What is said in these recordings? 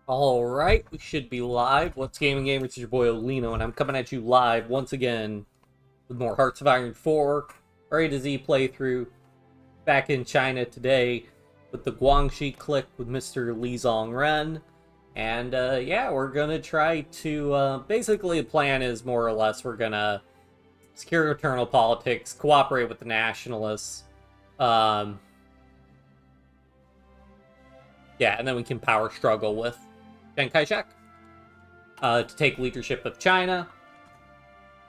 Alright, we should be live. What's Gaming Gamers? It's your boy Olino, and I'm coming at you live once again with more Hearts of Iron 4, our A to Z playthrough, back in China today with the Guangxi Clique with Mr. Zongren. And yeah, we're gonna try to, basically the plan is more or less we're gonna secure internal politics, cooperate with the nationalists, yeah, and then we can power struggle with kai-shek to take leadership of China.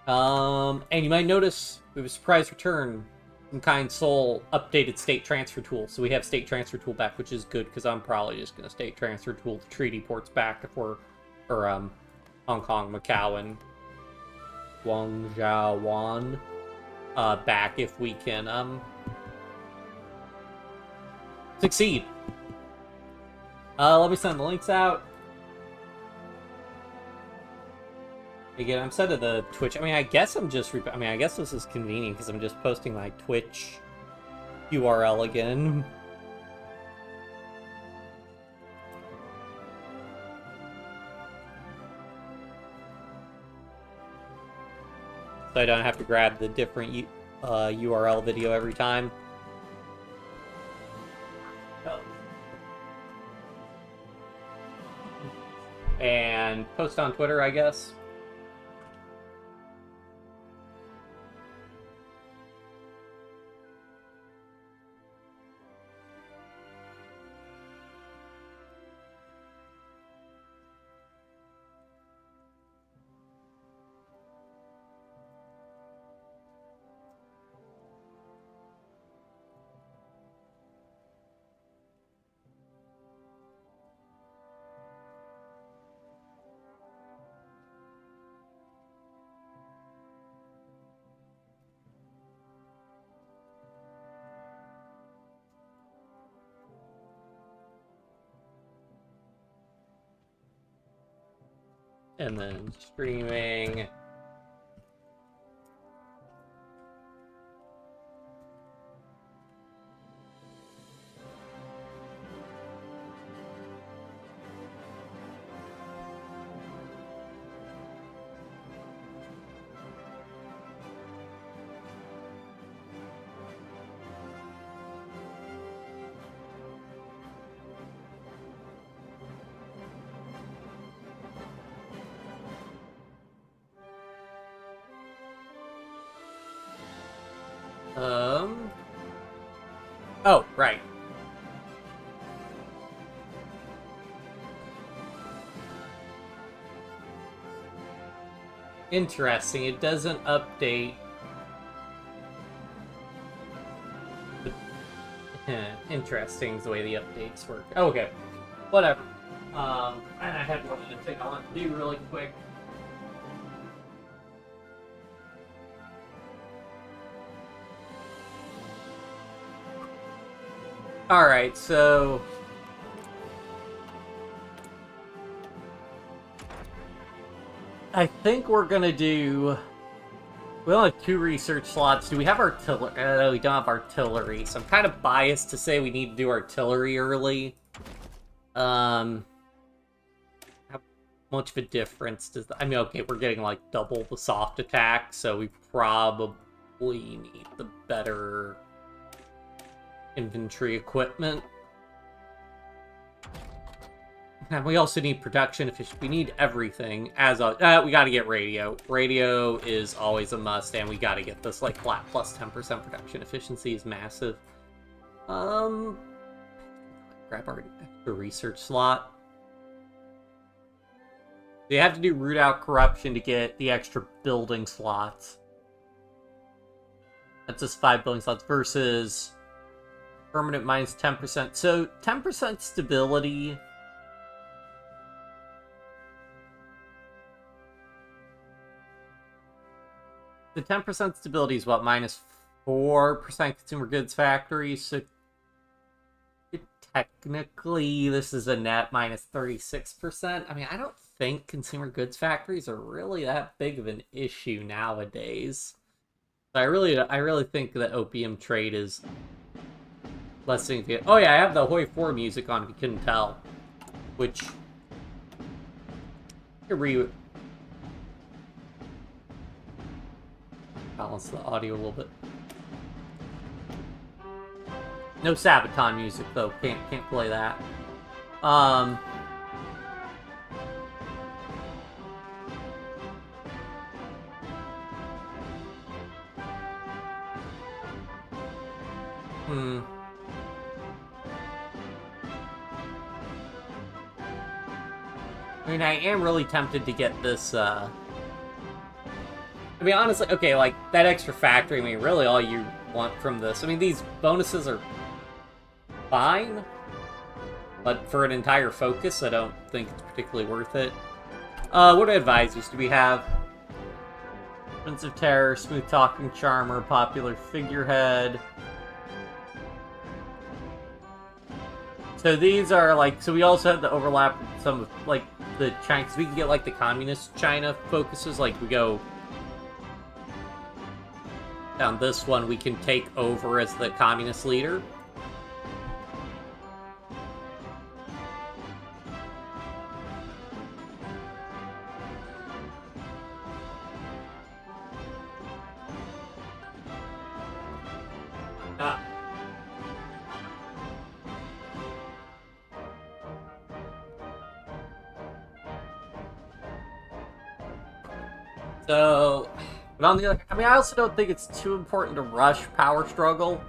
And you might notice we have a surprise return. Some kind soul updated state transfer tool. So we have state transfer tool back, which is good because I'm probably just going to state transfer tool the treaty ports back if we're, or Hong Kong, Macau, and Guangzhou back if we can succeed. Let me send the links out. Again, I'm set to the Twitch. I mean, I guess I'm just... I guess this is convenient because I'm just posting my Twitch URL again. So I don't have to grab the different URL video every time. And post on Twitter, I guess. And then streaming. Oh, right. Interesting. It doesn't update. Interesting is the way the updates work. Oh, okay. Whatever. And I had one thing I want to do really quick. Alright, so... I think we're gonna do... We only have 2 research slots. Do we have artillery? We don't have artillery, so I'm kind of biased to say we need to do artillery early. How much of a difference does that... I mean, okay, we're getting, like, double the soft attack, so we probably need the better... infantry equipment. And we also need production efficiency. We need everything. As a, we gotta get radio. Radio is always a must, and we gotta get this, like, flat plus 10% production efficiency is massive. Grab our extra research slot. They have to do root out corruption to get the extra building slots. That's just 5 building slots versus... permanent minus 10%. So 10% stability. The 10% stability is what? Minus 4% consumer goods factory. So technically this is a net minus 36%. I mean, I don't think consumer goods factories are really that big of an issue nowadays. I really think that opium trade is less significant. Oh yeah, I have the HOI4 music on if you couldn't tell. Which Balance the audio a little bit. No Sabaton music though. Can't play that. I mean, I am really tempted to get this, I mean, honestly, okay, like, that extra factory, I mean, really all you want from this... I mean, these bonuses are fine, but for an entire focus, I don't think it's particularly worth it. What advisors do we have? Prince of Terror, Smooth Talking Charmer, Popular Figurehead... So these are, like, so we also have the overlap with some of, like, the China, because we can get, like, the communist China focuses, like, we go down this one, we can take over as the communist leader. So, but on the other, I mean, I also don't think it's too important to rush Power Struggle.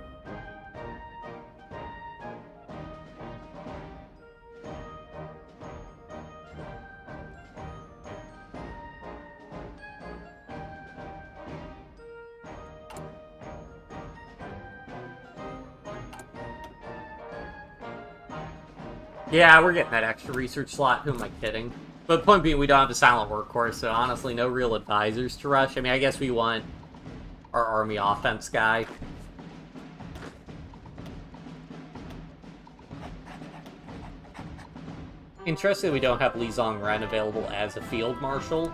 Yeah, we're getting that extra research slot. Who am I kidding? But point being, we don't have a silent workhorse, so honestly, no real advisors to rush. I mean, I guess we want our army offense guy. Interesting, we don't have Li Zongren available as a field marshal.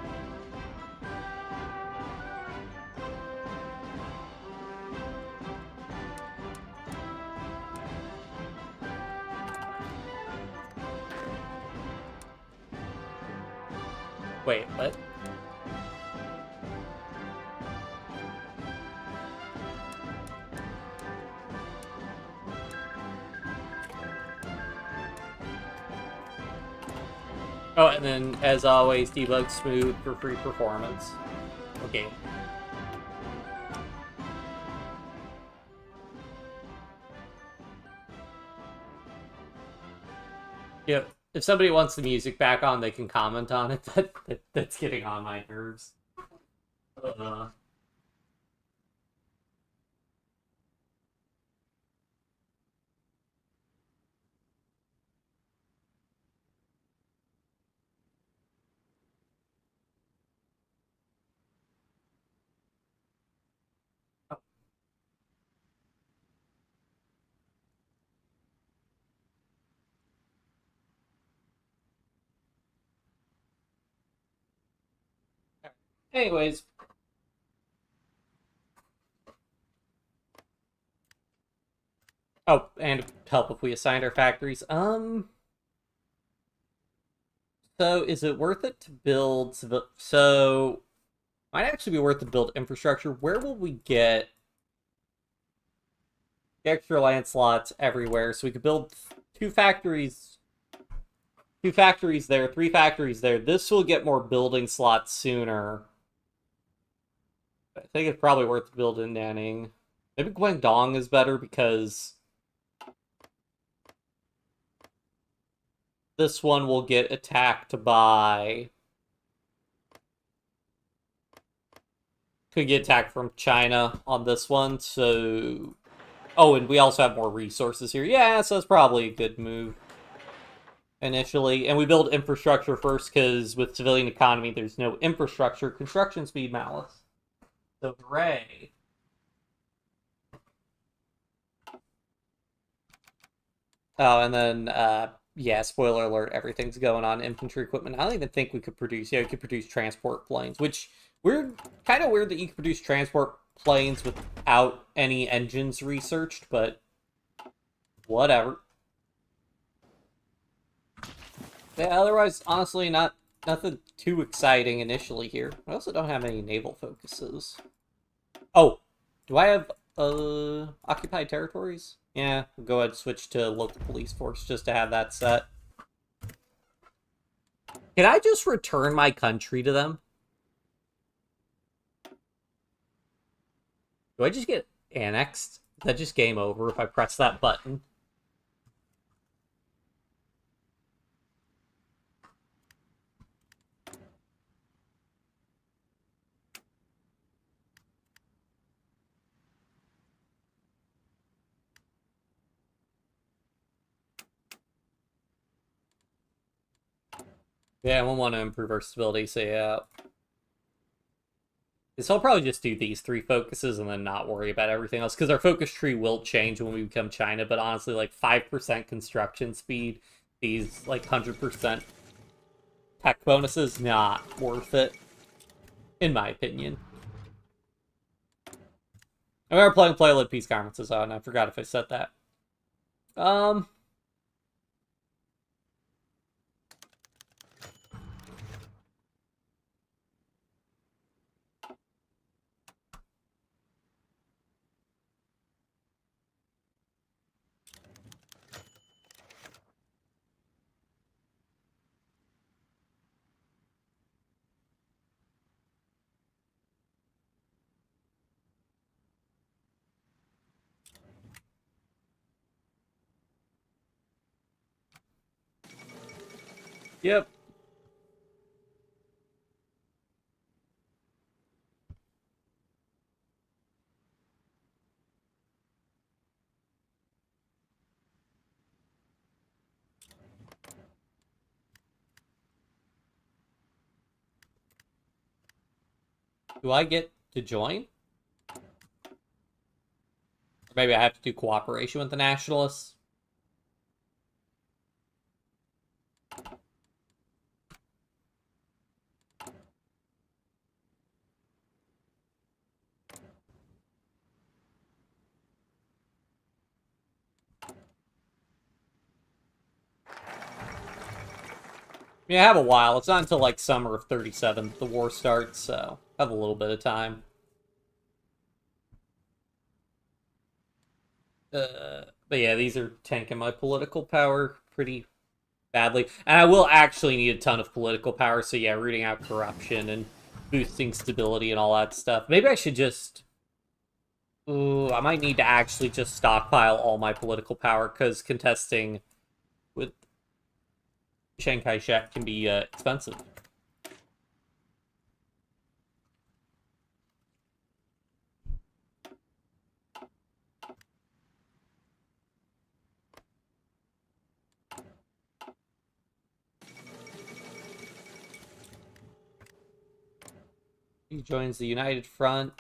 Wait, what? Oh, and then, as always, debug smooth for free performance. Okay. Yep. If somebody wants the music back on, they can comment on it. That's getting on my nerves. Anyways. Oh, and help if we assigned our factories. So is it worth it to build... So, might actually be worth it to build infrastructure. Where will we get extra land slots everywhere? So we could build 2 factories there, 3 factories there. This will get more building slots sooner. I think it's probably worth to build in Nanning. Maybe Guangdong is better because this one will get attacked by... Could get attacked from China on this one, so... Oh, and we also have more resources here. Yeah, so that's probably a good move initially. And we build infrastructure first, because with civilian economy, there's no infrastructure. Construction speed malice. So, hooray. Oh, and then, yeah, spoiler alert, everything's going on infantry equipment. I don't even think we could produce... Yeah, we could produce transport planes, which... We're kind of weird that you can produce transport planes without any engines researched, but whatever. Yeah, otherwise, honestly, not Nothing too exciting initially here. I also don't have any naval focuses. Oh, do I have occupied territories? Yeah, we'll go ahead and switch to local police force just to have that set. Can I just return my country to them? Do I just get annexed? Is that just game over if I press that button? Yeah, we'll want to improve our stability, so yeah. So I'll probably just do these 3 focuses and then not worry about everything else, because our focus tree will change when we become China, but honestly, like 5% construction speed, these like 100% tech bonuses, not worth it, in my opinion. I remember playing Playlit Peace Conferences on, I forgot if I said that. Yep. Do I get to join? Or maybe I have to do cooperation with the Nationalists? Yeah, I have a while. It's not until like summer of 37 the war starts, so I have a little bit of time. But yeah, these are tanking my political power pretty badly. And I will actually need a ton of political power, so yeah, rooting out corruption and boosting stability and all that stuff. Maybe I should just... Ooh, I might need to actually just stockpile all my political power, because contesting with Chiang Kai-shek can be expensive. He joins the United Front.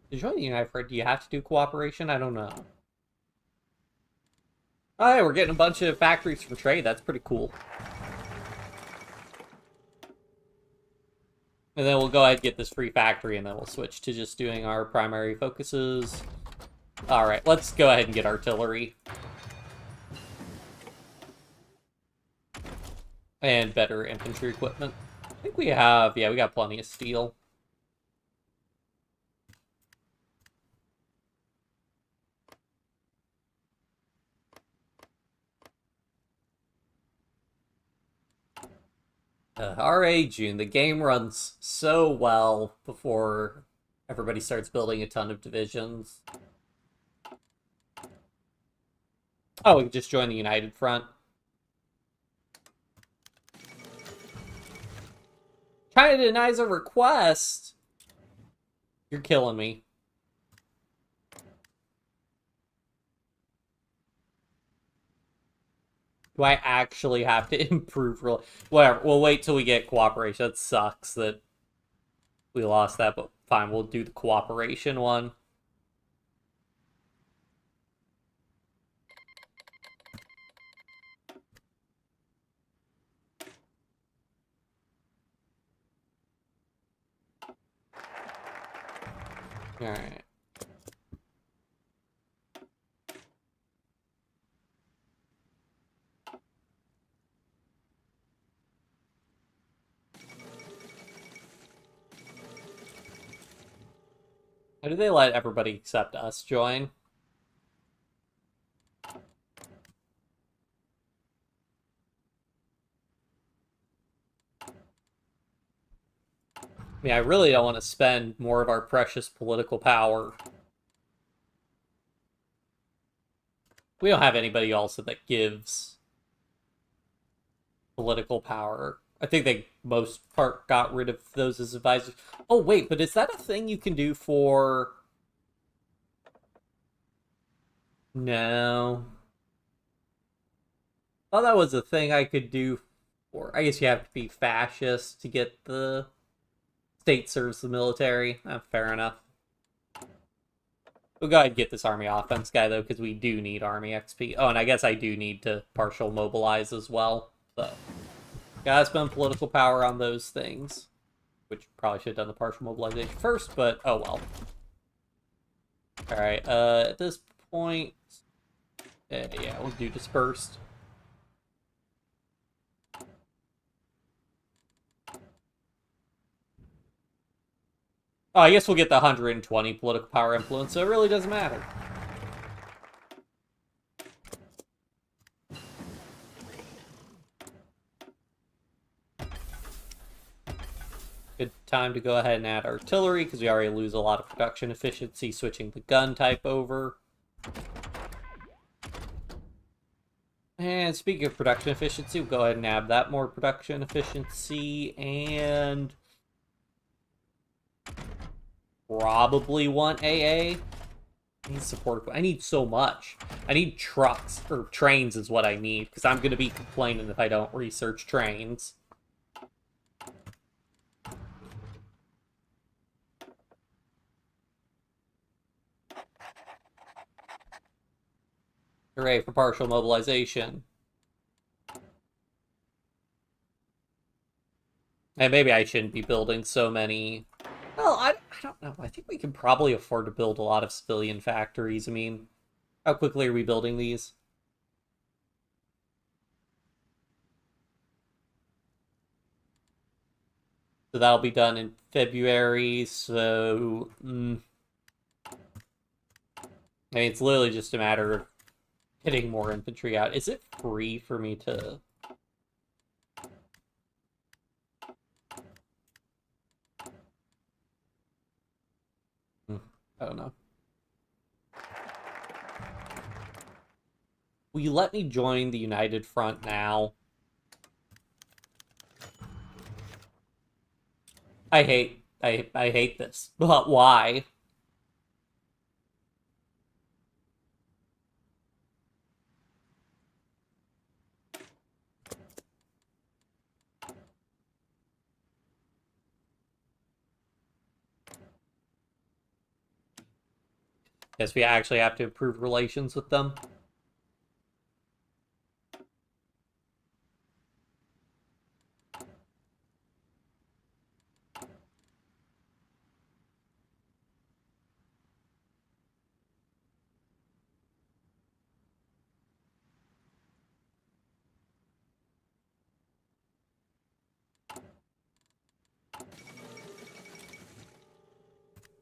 To join the United Front, do you have to do cooperation? I don't know. Oh, yeah, we're getting a bunch of factories from trade. That's pretty cool. And then we'll go ahead and get this free factory, and then we'll switch to just doing our primary focuses. Alright, let's go ahead and get artillery. And better infantry equipment. I think we have... Yeah, we got plenty of steel. RA June. The game runs so well before everybody starts building a ton of divisions. Oh, we can just join the United Front. China denies a request. You're killing me. Do I actually have to improve? Whatever. We'll wait till we get cooperation. That sucks that we lost that, but fine. We'll do the cooperation one. Alright. Why do they let everybody except us join? I mean, I really don't want to spend more of our precious political power. We don't have anybody else that gives political power. I think they most part got rid of those as advisors. Oh, wait, but is that a thing you can do for... No. Oh, that was a thing I could do for... I guess you have to be fascist to get the... State serves the military. Fair enough. We'll go ahead and get this army offense guy, though, because we do need army XP. Oh, and I guess I do need to partial mobilize as well. So, gotta spend political power on those things. Which probably should have done the partial mobilization first, but oh well. Alright, at this point... yeah, we'll do dispersed. Oh, I guess we'll get the 120 political power influence, so it really doesn't matter. Good time to go ahead and add artillery, because we already lose a lot of production efficiency switching the gun type over. And speaking of production efficiency, we'll go ahead and add that more production efficiency, and... probably want AA. I need support. I need so much. I need trucks, or trains is what I need, because I'm going to be complaining if I don't research trains. Hooray for partial mobilization. And maybe I shouldn't be building so many... Well, I don't know. I think we can probably afford to build a lot of civilian factories. I mean, how quickly are we building these? So that'll be done in February, so... I mean, it's literally just a matter of getting more infantry out. Is it free for me to... I don't know. Will you let me join the United Front now? I hate this. But why? Guess we actually have to improve relations with them.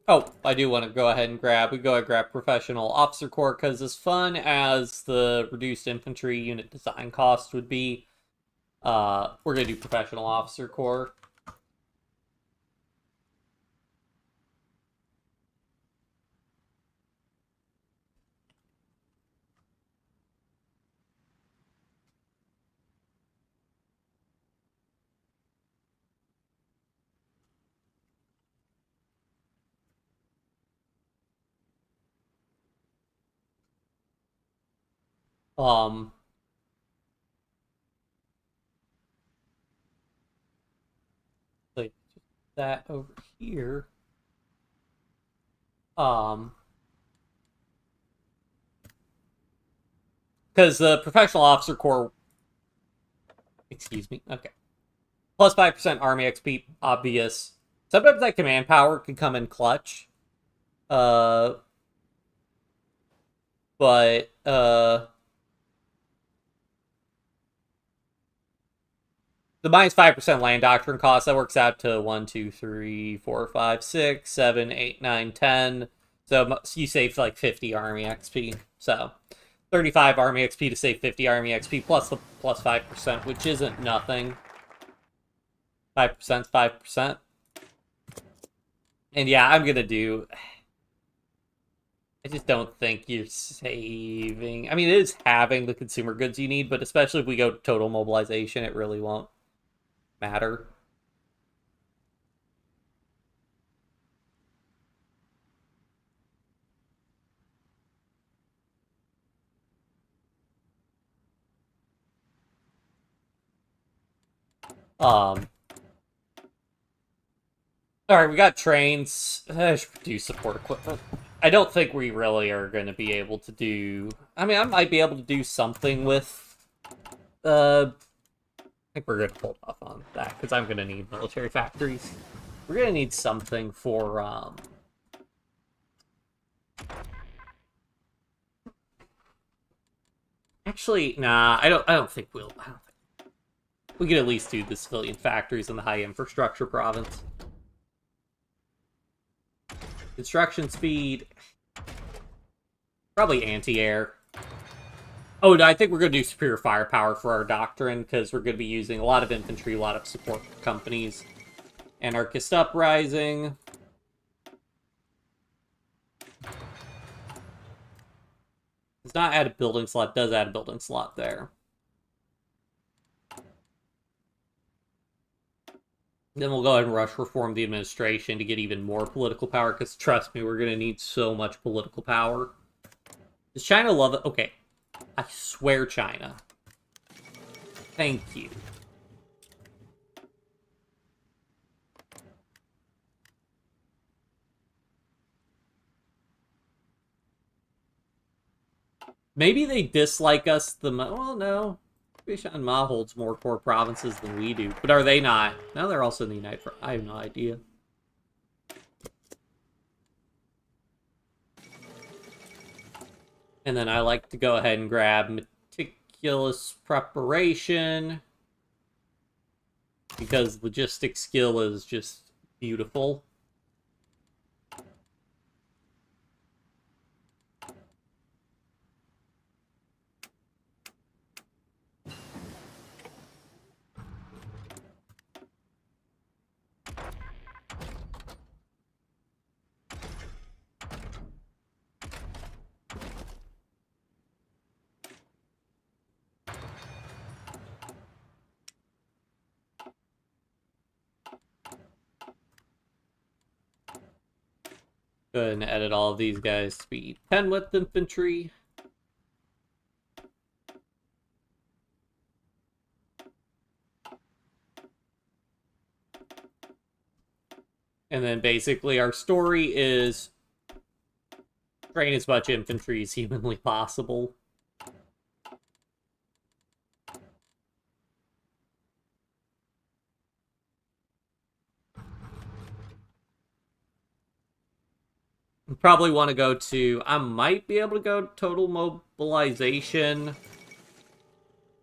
Oh, I do want to go ahead and grab... We go ahead and grab Professional Officer Corps, because as fun as the reduced infantry unit design cost would be, we're going to do Professional Officer Corps. Like that over here. Because the Professional Officer Corps... Excuse me. Okay. Plus 5% Army XP, obvious. Sometimes that command power can come in clutch. But, the minus 5% land doctrine cost, that works out to 1, 2, 3, 4, 5, 6, 7, 8, 9, 10. So you save like 50 army XP. So 35 army XP to save 50 army XP plus the plus 5%, which isn't nothing. 5%, 5%. And yeah, I'm gonna do... I just don't think you're saving... I mean, it is having the consumer goods you need, but especially if we go total mobilization, it really won't matter. Alright, we got trains. I should do support equipment. I don't think we really are going to be able to do... I mean, I might be able to do something with... I think we're going to hold off on that, because I'm going to need military factories. We're going to need something for, Actually, nah, I don't think we'll... We can at least do the civilian factories in the high infrastructure province. Construction speed. Probably anti-air. Oh, no, I think we're going to do superior firepower for our doctrine, because we're going to be using a lot of infantry, a lot of support companies. Anarchist uprising. Does not add a building slot, does add a building slot there. Then we'll go ahead and rush reform the administration to get even more political power, because trust me, we're going to need so much political power. Does China love it? Okay. I swear China. Thank you. Maybe they dislike us the most. Well, no. Bishan Ma holds more core provinces than we do. But are they not? Now they're also in the United Front. I have no idea. And then I like to go ahead and grab meticulous preparation. Because logistic skill is just beautiful. Go ahead and edit all of these guys to be 10 with infantry. And then basically our story is train as much infantry as humanly possible. Probably want to go to... I might be able to go total mobilization.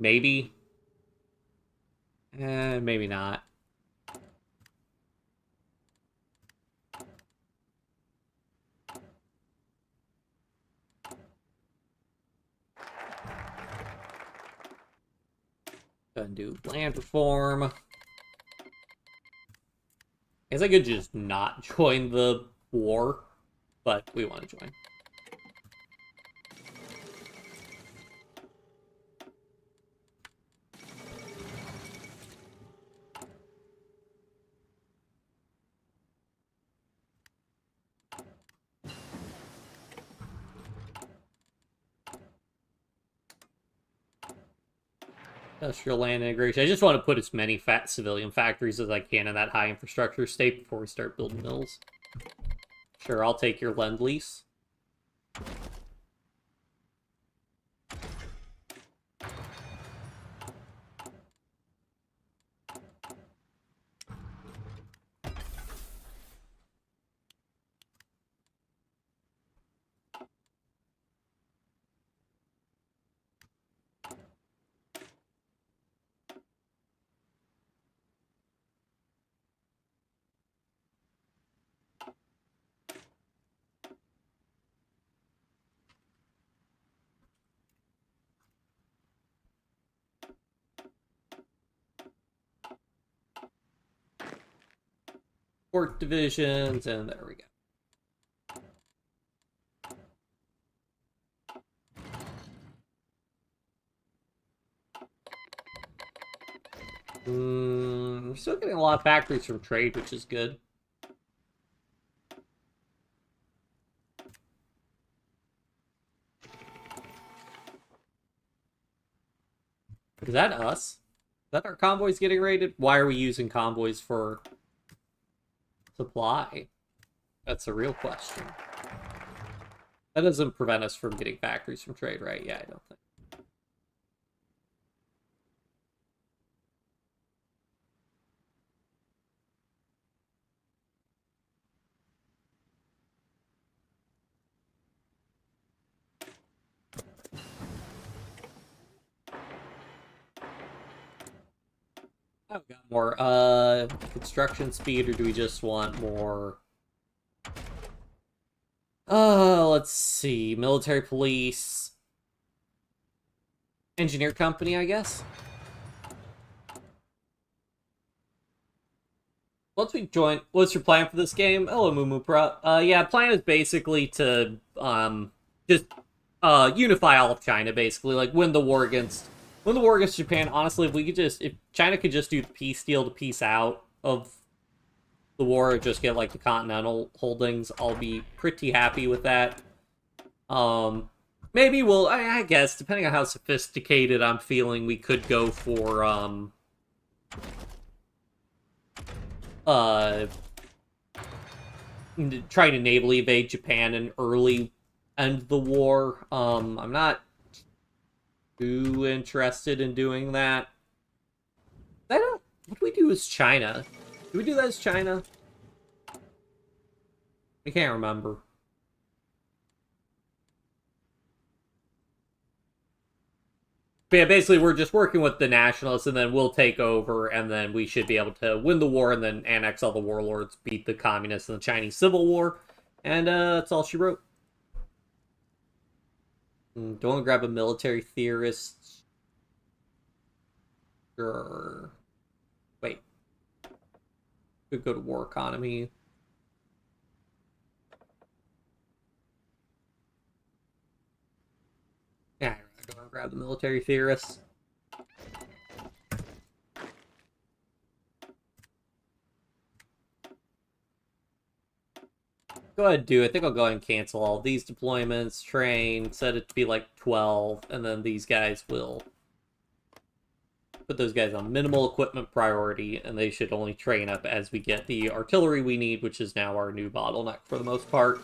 Maybe. Maybe not. Go ahead and do land reform. I guess I could just not join the war, but we want to join. Industrial land integration. I just want to put as many fat civilian factories as I can in that high infrastructure state before we start building mills. Sure, I'll take your lend-lease. port divisions, and there we go. We're still getting a lot of factories from trade, which is good. Is that us? Is that our convoys getting raided? Why are we using convoys for supply? That's a real question. That doesn't prevent us from getting factories from trade, right? Yeah, I don't think. Oh, we got more construction speed, or do we just want more? Let's see. Military police. Engineer company, I guess. Once we join, what's your plan for this game? Hello, Mumu Pro. Yeah, plan is basically to just unify all of China, basically, like win the war against Japan. Honestly, if China could just do the peace deal to peace out of the war, or just get like the continental holdings, I'll be pretty happy with that. Maybe I guess, depending on how sophisticated I'm feeling, we could go for trying to navally evade Japan and early end the war. I'm not too interested in doing that. What do we do as China? Do we do that as China? I can't remember. But yeah, basically we're just working with the nationalists, and then we'll take over, and then we should be able to win the war, and then annex all the warlords, beat the communists in the Chinese Civil War, and that's all she wrote. Don't want to grab a military theorist. Sure. Wait. Could go to war economy. Yeah, I don't want to grab the military theorists. Go ahead and do it. I think I'll go ahead and cancel all these deployments, train, set it to be like 12, and then these guys will put those guys on minimal equipment priority, and they should only train up as we get the artillery we need, which is now our new bottleneck for the most part.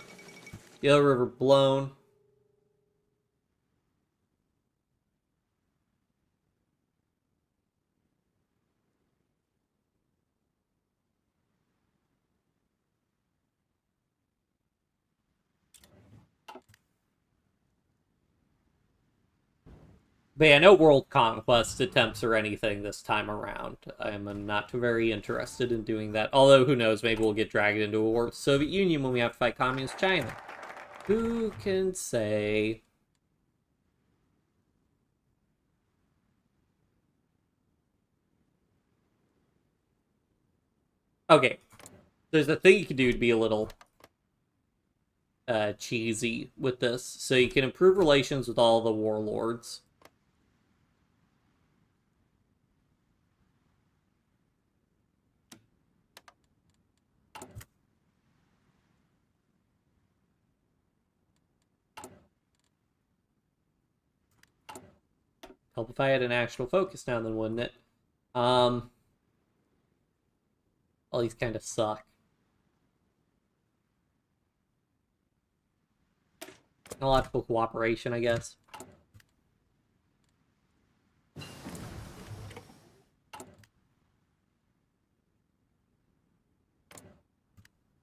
Yellow River blown. But yeah, no world conquest attempts or anything this time around. I'm not very interested in doing that. Although, who knows, maybe we'll get dragged into a war with the Soviet Union when we have to fight Communist China. Who can say? Okay, there's a thing you can do to be a little cheesy with this. So you can improve relations with all the warlords. Help if I had a national focus now, then wouldn't it? All these kind of suck. Technological cooperation, I guess.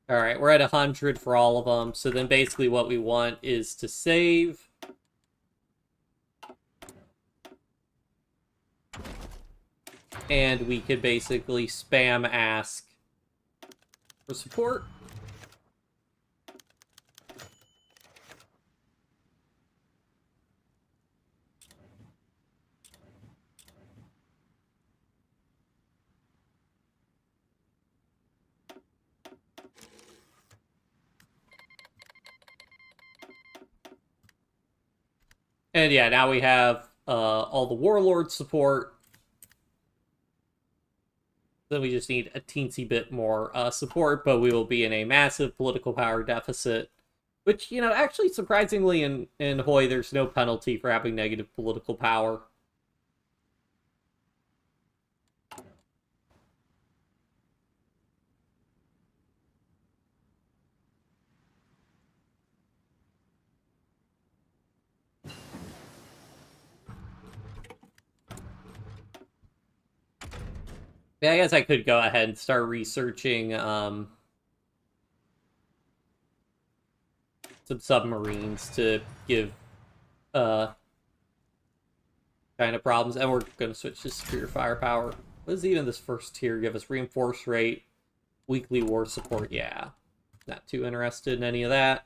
Alright, we're at 100 for all of them. So then basically what we want is to save. And we could basically spam ask for support. And yeah, now we have all the warlord support. Then we just need a teensy bit more support, but we will be in a massive political power deficit. Which, you know, actually surprisingly in HOI, there's no penalty for having negative political power. Yeah, I guess I could go ahead and start researching some submarines to give kind of problems, and we're going to switch to superior firepower. What does even this first tier give us? Reinforce rate, weekly war support. Yeah, not too interested in any of that.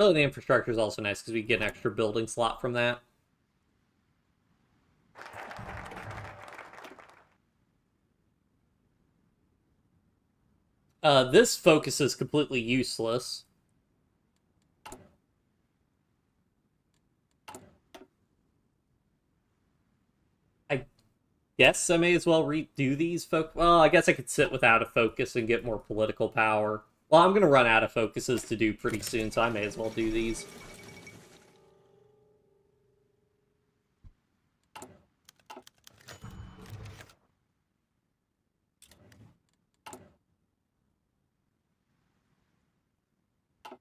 Oh, the infrastructure is also nice because we get an extra building slot from that. This focus is completely useless. I guess I may as well redo these. Well, I guess I could sit without a focus and get more political power. Well, I'm going to run out of focuses to do pretty soon, so I may as well do these.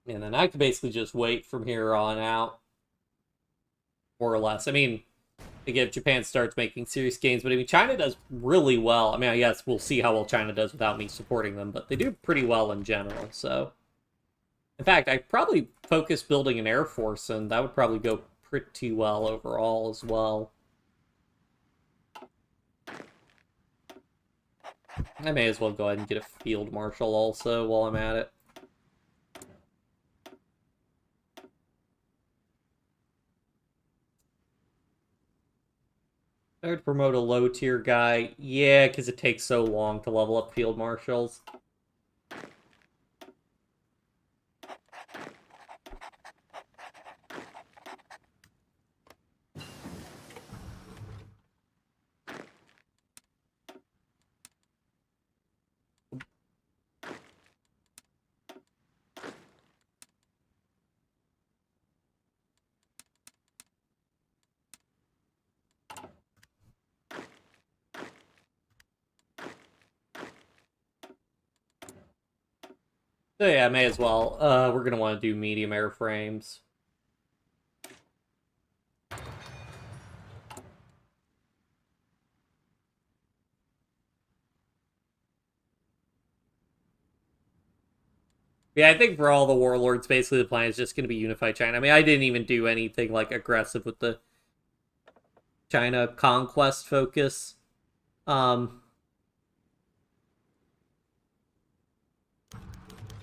And then I can basically just wait from here on out. More or less. I mean, again, if Japan starts making serious gains, but I mean, China does really well. I mean, I guess we'll see how well China does without me supporting them, but they do pretty well in general, so... In fact, I probably focus building an air force, and that would probably go pretty well overall as well. I may as well go ahead and get a field marshal also while I'm at it. I would promote a low-tier guy. Yeah, because it takes so long to level up field marshals. So yeah, I may as well. We're going to want to do medium airframes. Yeah, I think for all the warlords, basically the plan is just going to be unify China. I mean, I didn't even do anything like aggressive with the China conquest focus.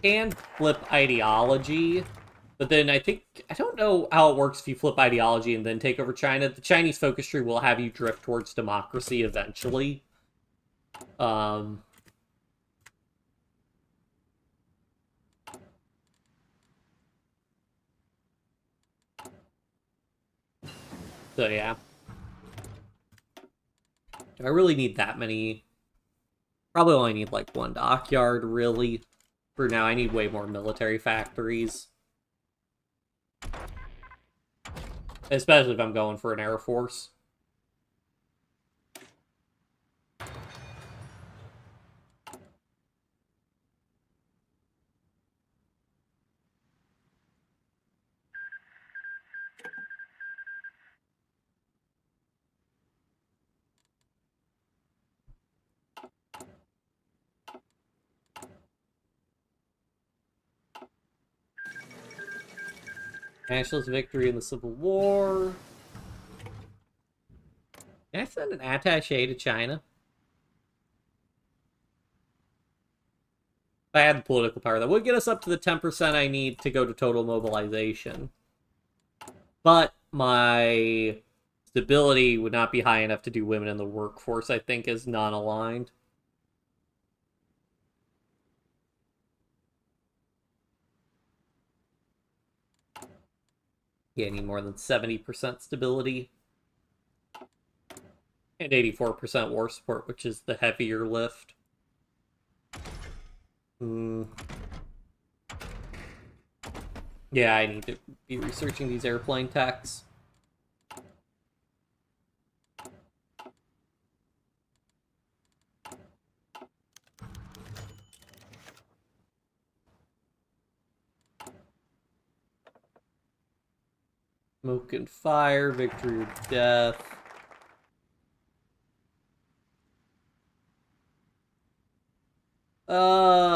Can flip ideology, but then I don't know how it works if you flip ideology and then take over China. The Chinese focus tree will have you drift towards democracy eventually. So yeah. Do I really need that many? Probably only need like one dockyard, really. For now, I need way more military factories. Especially if I'm going for an air force. Nationalist victory in the Civil War. Can I send an attaché to China? I had the political power, that would get us up to the 10% I need to go to total mobilization. But my stability would not be high enough to do women in the workforce, I think, is non-aligned. Yeah, I need more than 70% stability. And 84% war support, which is the heavier lift. Yeah, I need to be researching these airplane techs. Smoke and fire, victory or death.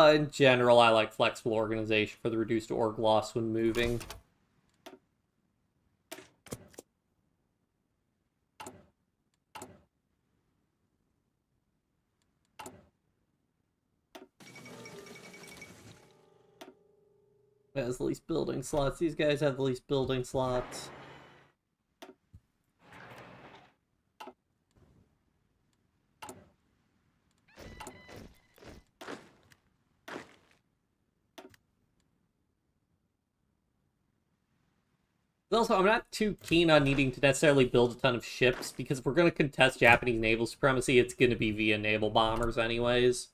In general, I like flexible organization for the reduced org loss when moving. It has the least building slots. These guys have the least building slots. Also, I'm not too keen on needing to necessarily build a ton of ships, because if we're going to contest Japanese naval supremacy, it's going to be via naval bombers anyways.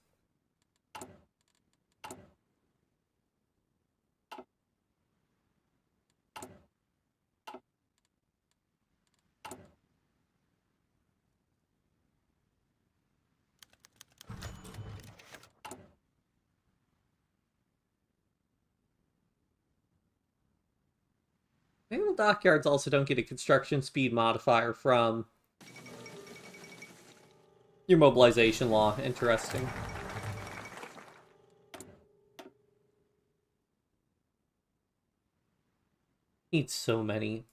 Naval dockyards also don't get a construction speed modifier from your mobilization law. Interesting. Need so many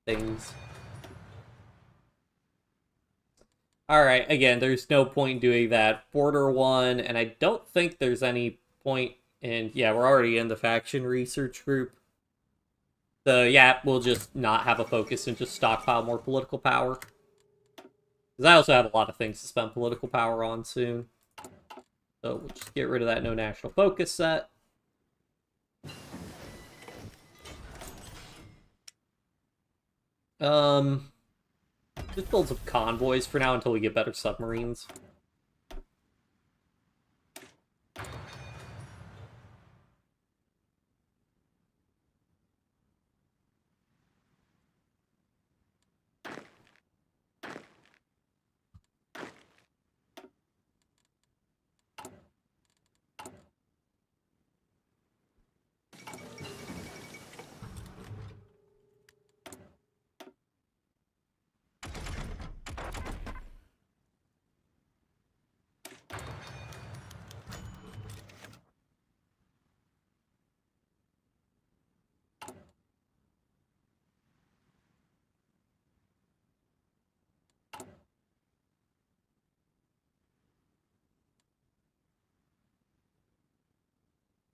things. Alright, again, there's no point in doing that. Border 1, and I don't think there's any point in... Yeah, we're already in the faction research group. So, yeah, we'll just not have a focus and just stockpile more political power. Because I also have a lot of things to spend political power on soon. So we'll just get rid of that no national focus set. Just build some convoys for now until we get better submarines.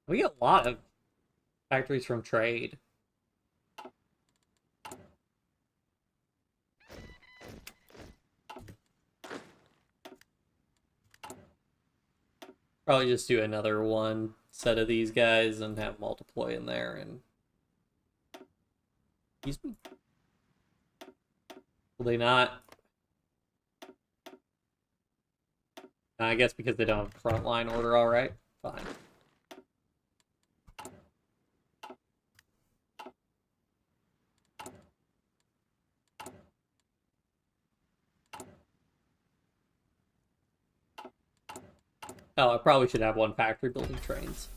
We get a lot of factories from trade. Probably just do another one set of these guys and have multiply in there and... Excuse me? Will they not? I guess because they don't have a frontline order, alright. Fine. Oh, I probably should have one factory building trains.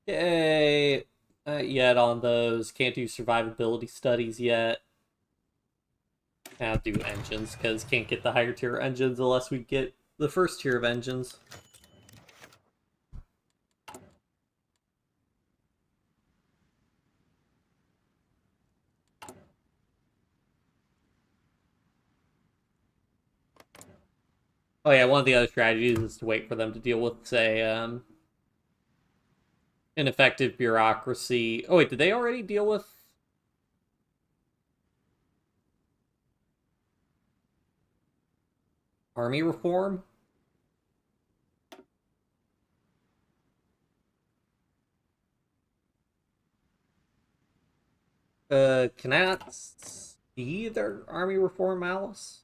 Yay! Not yet on those. Can't do survivability studies yet. I'll do engines, because can't get the higher tier engines unless we get the first tier of engines. Oh yeah, one of the other strategies is to wait for them to deal with, say, ineffective bureaucracy. Oh wait, did they already deal with... army reform? Can I not see their army reform, Alice?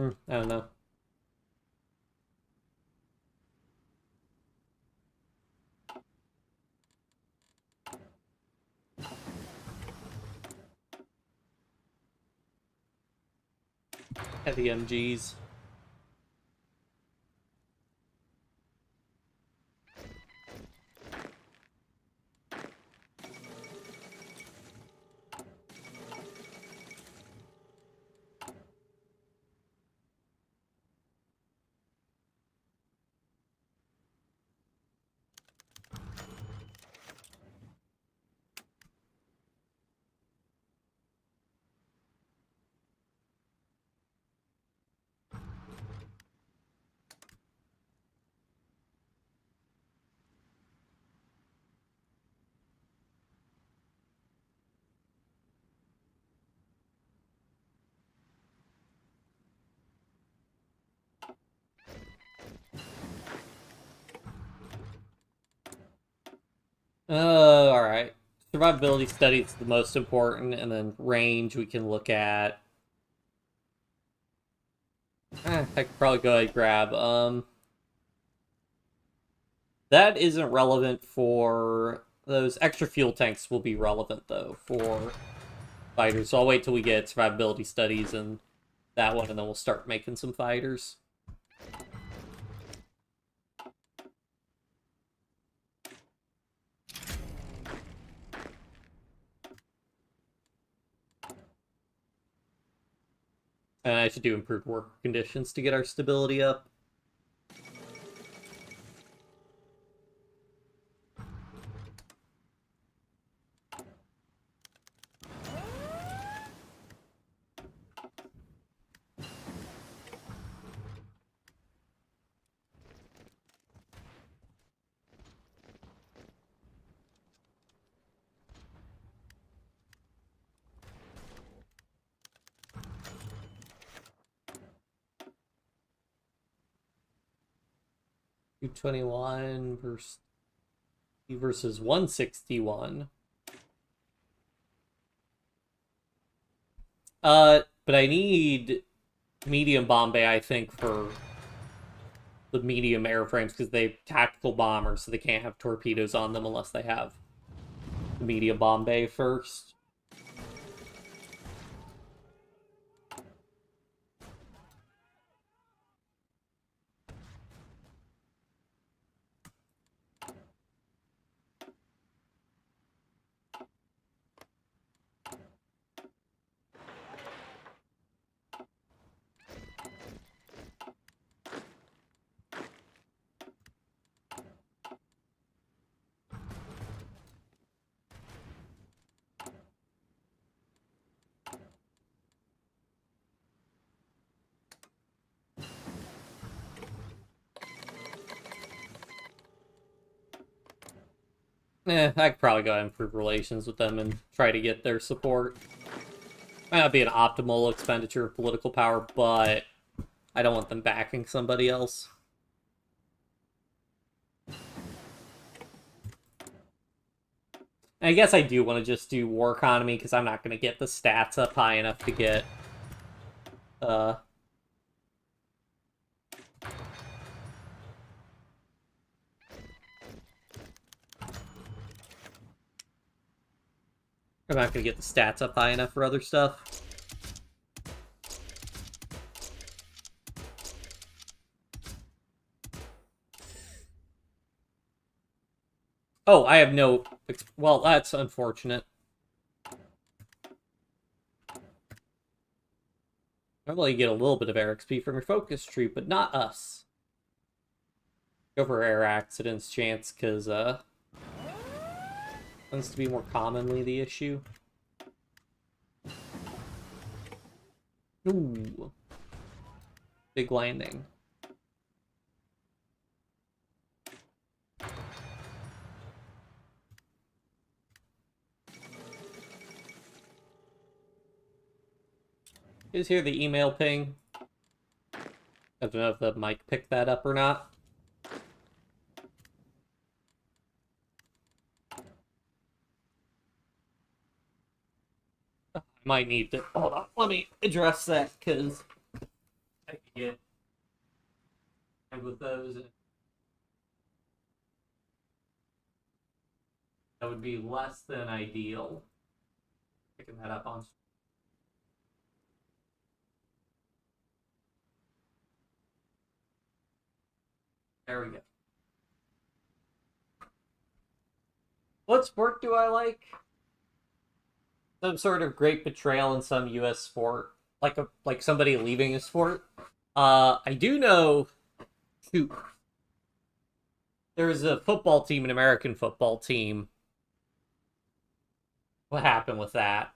I don't know. Heavy MGs. Alright. Survivability study is the most important, and then range we can look at. I could probably go ahead and grab, that isn't relevant for... those extra fuel tanks will be relevant, though, for fighters. So I'll wait till we get survivability studies and that one, and then we'll start making some fighters. And I should do improved work conditions to get our stability up. $221 versus 161. But I need medium bomb bay, I think, for the medium airframes, because they have tactical bombers, so they can't have torpedoes on them unless they have the medium bomb bay first. I could probably go ahead and improve relations with them and try to get their support. Might not be an optimal expenditure of political power, but I don't want them backing somebody else. And I guess I do want to just do war economy, because I'm not going to get the stats up high enough to get... I'm not going to get the stats up high enough for other stuff. Oh, I have no... well, that's unfortunate. Normally you get a little bit of air XP from your focus tree, but not us. Go for air accidents chance, because, Tends to be more commonly the issue. Ooh. Big landing. You guys hear the email ping? I don't know if the mic picked that up or not. I might need to... Hold on, let me address that, because I can get with those. That would be less than ideal. Picking that up on... There we go. What sport do I like? Some sort of great betrayal in some U.S. sport, like somebody leaving a sport. I do know. Shoot, there's a football team, an American football team. What happened with that?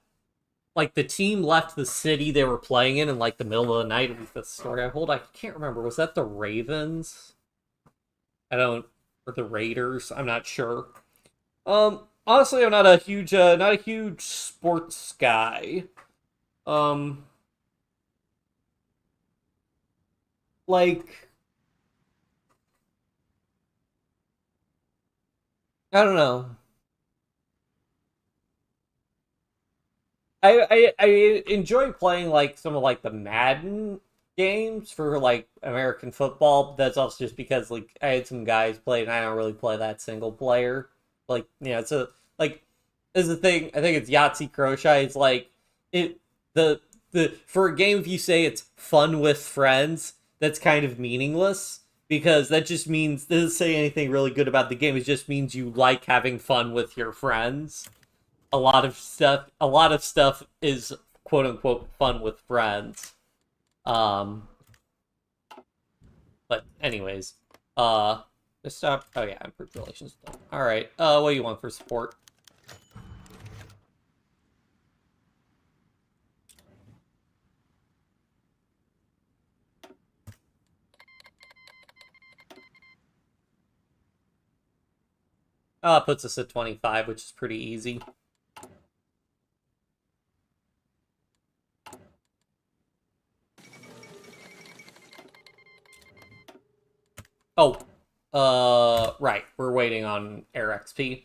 Like the team left the city they were playing in like the middle of the night. At least that's the story I hold. I can't remember. Was that the Ravens? I don't, or the Raiders? I'm not sure. Honestly, I'm not a huge sports guy. Um, like, I don't know. I enjoy playing like some of like the Madden games for like American football. That's also just because like I had some guys play and I don't really play that single player. Like, it's a like this is the thing. I think it's Yahtzee Crochet. It's like it the for a game if you say it's fun with friends, that's kind of meaningless because that just means doesn't say anything really good about the game. It just means you like having fun with your friends. A lot of stuff is quote unquote fun with friends. Um but anyways, let's stop. Oh yeah, improved relations. All right. What do you want for support? It puts us at 25, which is pretty easy. Oh, right. We're waiting on Air XP.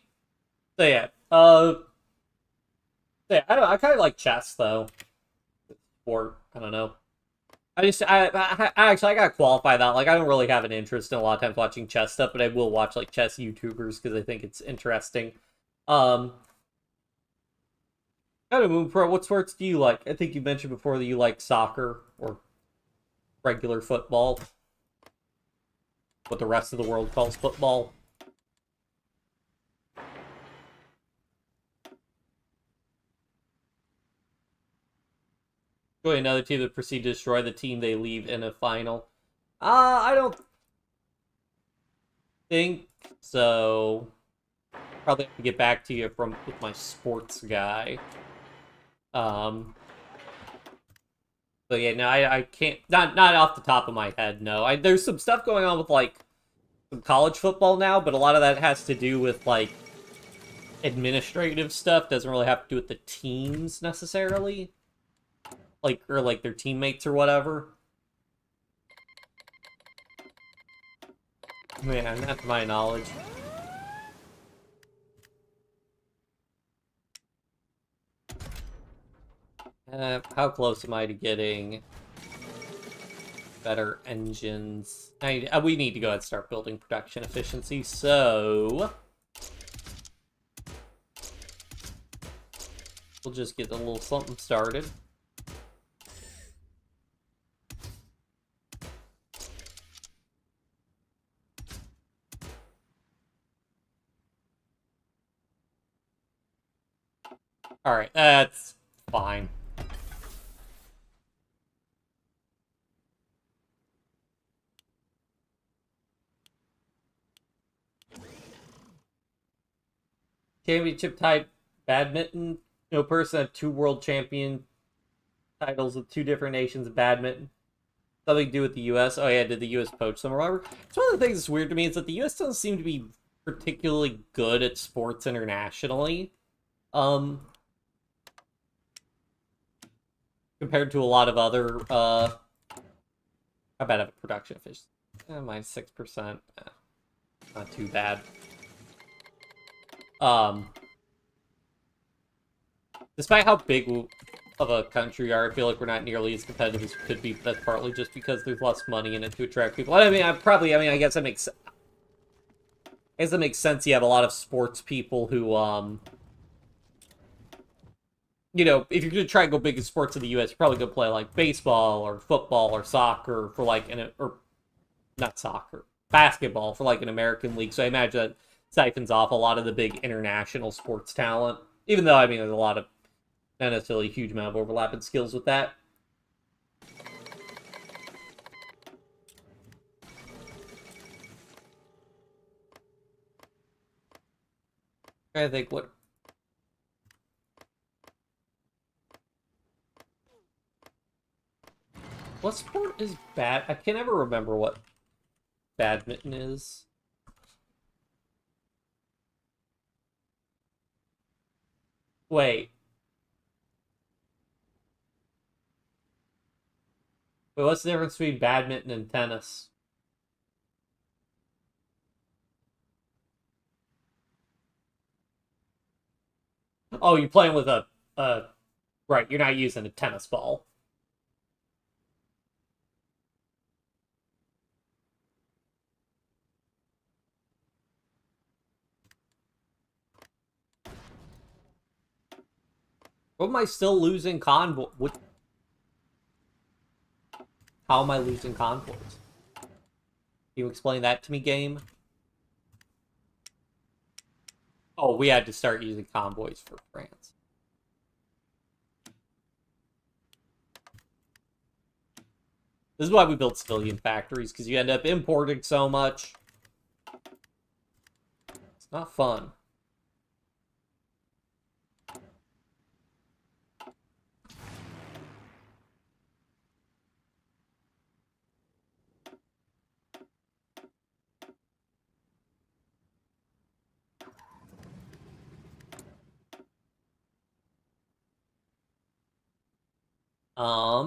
So yeah, yeah. I don't. I kind of like chess though. Or I don't know. I gotta qualify that. Like, I don't really have an interest in a lot of times watching chess stuff, but I will watch like chess YouTubers because I think it's interesting. Um, I don't know, Moon Pro. What sports do you like? I think you mentioned before that you like soccer or regular football, what the rest of the world calls football. Join another team that proceed to destroy the team they leave in a final. I don't think so. Probably have to get back to you with my sports guy. But yeah, no, I can't. Not off the top of my head. No, there's some stuff going on with like some college football now, but a lot of that has to do with like administrative stuff. Doesn't really have to do with the teams necessarily, or like their teammates or whatever. Man, not to my knowledge. How close am I to getting better engines? We need to go ahead and start building production efficiency, so we'll just get a little something started. Alright, that's fine. championship type badminton. No person had 2 world champion titles with 2 different nations of badminton. Something to do with the U.S. Oh yeah, did the U.S. poach them or whatever? It's one of the things that's weird to me is that the U.S. doesn't seem to be particularly good at sports internationally. Compared to a lot of other, how bad of a production efficiency? Minus 6%. Not too bad. Despite how big of a country we are, I feel like we're not nearly as competitive as we could be, but that's partly just because there's less money in it to attract people. I mean, I guess that makes sense. I guess that makes sense. You have a lot of sports people who, you know, if you're going to try and go big in sports in the U.S., you're probably going to play, like, baseball or football or soccer for, like, or not soccer, basketball for, like, an American league. So I imagine that siphons off a lot of the big international sports talent. Even though, I mean, there's a lot of, not necessarily a huge amount of overlap in skills with that. I think what sport is bad? I can never remember what badminton is. Wait. Wait, what's the difference between badminton and tennis? Oh, you're playing with a right, you're not using a tennis ball. What am I still losing convoy? How am I losing convoys? Can you explain that to me, game? Oh, we had to start using convoys for France. This is why we built civilian factories, because you end up importing so much. It's not fun. I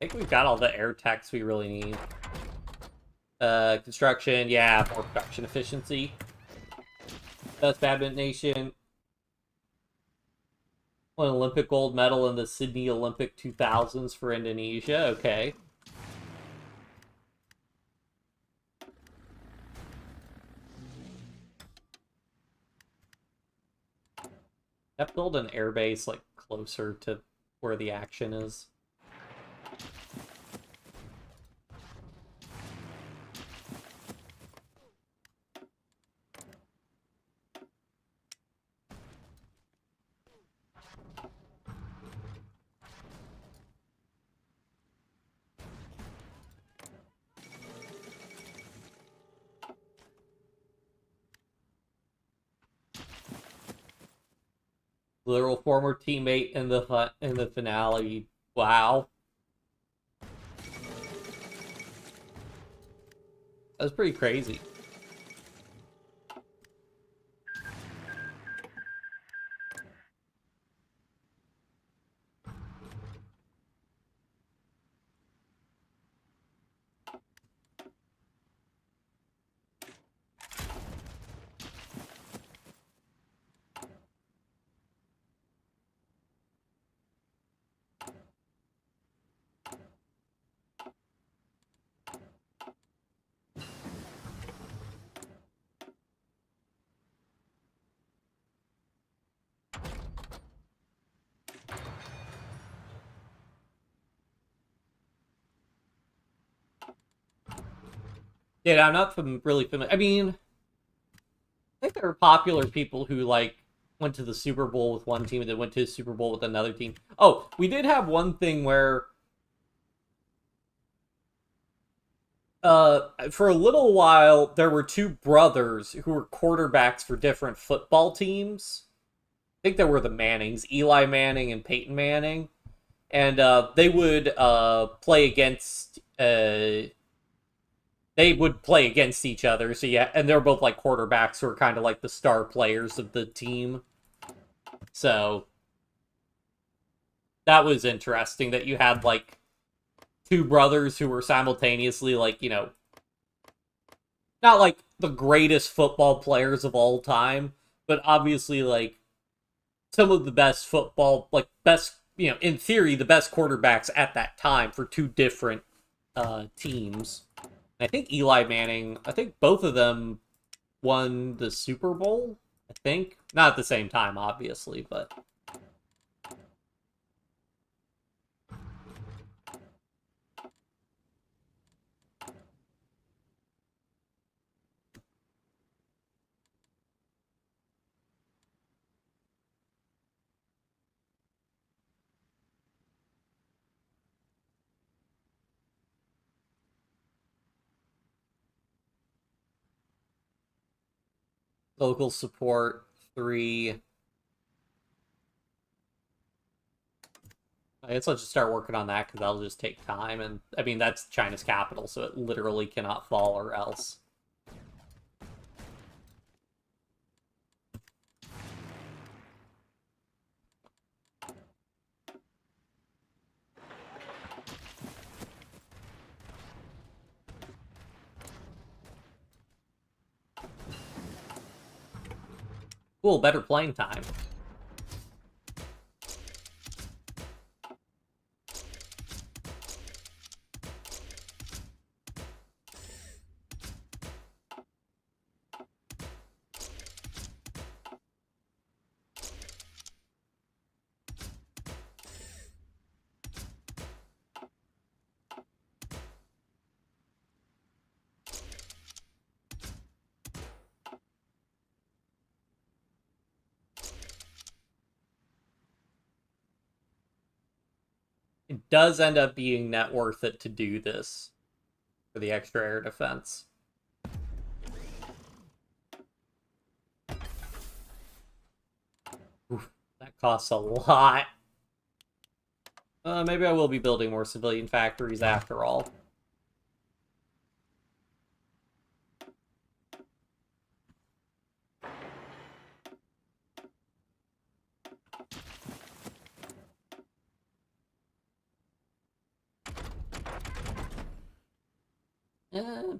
think we've got all the air techs we really need. Construction, yeah, more production efficiency. That's Badminton Nation. An Olympic gold medal in the Sydney Olympic 2000s for Indonesia. Okay. Have to build an airbase like closer to where the action is. Literal former teammate in the finale. Wow. That's pretty crazy. Yeah, I'm not really familiar. I mean, I think there are popular people who, like, went to the Super Bowl with one team and then went to the Super Bowl with another team. Oh, we did have one thing where For a little while, there were two brothers who were quarterbacks for different football teams. I think they were the Mannings, Eli Manning and Peyton Manning. And they would play against each other. So yeah, and they're both like quarterbacks who are kind of like the star players of the team. So that was interesting that you had like two brothers who were simultaneously like, you know, not like the greatest football players of all time, but obviously like some of the best football, like best, you know, in theory, the best quarterbacks at that time for two different teams. I think Eli Manning, I think both of them won the Super Bowl, I think. Not at the same time, obviously, but... Local support, 3. I guess I'll just start working on that because that'll just take time. And I mean, that's China's capital, so it literally cannot fall or else. Cool, better playing time. It does end up being net worth it to do this for the extra air defense. Oof, that costs a lot. Maybe I will be building more civilian factories after all.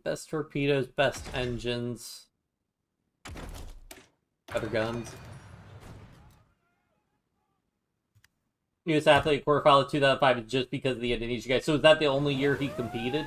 Best torpedoes, best engines, better guns. Newest athlete quarterfinal of 2005 is just because of the Indonesia guy. So is that the only year he competed?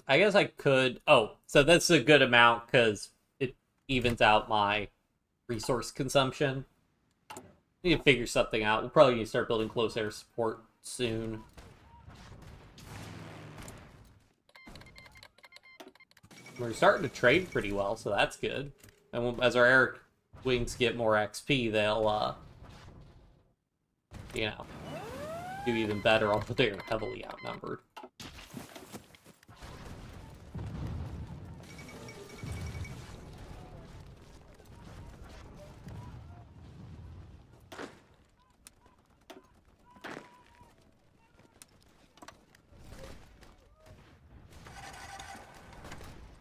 I guess I could... Oh, so that's a good amount because it evens out my resource consumption. Need to figure something out. We'll probably need to start building close air support soon. We're starting to trade pretty well, so that's good. And as our air wings get more XP, they'll, you know, do even better, although they're heavily outnumbered.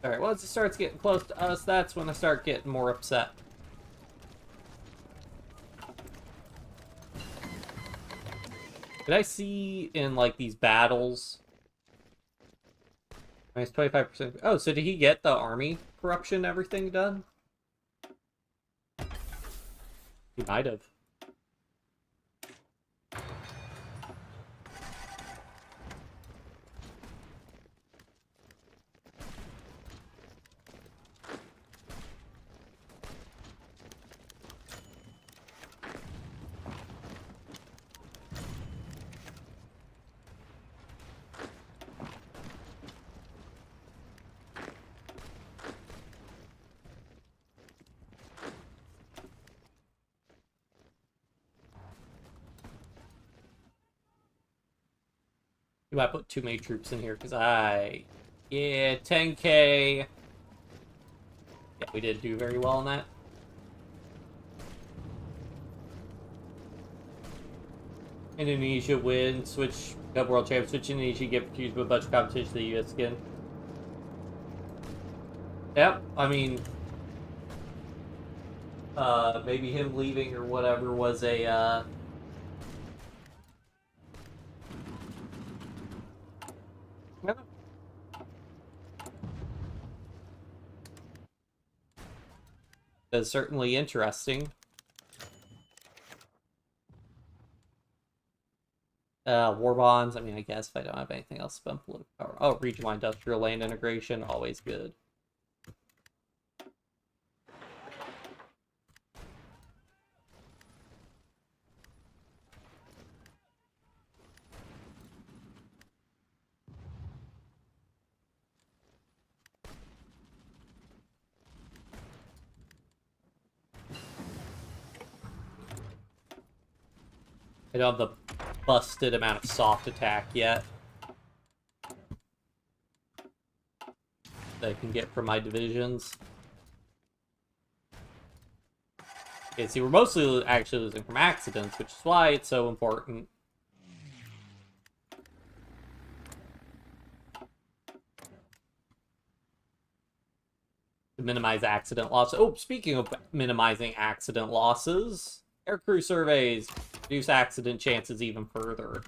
Alright, once it starts getting close to us, that's when I start getting more upset. Did I see in, like, these battles? Minus 25%. Oh, so did he get the army corruption and everything done? He might have. You might put too many troops in here, because yeah, 10k. Yeah, we didn't do very well on that. Indonesia win, switch Cup World Champ, switch Indonesia, get confused with a bunch of competition to the US again. Yep, I mean, maybe him leaving or whatever was a, that's certainly interesting. War bonds, I mean, I guess if I don't have anything else, spend political power. Oh, regional industrial land integration, always good. I don't have the busted amount of soft attack yet that I can get from my divisions. Okay, see, we're mostly actually losing from accidents, which is why it's so important. To minimize accident loss. Oh, speaking of minimizing accident losses, aircrew surveys reduce accident chances even further.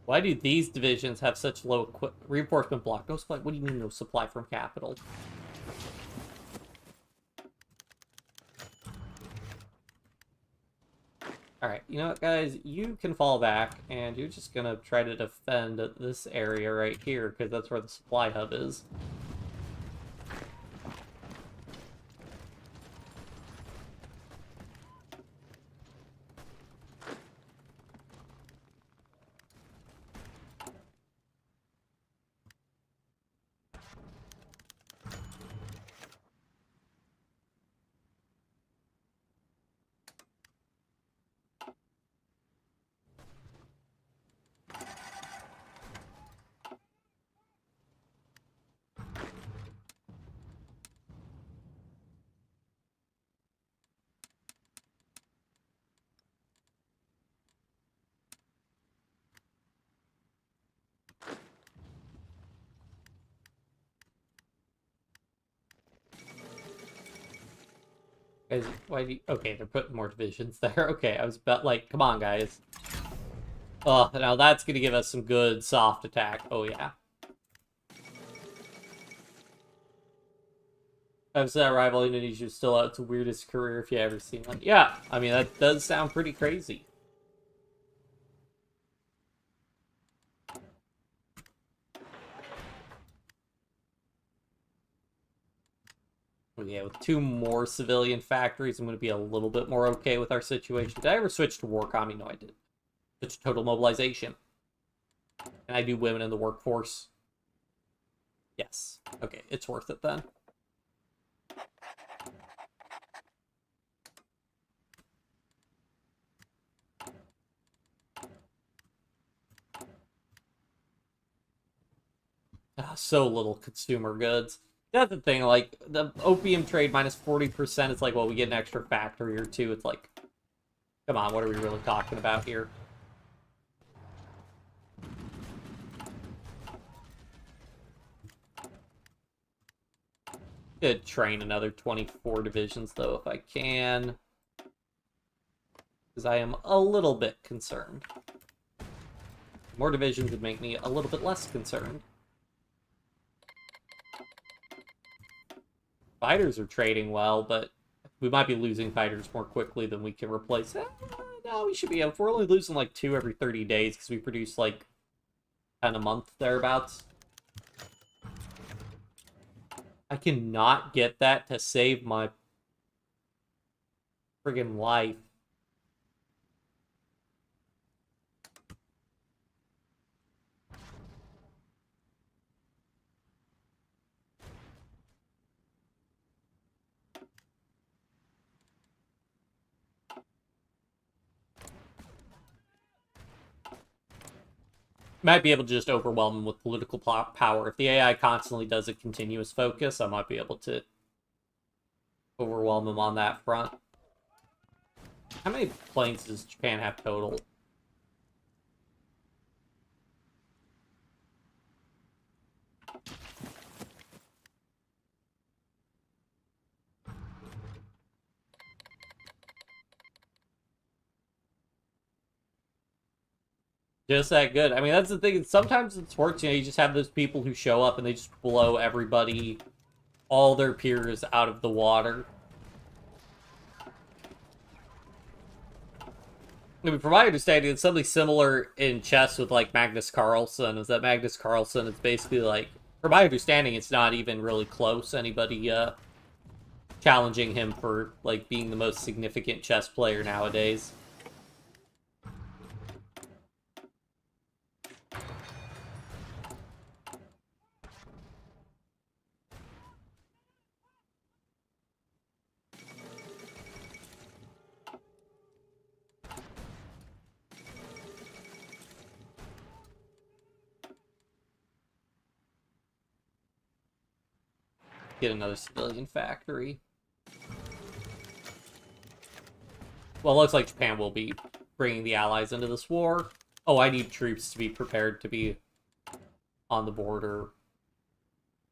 Why do these divisions have such low reinforcement block? No supply. What do you mean no supply from capital? Alright, you know what, guys? You can fall back, and you're just gonna try to defend this area right here, because that's where the supply hub is. Guys, why do you... Okay, they're putting more divisions there. Okay, I was about like, come on, guys. Oh, now that's gonna give us some good soft attack. Oh, yeah. I've said rival Indonesia is still out its weirdest career if you ever seen one. Yeah, I mean, that does sound pretty crazy. Yeah, with 2 more civilian factories, I'm going to be a little bit more okay with our situation. Did I ever switch to war economy? No, I didn't. Switch to total mobilization. Can I do women in the workforce? Yes. Okay, it's worth it then. So little consumer goods. That's the thing, like, the opium trade minus 40%, it's like, well, we get an extra factory or two. It's like, Come on, what are we really talking about here? Could train another 24 divisions, though, if I can. Because I am a little bit concerned. More divisions would make me a little bit less concerned. Fighters are trading well, but we might be losing fighters more quickly than we can replace. No, we should be able. We're only losing like 2 every 30 days because we produce like 10 a month thereabouts. I cannot get that to save my friggin' life. Might be able to just overwhelm him with political power. If the AI constantly does a continuous focus, I might be able to overwhelm him on that front. How many planes does Japan have total? Just that good. I mean, that's the thing. Sometimes it works, you know, you just have those people who show up and they just blow everybody, all their peers, out of the water. I mean, from my understanding, it's something similar in chess with, like, Magnus Carlsen, is that Magnus Carlsen is basically, like, from my understanding, it's not even really close, anybody, challenging him for, like, being the most significant chess player nowadays. Get another civilian factory. Well, it looks like Japan will be bringing the Allies into this war. Oh, I need troops to be prepared to be on the border.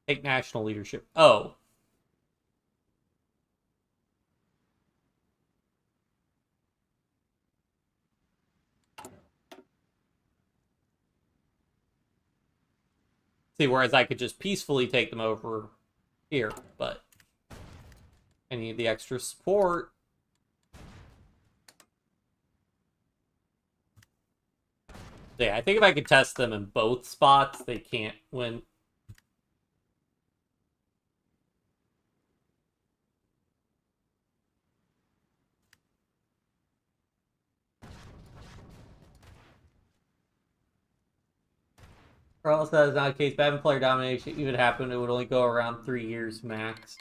Take national leadership. Oh. See, whereas I could just peacefully take them over here, but I need the extra support. Yeah, I think if I could test them in both spots, they can't win. Carlos, that is not the case. Bad player domination even happened, it would only go around 3 years max.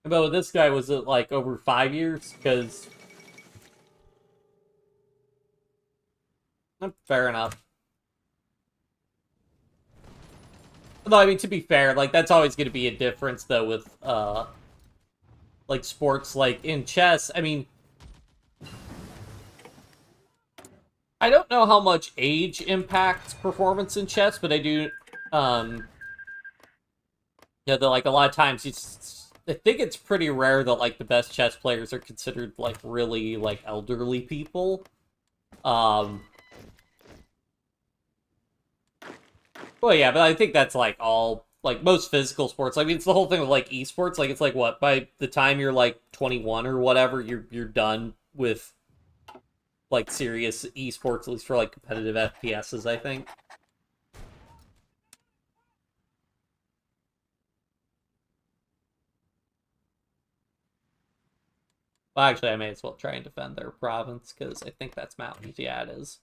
But with this guy, was it like over 5 years? Because fair enough. Although, I mean, to be fair, like, that's always going to be a difference, though, with, like, sports. Like, in chess, I mean, I don't know how much age impacts performance in chess, but I do, yeah, like, a lot of times, I think it's pretty rare that, like, the best chess players are considered, like, really, like, elderly people. Well, yeah, but I think that's, like, all, like, most physical sports. I mean, it's the whole thing with, like, esports. Like, it's like, what, by the time you're, like, 21 or whatever, you're done with, like, serious esports, at least for, like, competitive FPSs, I think. Well, actually, I may as well try and defend their province, because I think that's mountains. Yeah, it is.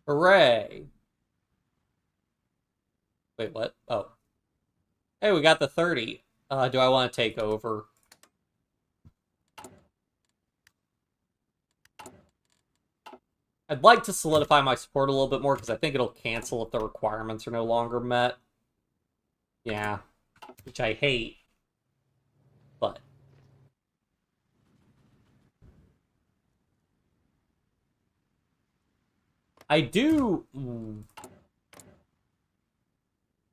Hooray! Wait, what? Oh. Hey, we got the 30. Do I want to take over? I'd like to solidify my support a little bit more, because I think it'll cancel if the requirements are no longer met. Yeah. Which I hate. But I do...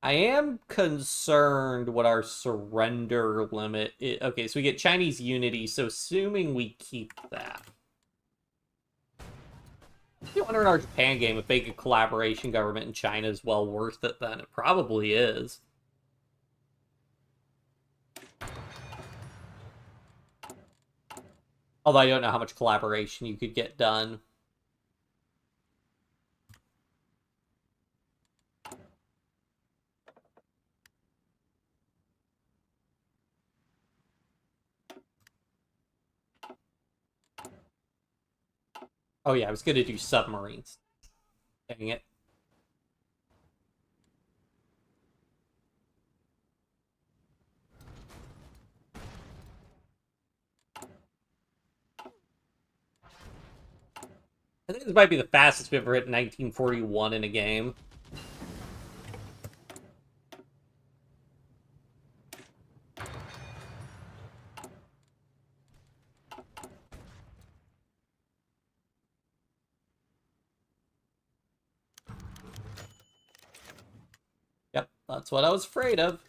I am concerned what our surrender limit is. Okay, so we get Chinese unity, so assuming we keep that. If you wonder in our Japan game if making a collaboration government in China is well worth it, then it probably is. Although I don't know how much collaboration you could get done. Oh yeah, I was gonna do submarines. Dang it. I think this might be the fastest we've ever hit 1941 in a game. Yep, that's what I was afraid of.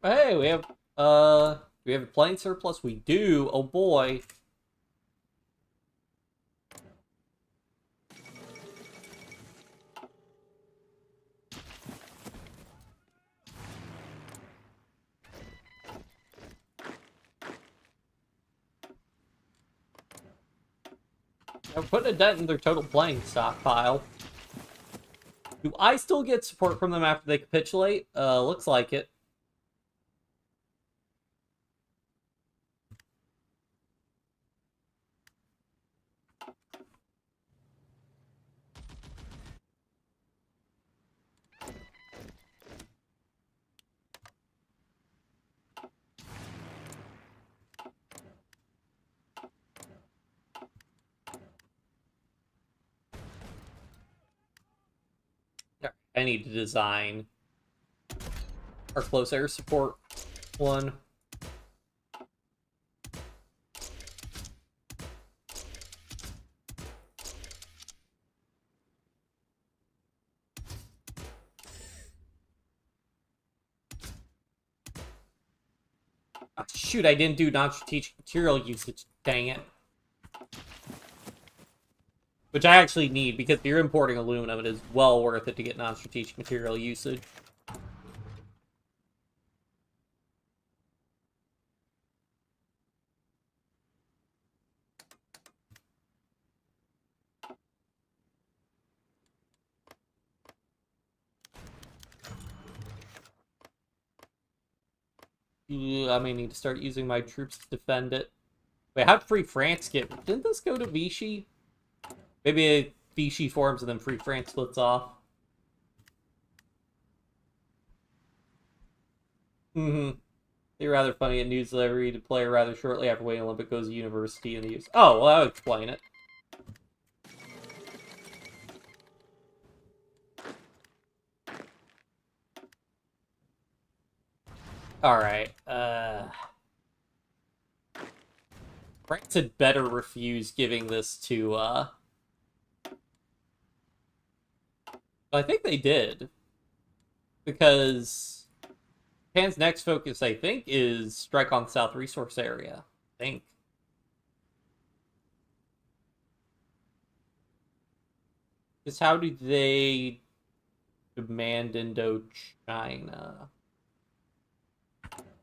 Hey, we have, do we have a plane surplus? We do. Oh boy. They're putting a dent in their total plane stockpile. Do I still get support from them after they capitulate? Looks like it. I need to design our close air support one. Oh, shoot, I didn't do non-strategic material usage. Dang it. Which I actually need, because if you're importing aluminum, it is well worth it to get non-strategic material usage. I may need to start using my troops to defend it. Wait, how'd Free France get... Didn't this go to Vichy? Maybe Vichy forms and then Free France splits off. Mm-hmm. They're rather funny at news delivery to play rather shortly after Winter Olympic goes to university in the US. Oh, well, that would explain it. Alright, France had better refuse giving this to, I think they did. Because Japan's next focus, I think, is strike on the South Resource Area. I think. Because how do they demand Indochina?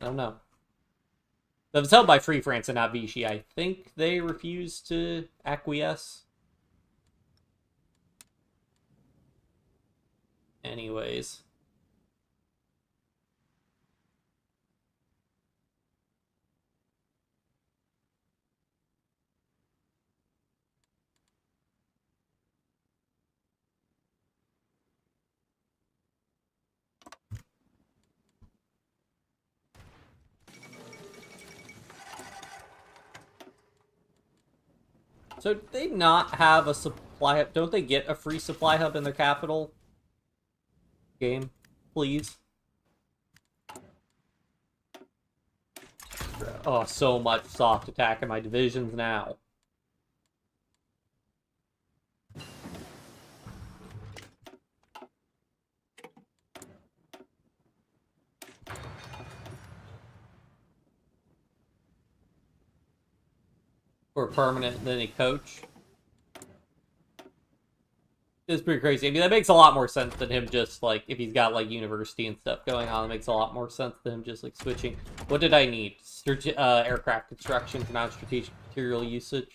I don't know. That was held by Free France and not Vichy. I think they refused to acquiesce. anyways. So do they not have a supply hub? Don't they get a free supply hub in their capital? Game, please. Oh, so much soft attack in my divisions now. For permanent than a coach. It's pretty crazy. I mean, that makes a lot more sense than him just, like, if he's got, like, university and stuff going on, it makes a lot more sense than him just, like, switching. What did I need? Aircraft construction for non-strategic material usage.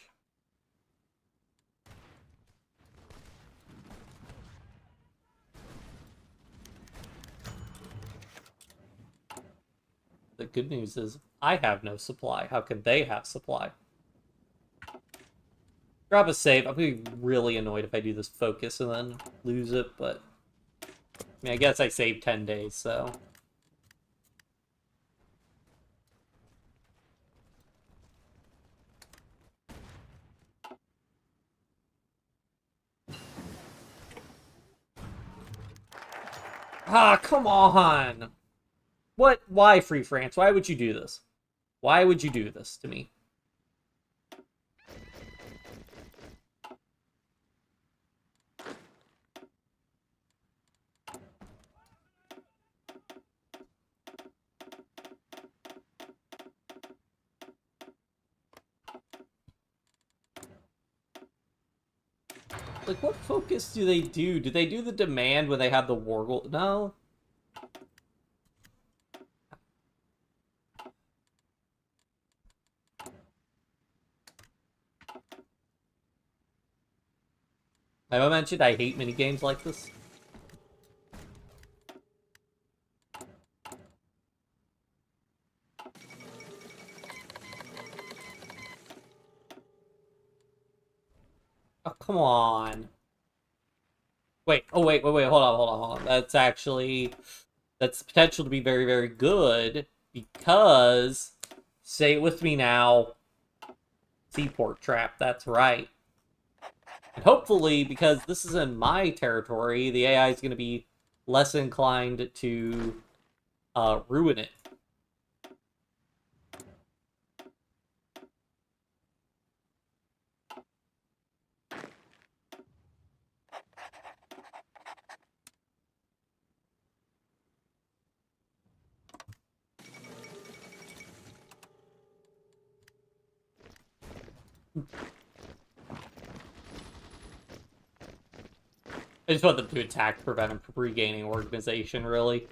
The good news is, I have no supply. How can they have supply? Grab a save. I'm gonna be really annoyed if I do this focus and then lose it, but... I mean, I guess I saved 10 days, so... Ah, come on! What? Why, Free France? Why would you do this? Why would you do this to me? Like, what focus do they do? Do they do the demand when they have the war goal? No. Have I mentioned I hate minigames like this? Oh, come on. Wait, oh wait, hold on. That's potential to be very, very good, because, say it with me now, Seaport Trap, that's right. And hopefully, because this is in my territory, the AI is going to be less inclined to ruin it. I just want them to attack to prevent him from regaining organization, really.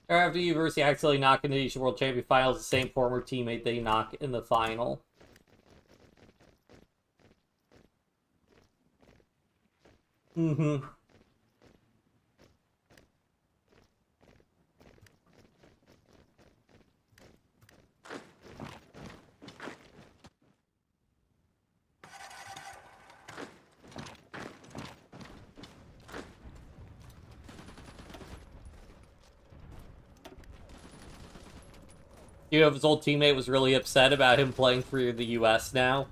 After the University accidentally knocked into the World Champion Finals, the same former teammate they knock in the final. Mm-hmm. You know, if his old teammate was really upset about him playing for the US now.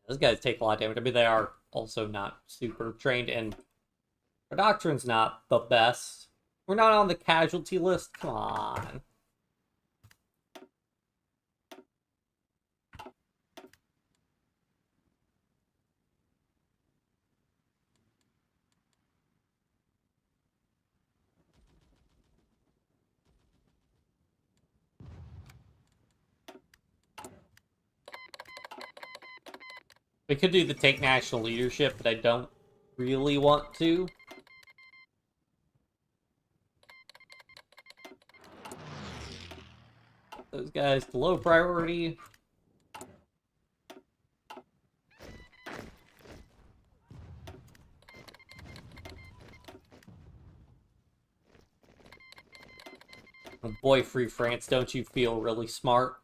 Those guys take a lot of damage. I mean, they are also not super trained, and our doctrine's not the best. We're not on the casualty list. Come on. We could do the take national leadership, but I don't really want to. Those guys to low priority. Oh boy, Free France, don't you feel really smart?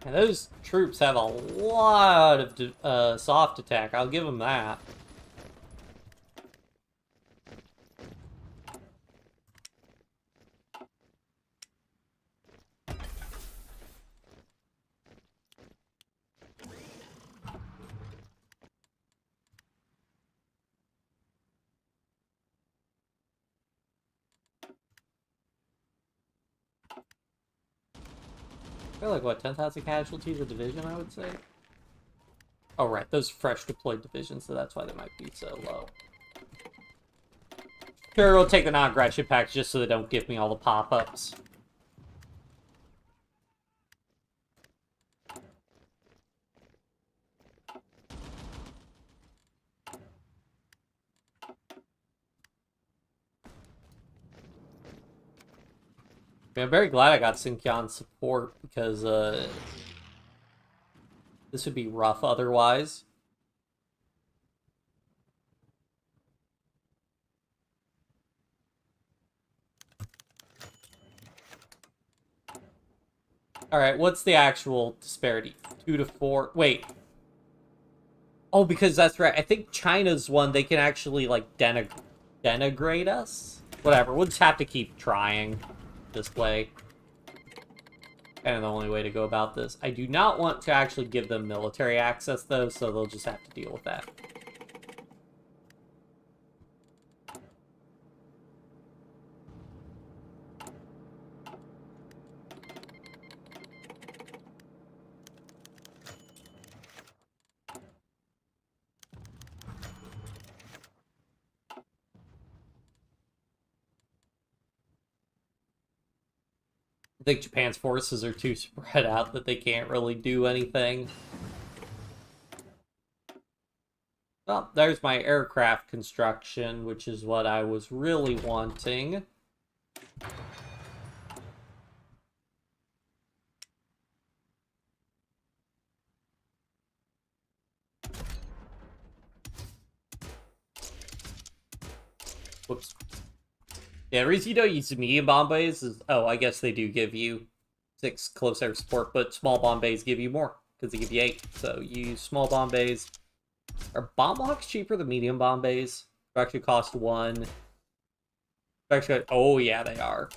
And those troops have a lot of soft attack, I'll give them that. They're like, what, 10,000 casualties a division, I would say? Oh, right, those fresh deployed divisions, so that's why they might be so low. Sure, we'll take the non-aggression packs just so they don't give me all the pop-ups. I'm very glad I got Sinkion support, because this would be rough otherwise. Alright, what's the actual disparity? 2 to 4? Wait. Oh, because that's right. I think China's one, they can actually, like, denigrate us? Whatever, we'll just have to keep trying this way. Kind of the only way to go about this. I do not want to actually give them military access, though, so they'll just have to deal with that. I think Japan's forces are too spread out that they can't really do anything. Well, there's my aircraft construction, which is what I was really wanting. Whoops. Yeah, the reason you don't use medium bomb bays is... Oh, I guess they do give you 6 close air support, but small bomb bays give you more, because they give you 8. So you use small bomb bays. Are bomb blocks cheaper than medium bomb bays? They actually cost 1. Actually, oh yeah, they are.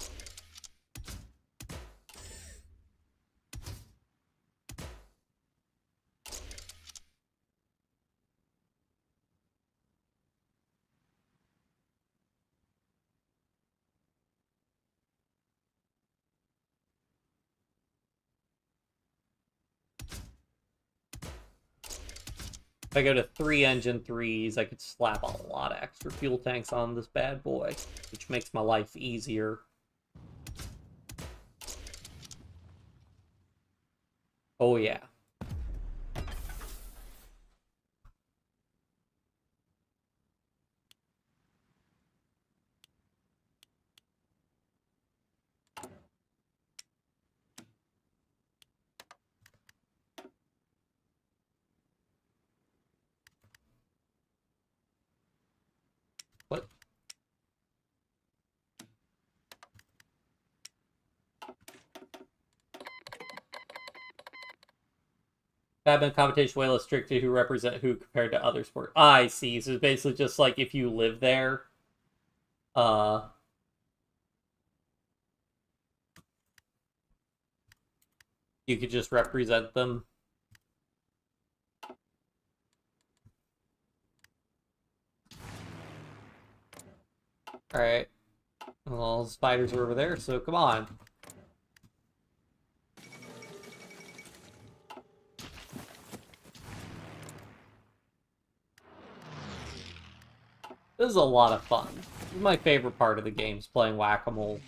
If I go to 3 engine 3s, I could slap a lot of extra fuel tanks on this bad boy, which makes my life easier. Oh yeah. What? Badminton competition way less strict to who represent who compared to other sports. I see. So it's basically just like if you live there, uh, you could just represent them. Alright. Well, spiders are over there, so come on. This is a lot of fun. This is my favorite part of the game, is playing whack-a-mole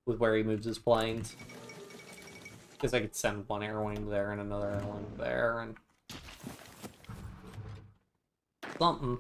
with where he moves his planes. Because I could send one air wing there and another air wing there, and... something.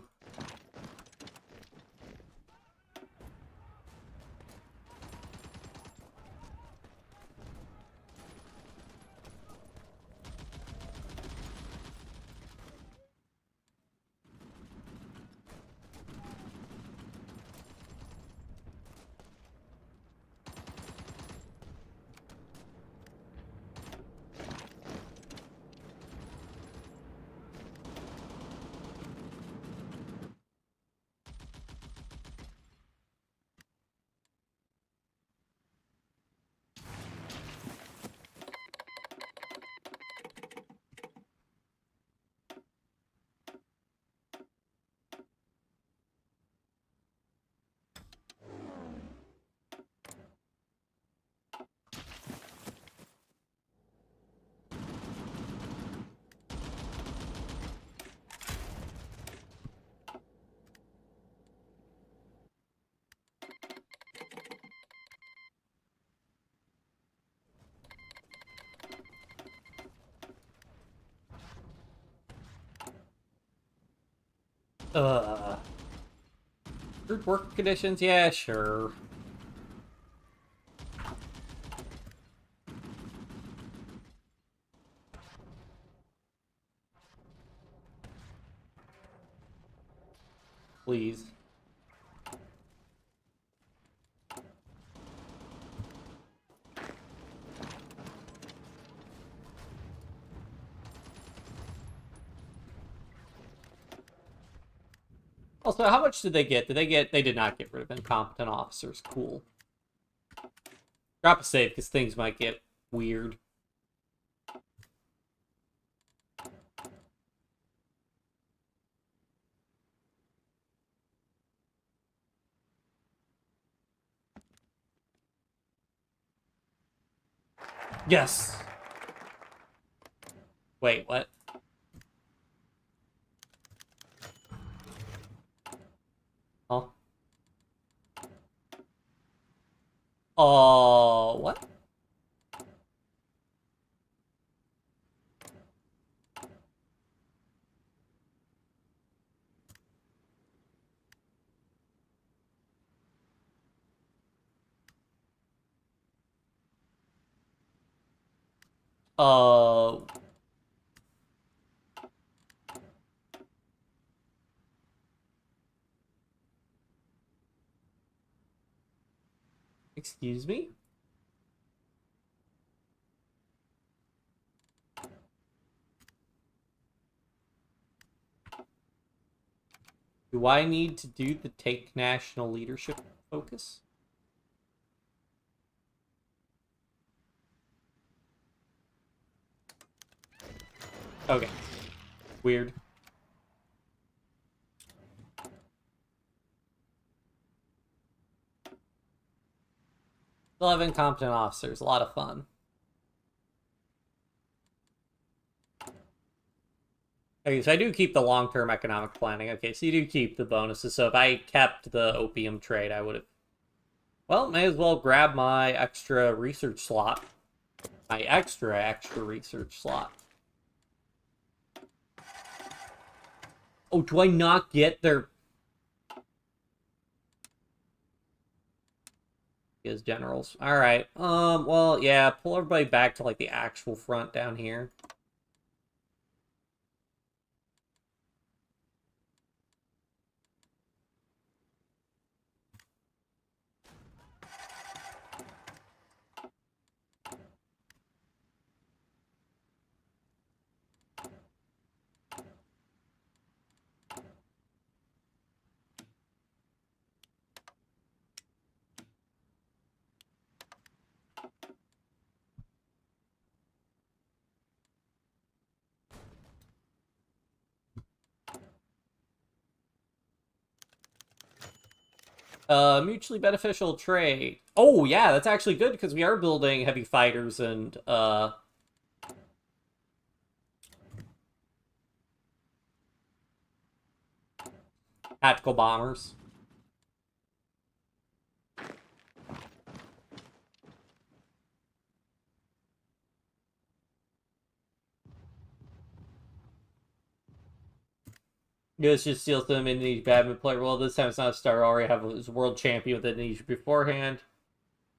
Good work conditions? Yeah, sure. Please. Also, how much did they get? They did not get rid of incompetent officers. Cool. Drop a save, because things might get weird. Yes! Wait, what? Huh? Oh, what? Uh... Excuse me? Do I need to do the take national leadership focus? Okay. Weird. Still have incompetent officers. A lot of fun. Okay, so I do keep the long-term economic planning. Okay, so you do keep the bonuses. So if I kept the opium trade, I would have... Well, may as well grab my extra research slot. My extra research slot. Oh, do I not get their... As generals. Alright. Well, yeah, pull everybody back to, like, the actual front down here. Mutually beneficial trade. Oh, yeah, that's actually good, because we are building heavy fighters and, tactical bombers. Let's just steal some Indonesian badminton player. Well, this time it's not a star. I already have a world champion with Indonesia beforehand.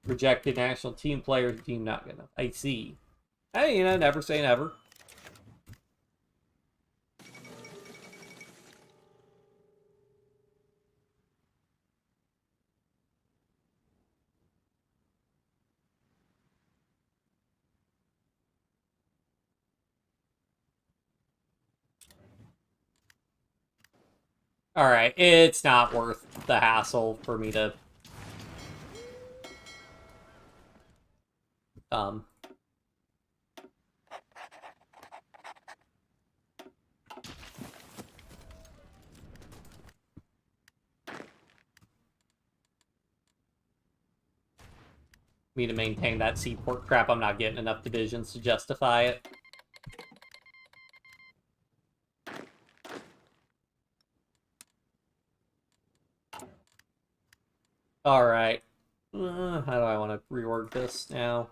Rejected national team players. Team not good enough. I see. Hey, never say never. Alright, it's not worth the hassle for me to... me to maintain that seaport crap. I'm not getting enough divisions to justify it. Alright. How do I want to reorg this now?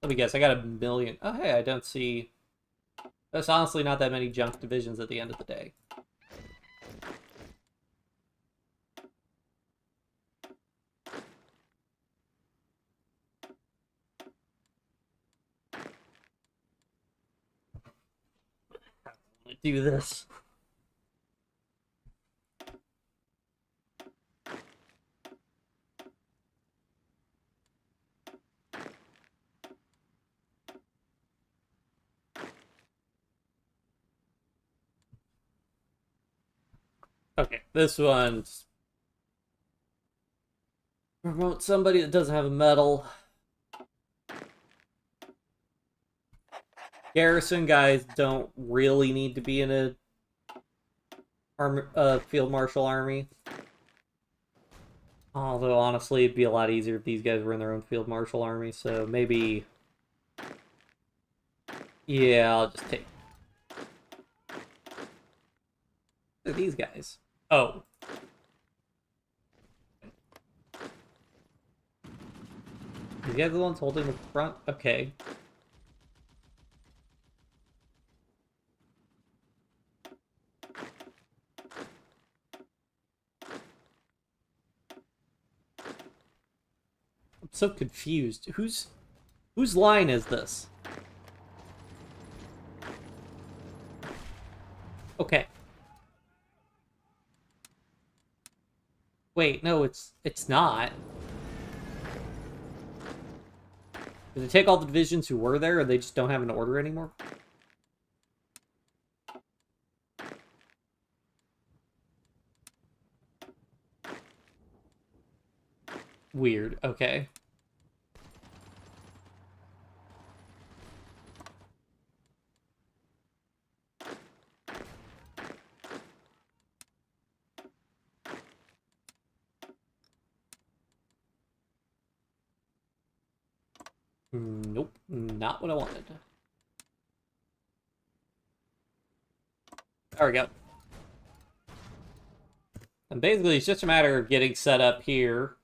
Let me guess, I got 1 million. Oh, hey, I don't see... There's honestly not that many junk divisions at the end of the day. Do this. Okay, this one's... Promote somebody that doesn't have a medal. Garrison guys don't really need to be in a field marshal army. Although, honestly, it'd be a lot easier if these guys were in their own field marshal army, so maybe... Yeah, I'll just take... Look at these guys. Oh. These guys are the ones holding the front? Okay. I'm so confused. Whose line is this? Okay. Wait, no, it's not. Did they take all the divisions who were there, or they just don't have an order anymore? Weird, okay. Nope, not what I wanted. There we go. And basically, it's just a matter of getting set up here.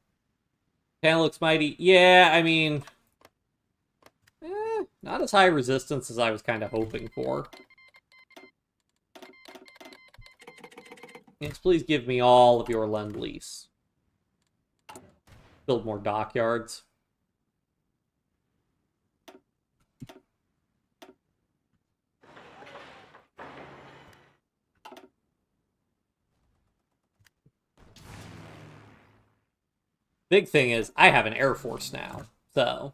Panel looks mighty. Yeah, I mean... not as high resistance as I was kind of hoping for. Yes, please give me all of your Lend-Lease. Build more dockyards. Big thing is, I have an Air Force now, so...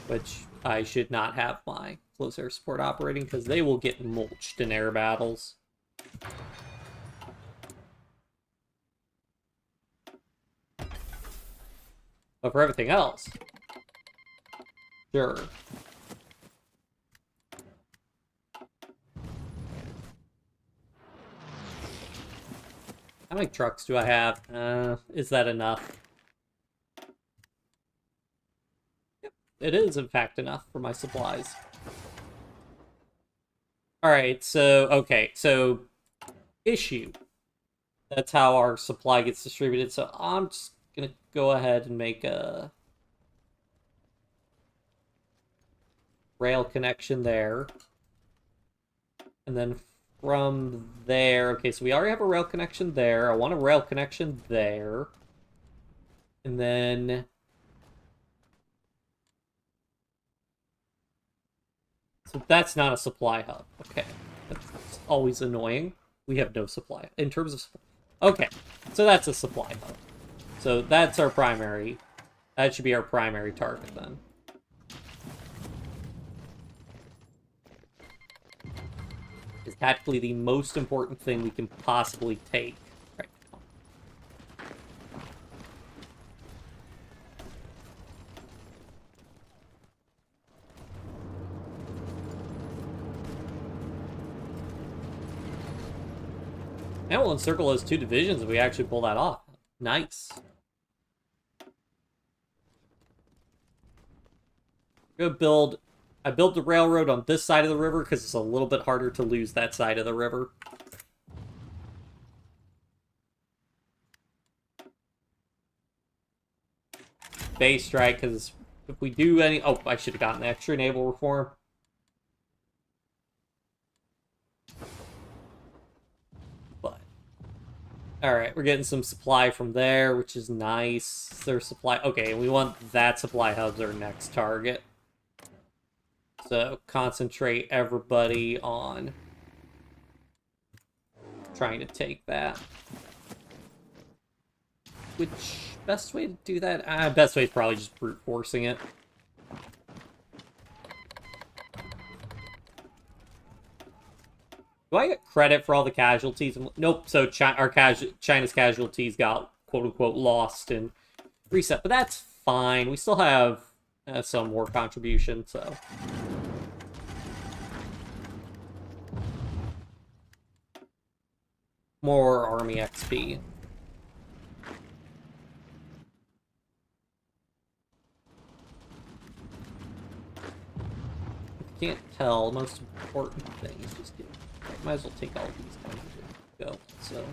Which I should not have my close air support operating, because they will get mulched in air battles. But for everything else, sure. How many trucks do I have? Is that enough? it is, in fact, enough for my supplies. Alright, so, okay, so, issue. That's how our supply gets distributed, so I'm just gonna go ahead and make a rail connection there. And then from there, okay, so we already have a rail connection there. I want a rail connection there. And then... So that's not a supply hub. Okay. That's always annoying. We have no supply. In terms of... Okay. So that's a supply hub. So that's our primary. That should be our primary target then. Is tactically the most important thing we can possibly take right now. And we'll encircle those 2 divisions if we actually pull that off. Nice. I'm gonna build... I built the railroad on this side of the river because it's a little bit harder to lose that side of the river. Base strike, because if we do any... Oh, I should have gotten the extra naval reform. But... Alright, we're getting some supply from there, which is nice. Their supply... Okay, we want that supply hub's our next target. So, concentrate everybody on trying to take that. Which, best way to do that? Best way is probably just brute forcing it. Do I get credit for all the casualties? Nope, so China's casualties got quote-unquote lost and reset, but that's fine. We still have some war contribution, so... More army XP. Can't tell. Most important thing is just do. Might as well take all these guys and go. So.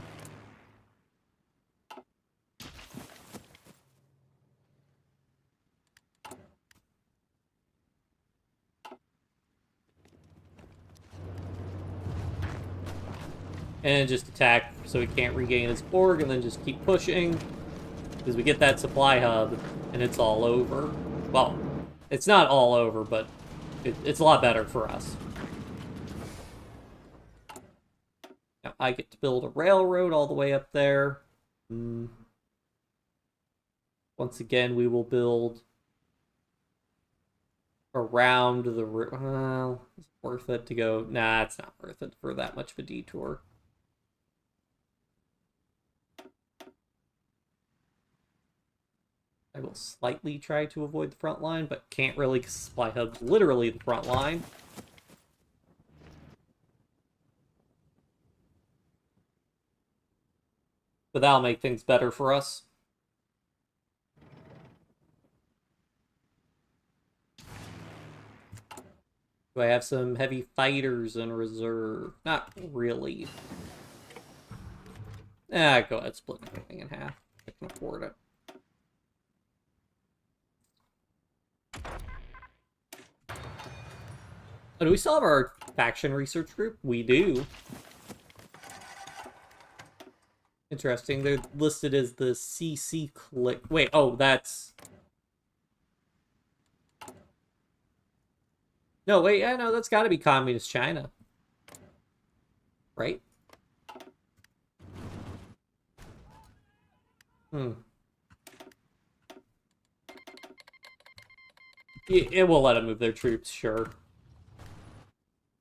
And just attack so we can't regain his org, and then just keep pushing. Because we get that supply hub, and it's all over. Well, it's not all over, but it's a lot better for us. Now, I get to build a railroad all the way up there. Once again, we will build around the... Well, it's worth it to go... Nah, it's not worth it for that much of a detour. I will slightly try to avoid the front line, but can't really because supply hub's literally the front line. But that'll make things better for us. Do I have some heavy fighters in reserve? Not really. Go ahead, split everything in half. I can afford it. Oh, do we still have our faction research group? We do. Interesting. They're listed as the HOI4 Clique. Wait, oh, that's... No, wait, yeah, no, that's gotta be Communist China. Right? It will let them move their troops, sure.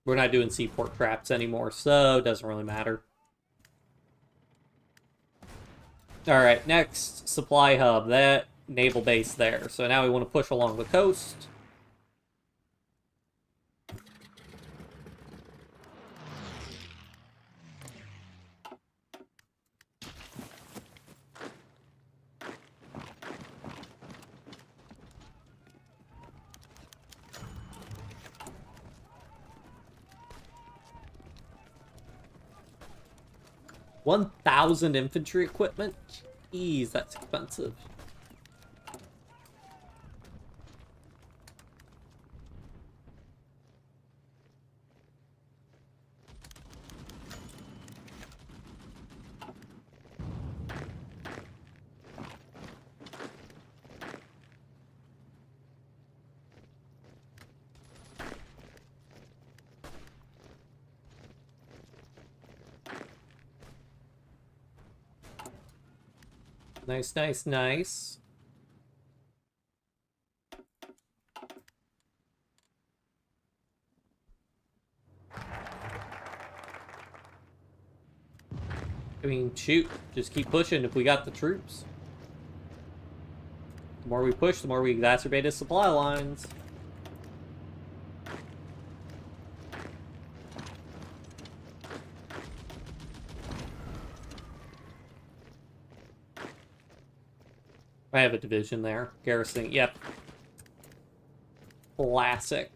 We're not doing seaport traps anymore, so it doesn't really matter. Alright, next supply hub, that naval base there. So now we want to push along the coast. 1,000 infantry equipment? Jeez, that's expensive. Nice, nice, nice. I mean, shoot, just keep pushing if we got the troops. The more we push, the more we exacerbate his supply lines. I have a division there. Garrisoning, yep. Classic.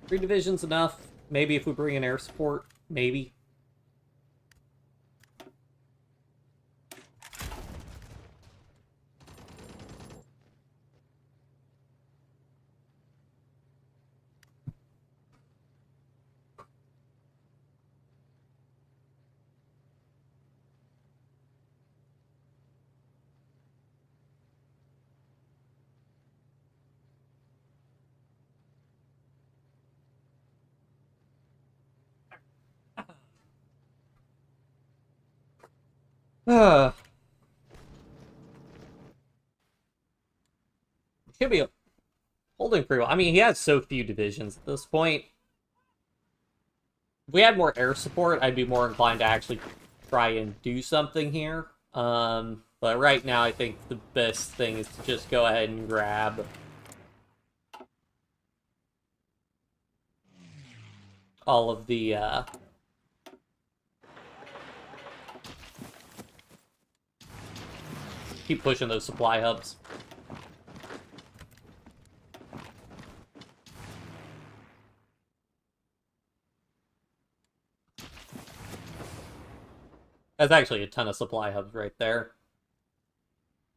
Three divisions enough. Maybe if we bring in air support. Maybe. Should be holding pretty well. I mean, he has so few divisions at this point. If we had more air support, I'd be more inclined to actually try and do something here. But right now, I think the best thing is to just go ahead and grab all of the keep pushing those supply hubs. That's actually a ton of supply hubs right there.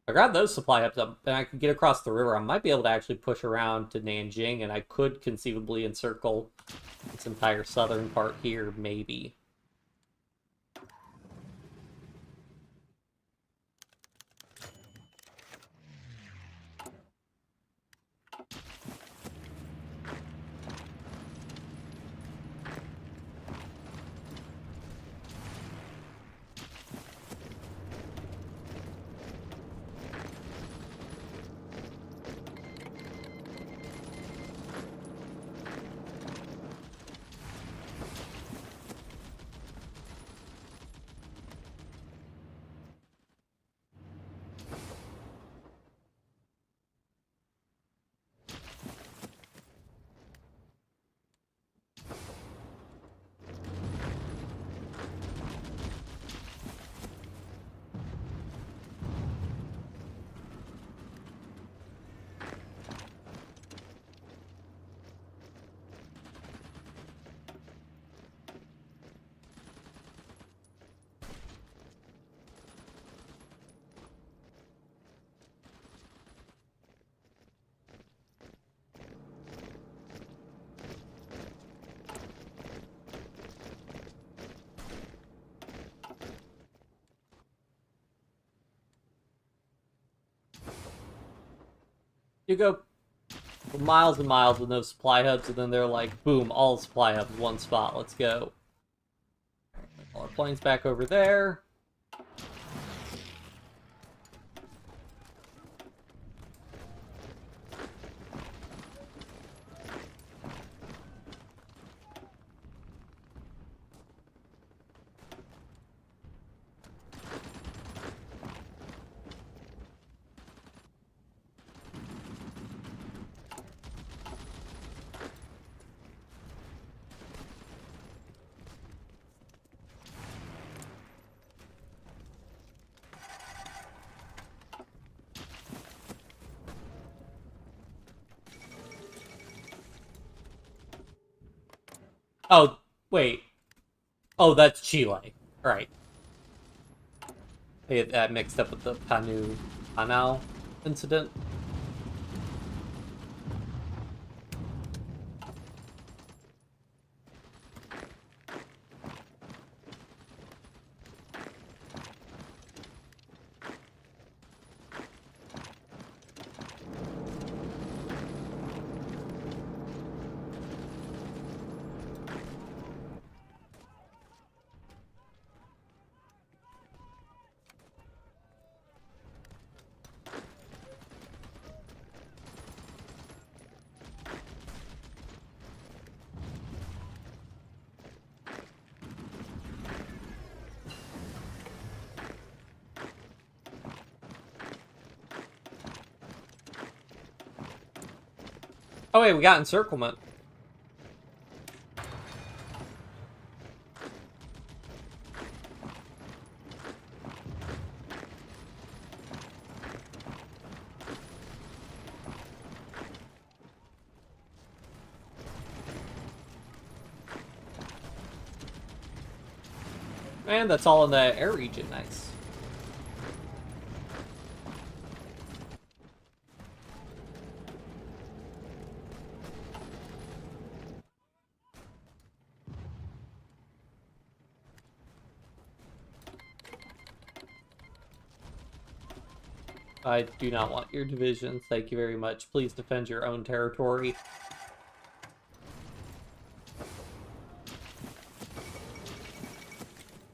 If I grab those supply hubs up, and I could get across the river, I might be able to actually push around to Nanjing, and I could conceivably encircle this entire southern part here, maybe. You go for miles and miles with no supply hubs, and then they're like, boom, all supply hubs, one spot, let's go. All our planes back over there. Oh, wait. Oh, that's Chile. Right. I get that mixed up with the Panau incident. Oh wait, we got encirclement. And that's all in the air region, nice. I do not want your divisions, thank you very much. Please defend your own territory.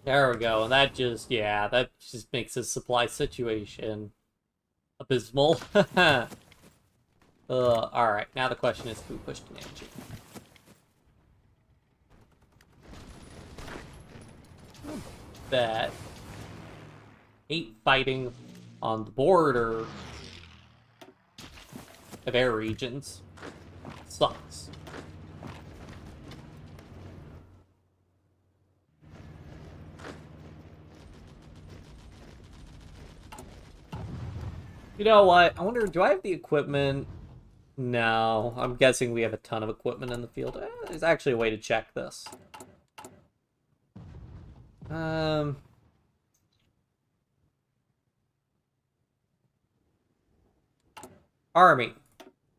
There we go, and that just, yeah, that just makes his supply situation abysmal. Alright, now the question is, can we push to Nanjing? That hate fighting on the border of air regions sucks. You know what? I wonder, do I have the equipment? No. I'm guessing we have a ton of equipment in the field. There's actually a way to check this. Army.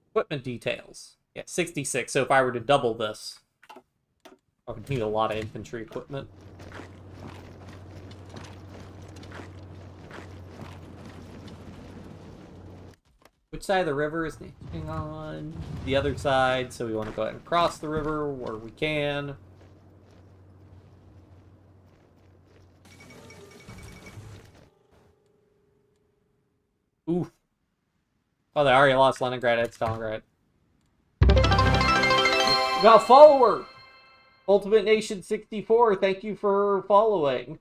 Equipment details. Yeah, 66. So if I were to double this, I would need a lot of infantry equipment. Which side of the river is Nanjing on? The other side, so we want to go ahead and cross the river where we can. Oof. Oh, they already lost Leningrad at Stalingrad. We got a follower! Ultimate Nation 64, thank you for following.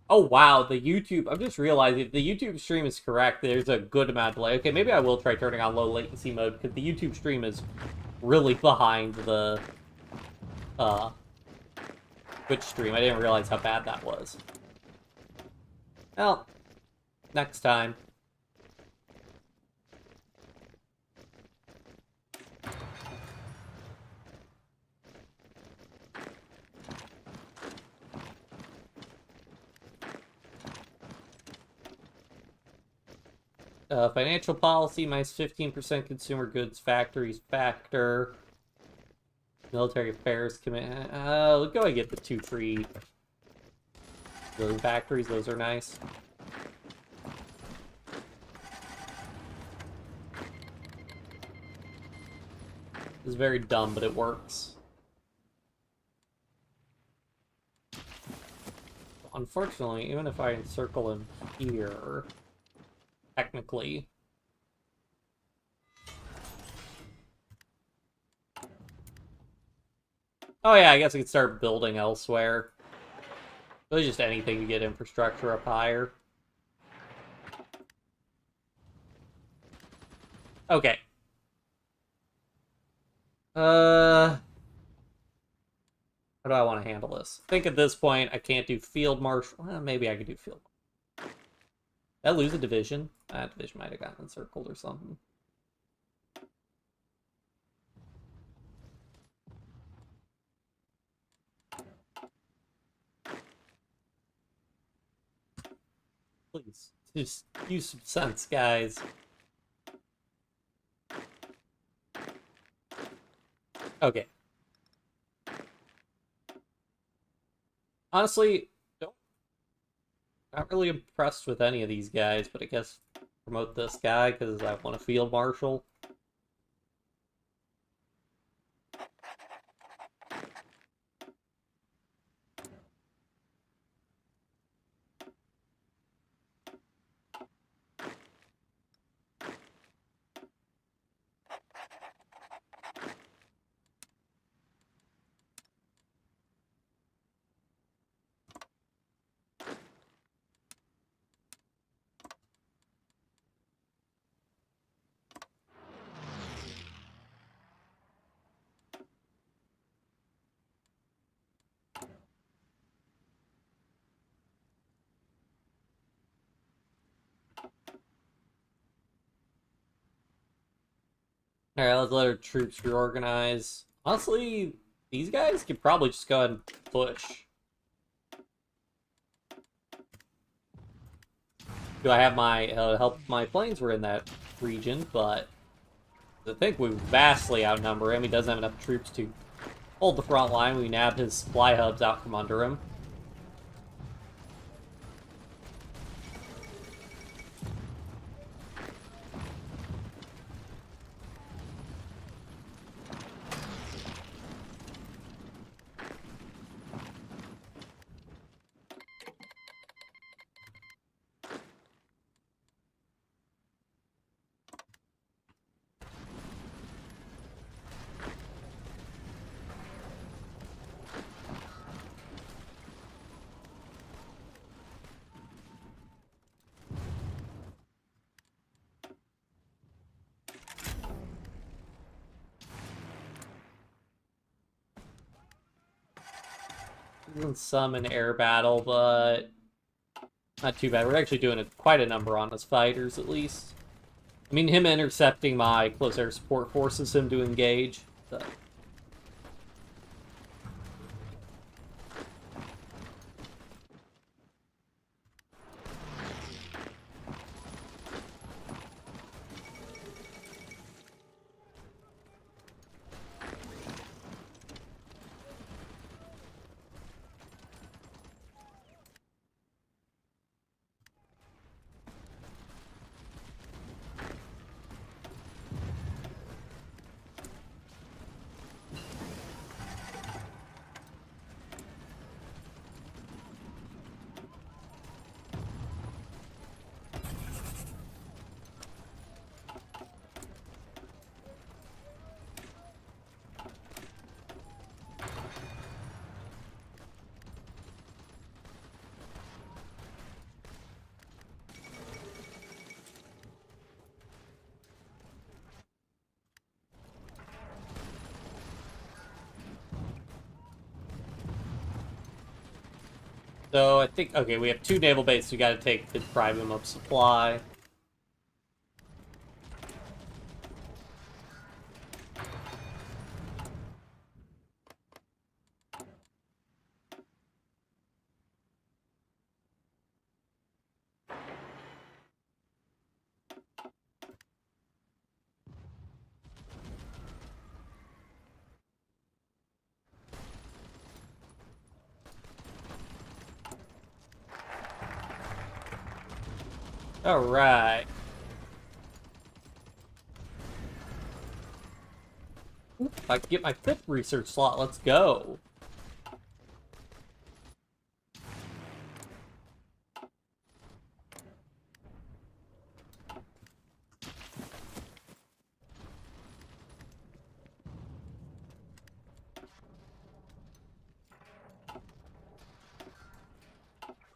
Oh wow, the YouTube, I'm just realizing the YouTube stream is correct. There's a good amount of delay. Okay, maybe I will try turning on low latency mode because the YouTube stream is really behind the Twitch stream. I didn't realize how bad that was. Well, next time. Financial policy, minus 15% consumer goods factories factor. Military affairs command. Let's go and get the 2 free building factories. Those are nice. This is very dumb, but it works. Unfortunately, even if I encircle him here, technically, oh yeah, I guess I could start building elsewhere. Really just anything to get infrastructure up higher. Okay. How do I want to handle this? I think at this point I can't do field marshal. Well, maybe I could do field marshal. Did I lose a division? That division might have gotten encircled or something. Please, just use some sense, guys. Okay. Honestly, not really impressed with any of these guys, but I guess promote this guy because I want a field marshal. Alright, let's let our troops reorganize. Honestly, these guys could probably just go ahead and push. Do I have my help? My planes were in that region, but I think we vastly outnumber him. He doesn't have enough troops to hold the front line. We nab his supply hubs out from under him. Some in air battle, but not too bad. We're actually doing quite a number on his fighters, at least. I mean, him intercepting my close air support forces him to engage. So. So I think, okay, we have 2 naval bases we gotta take to deprive them of supply. Alright. If I can get my 5th research slot, let's go.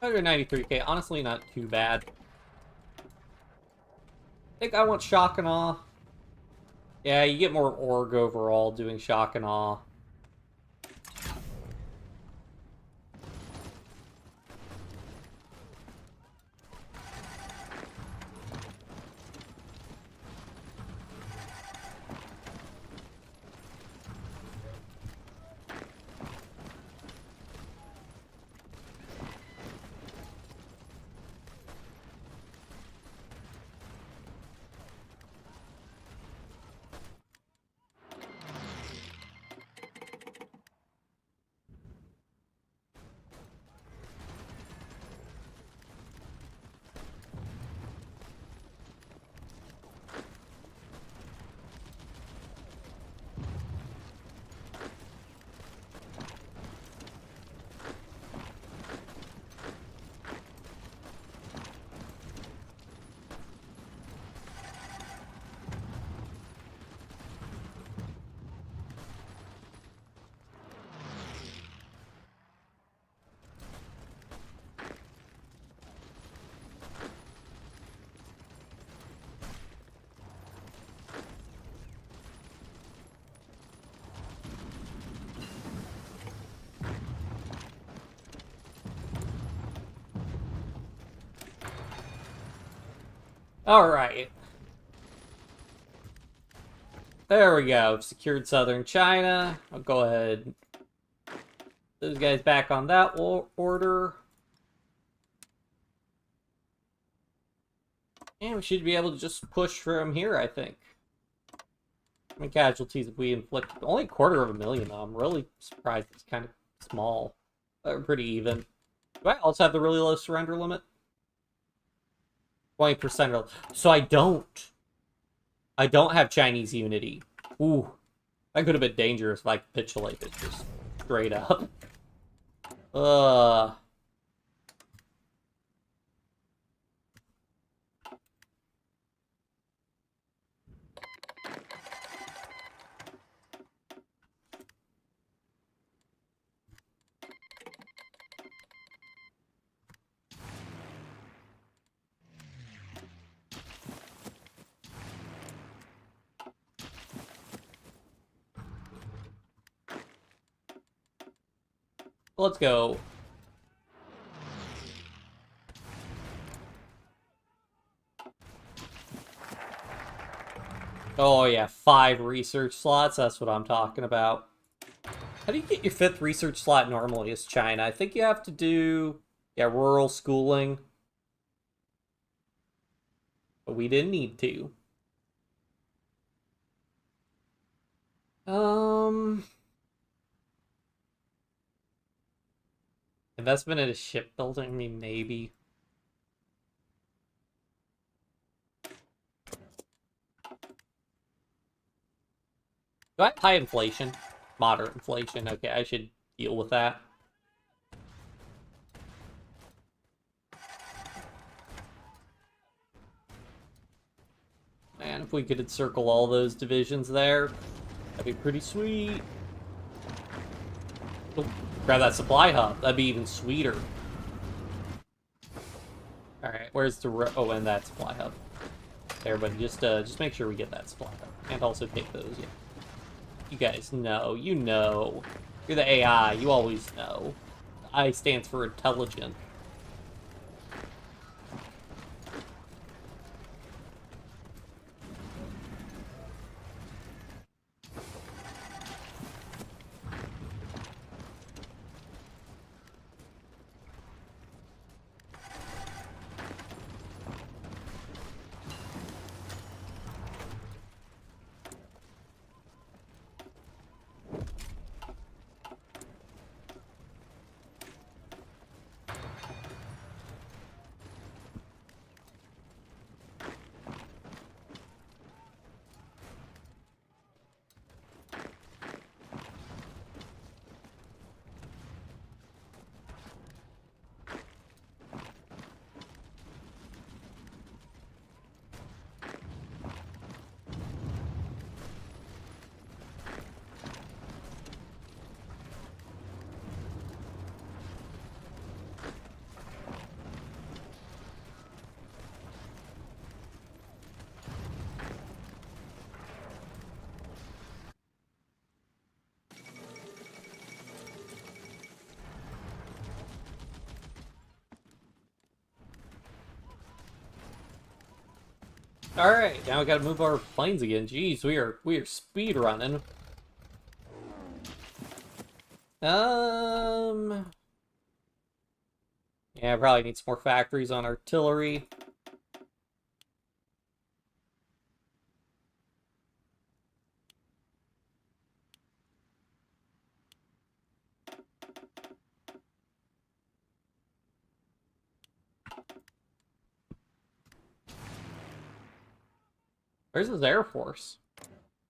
Okay, 93k, honestly not too bad. I think I want shock and awe. Yeah, you get more org overall doing shock and awe. Alright. There we go. Secured southern China. I'll go ahead. Those guys back on that order. And we should be able to just push from here, I think. How many casualties have we inflicted? Only 250,000, though. I'm really surprised it's kind of small. They're pretty even. Do I also have the really low surrender limit? 20%. So I don't. I don't have Chinese unity. Ooh. That could have been dangerous if I capitulated just straight up. Let's go. Oh yeah, 5 research slots, that's what I'm talking about. How do you get your 5th research slot normally as China? I think you have to do, yeah, rural schooling. But we didn't need to. Investment in a shipbuilding? I mean, maybe. Do I have high inflation? Moderate inflation. Okay, I should deal with that. Man, if we could encircle all those divisions there, that'd be pretty sweet. Oh, grab that supply hub. That'd be even sweeter. Alright, where's the... Oh, and that supply hub. Everybody, just make sure we get that supply hub. And also take those, yeah. You guys know. You know. You're the AI. You always know. The I stands for intelligent. Alright, now we gotta move our planes again. Jeez, we are speed running. Yeah, I probably need some more factories on artillery. Where's his Air Force?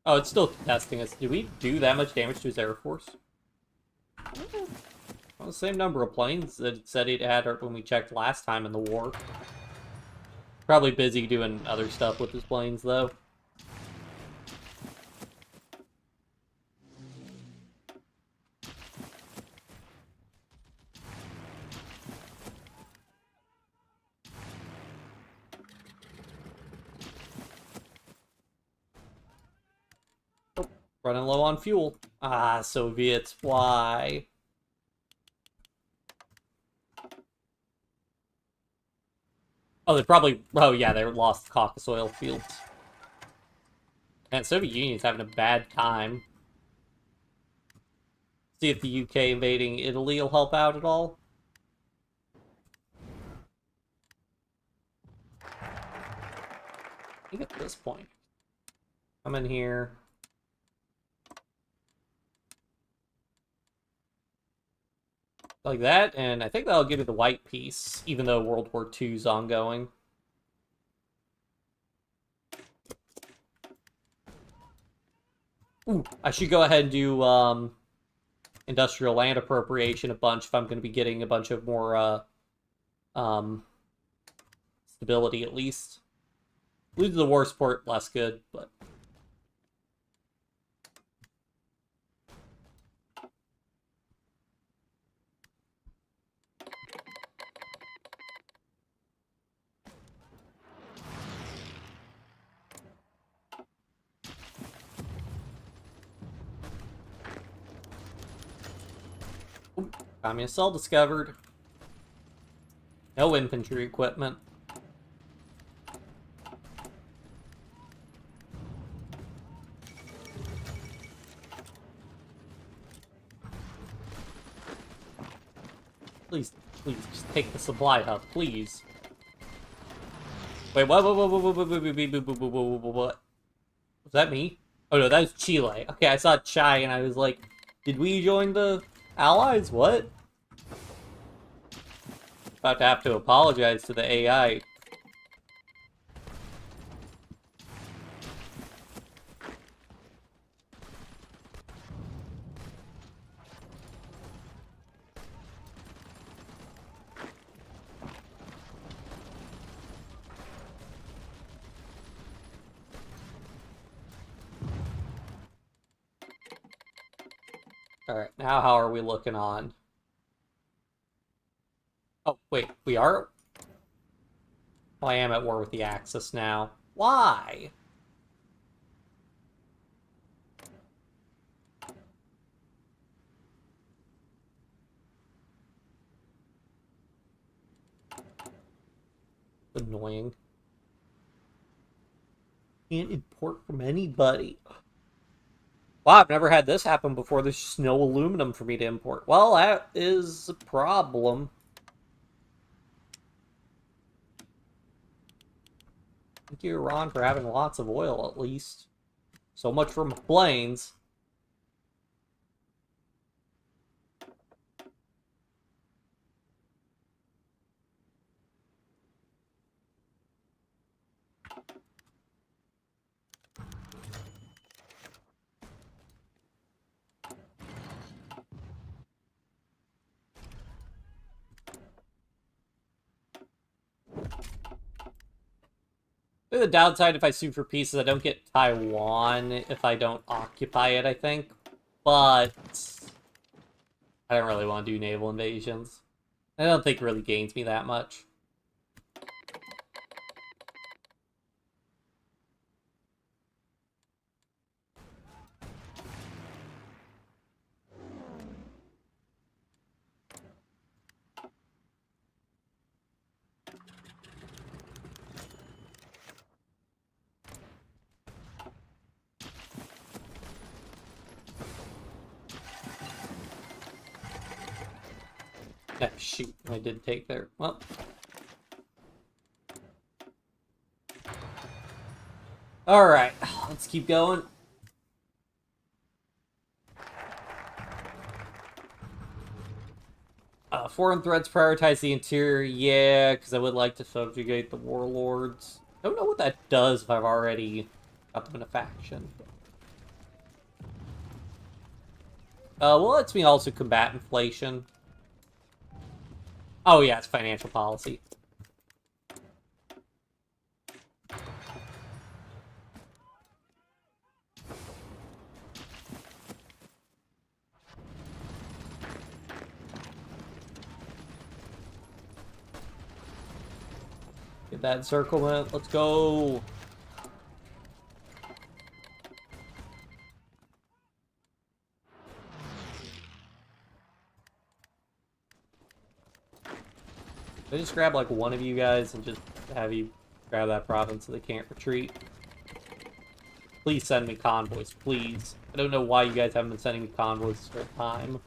Oh, it's still testing us. Did we do that much damage to his Air Force? Well, the same number of planes that it said it had when we checked last time in the war. Probably busy doing other stuff with his planes, though. Running low on fuel. Ah, Soviets, why? Oh, they probably... Oh, yeah, they lost caucus oil fields. Man, Soviet Union's having a bad time. See if the UK invading Italy will help out at all. I think at this point. Come in here. Like that, and I think that'll give me the white piece, even though World War II's ongoing. Ooh, I should go ahead and do industrial land appropriation a bunch if I'm going to be getting a bunch of more stability at least. Lose the war support, less good, but... Communist cell discovered. No infantry equipment. Please, please, just take the supply hub, please. Wait, what? Was that me? Oh no, that was Chile. Okay, I saw Chai and I was like, did we join the Allies? What? About to have to apologize to the AI. Alright, now how are we looking on? Oh, wait, we are? Oh, I am at war with the Axis now. Why? Annoying. Can't import from anybody. Wow, I've never had this happen before. There's just no aluminum for me to import. Well, that is a problem. Thank you, Iran, for having lots of oil, at least. So much from planes. The downside if I sue for peace is I don't get Taiwan if I don't occupy it, I think. But I don't really want to do naval invasions. I don't think it really gains me that much. Ah, shoot, I did take there. Well. Alright, let's keep going. Foreign threats prioritize the interior, yeah, because I would like to subjugate the warlords. I don't know what that does if I've already got them in a faction. Well, it lets me also combat inflation. Oh yeah, it's financial policy. Get that encirclement. Let's go. I just grab like one of you guys and just to have you grab that province so they can't retreat. Please send me convoys, please. I don't know why you guys haven't been sending me convoys for time.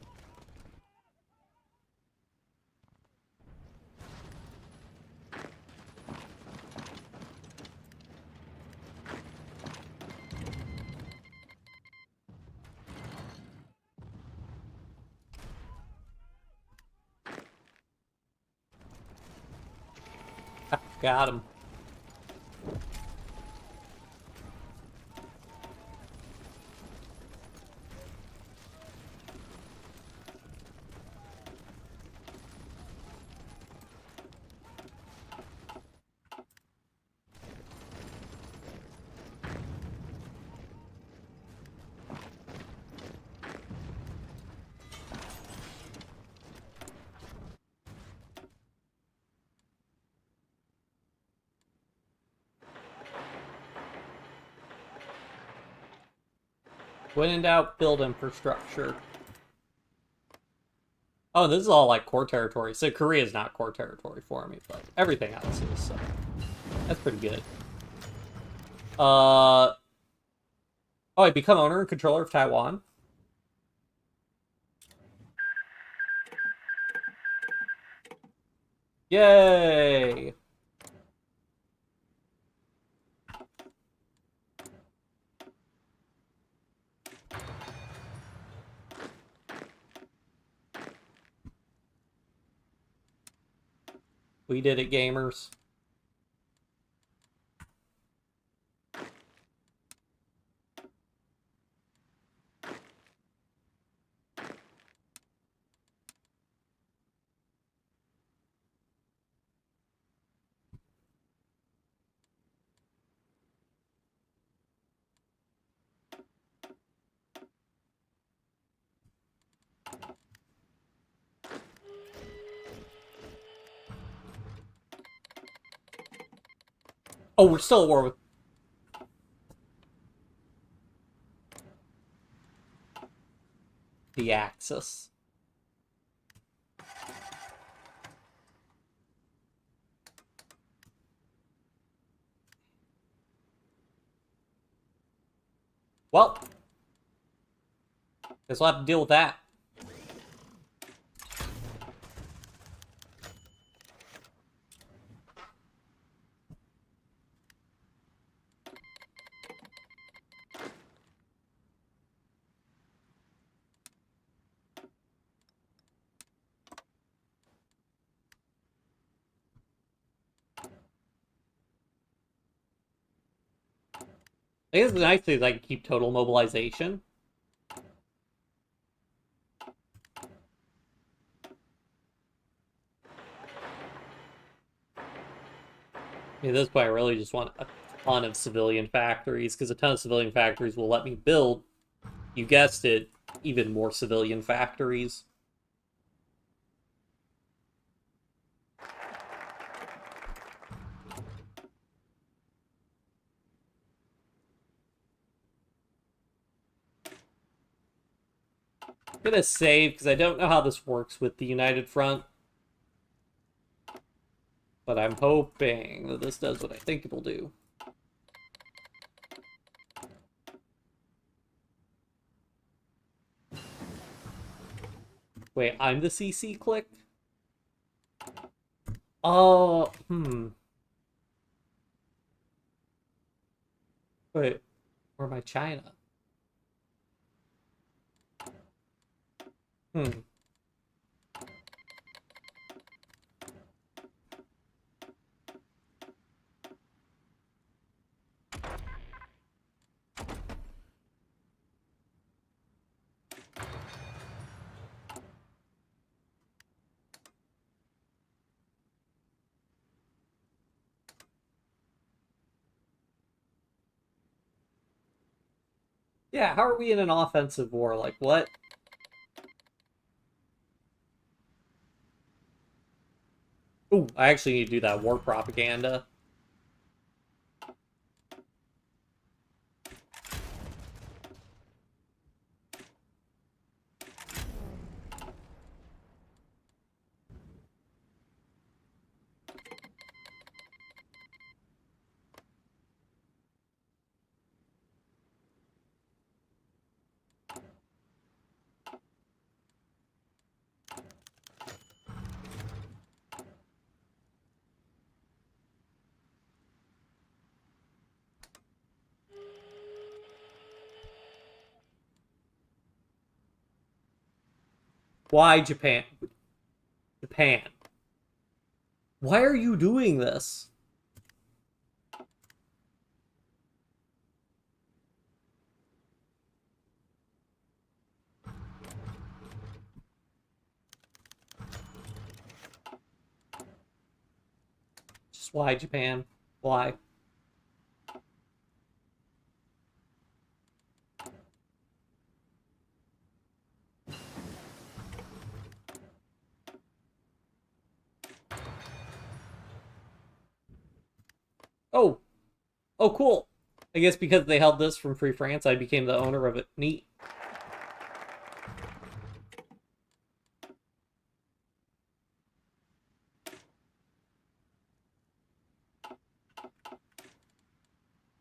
Got him. When in doubt, build infrastructure. Oh, this is all like core territory. So Korea's not core territory for me, but everything else is, so that's pretty good. Oh, I become owner and controller of Taiwan. Yay! We did it, gamers. Oh, we're still at war with... the Axis. Well, guess we'll have to deal with that. I guess the nice thing is I can keep total mobilization. At this point, I really just want a ton of civilian factories, because a ton of civilian factories will let me build, you guessed it, even more civilian factories. I'm gonna save, because I don't know how this works with the United Front. But I'm hoping that this does what I think it will do. Wait, I'm the CC clique? Oh, Wait, where am I China? Yeah, how are we in an offensive war? Like, what? Ooh, I actually need to do that war propaganda. Why Japan? Japan. Why are you doing this? Just why Japan? Why? Oh. Oh, cool. I guess because they held this from Free France, I became the owner of it. Neat.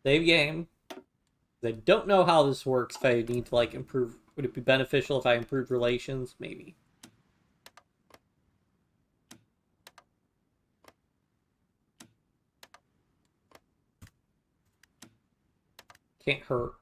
Save game. I don't know how this works. If I need to, like, improve... Would it be beneficial if I improved relations? Maybe. Can't hurt.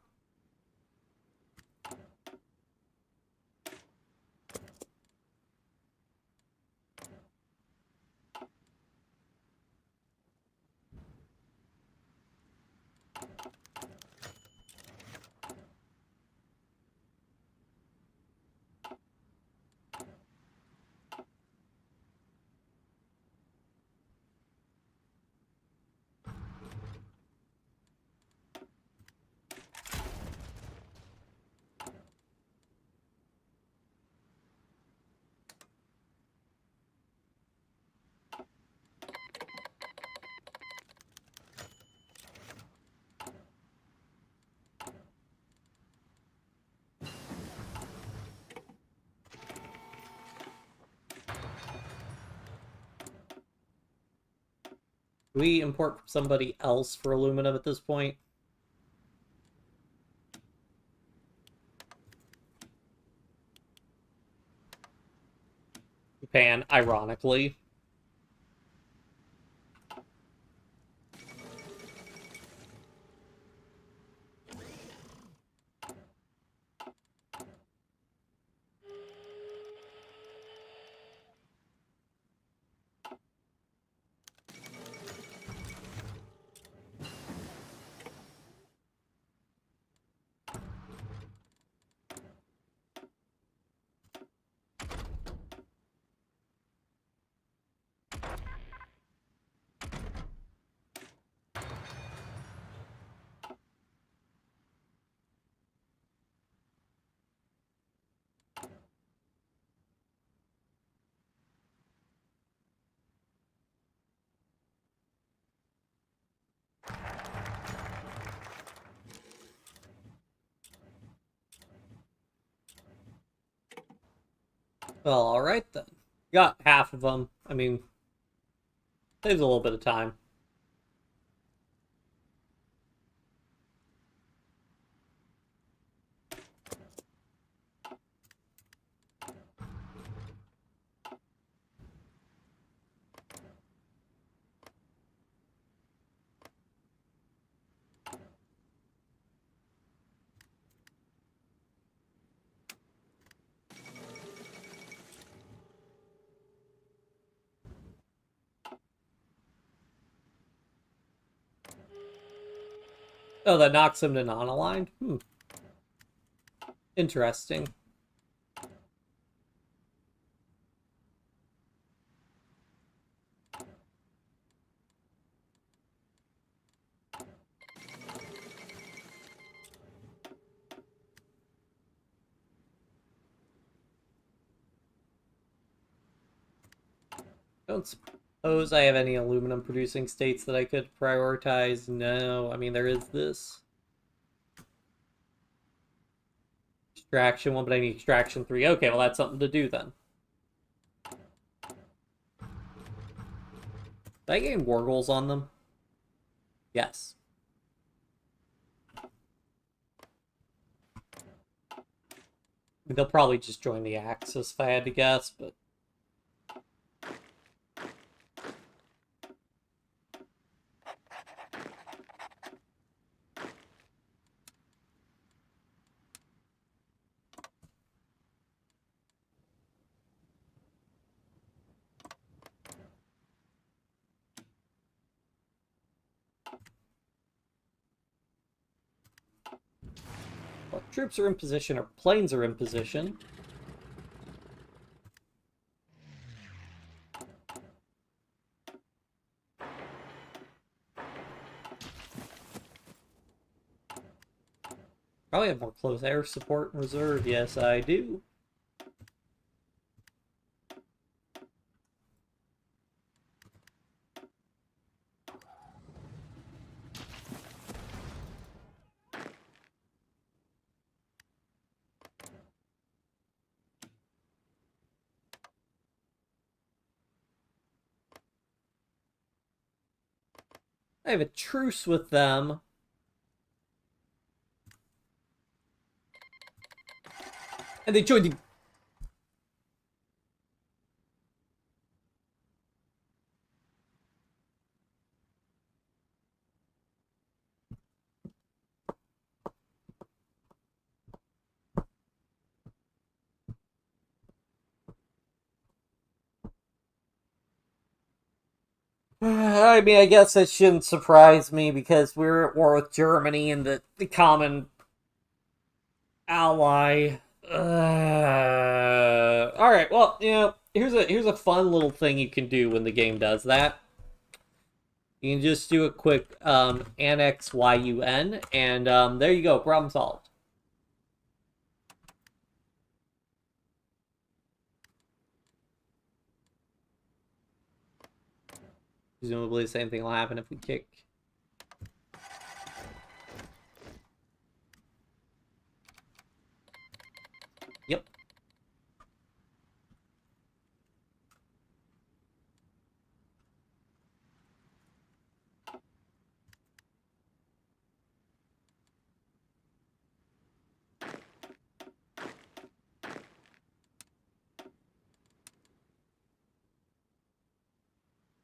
Do we import from somebody else for aluminum at this point? Japan, ironically. Well, alright then. Got half of them. I mean, saves a little bit of time. Oh, that knocks him to non-aligned? Interesting. Don't suppose I have any aluminum producing states that I could prioritize. No, I mean, there is this. Extraction 1, but I need extraction 3. Okay, well, that's something to do then. Did I gain war goals on them? Yes. They'll probably just join the Axis if I had to guess, but... Our troops are in position, our planes are in position. Probably have more close air support in reserve. Yes, I do. I have a truce with them. And they joined the... I mean, I guess that shouldn't surprise me because we're at war with Germany and the common ally. Alright, well, you know, here's a fun little thing you can do when the game does that. You can just do a quick annex YUN, and there you go, problem solved. Presumably the same thing will happen if we kick. Yep.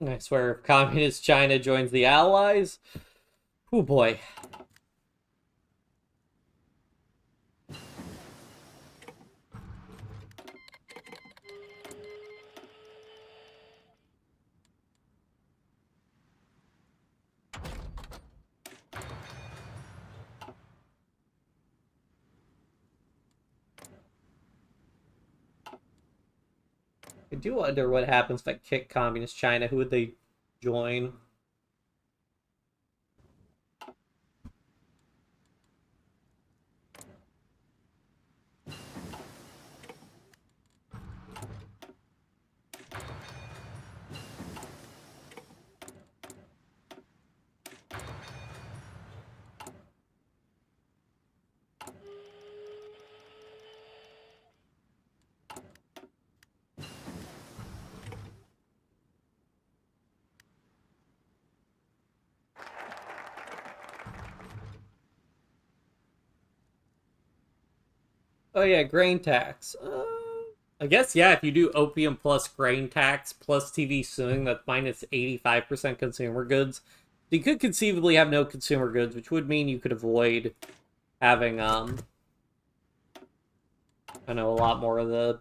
I swear, if Communist China joins the Allies, oh boy. I do wonder what happens if I kick Communist China. Who would they join? Oh yeah, grain tax. I guess, yeah, if you do opium plus grain tax plus TV suing, that's minus 85% consumer goods. You could conceivably have no consumer goods, which would mean you could avoid having, I know, a lot more of the,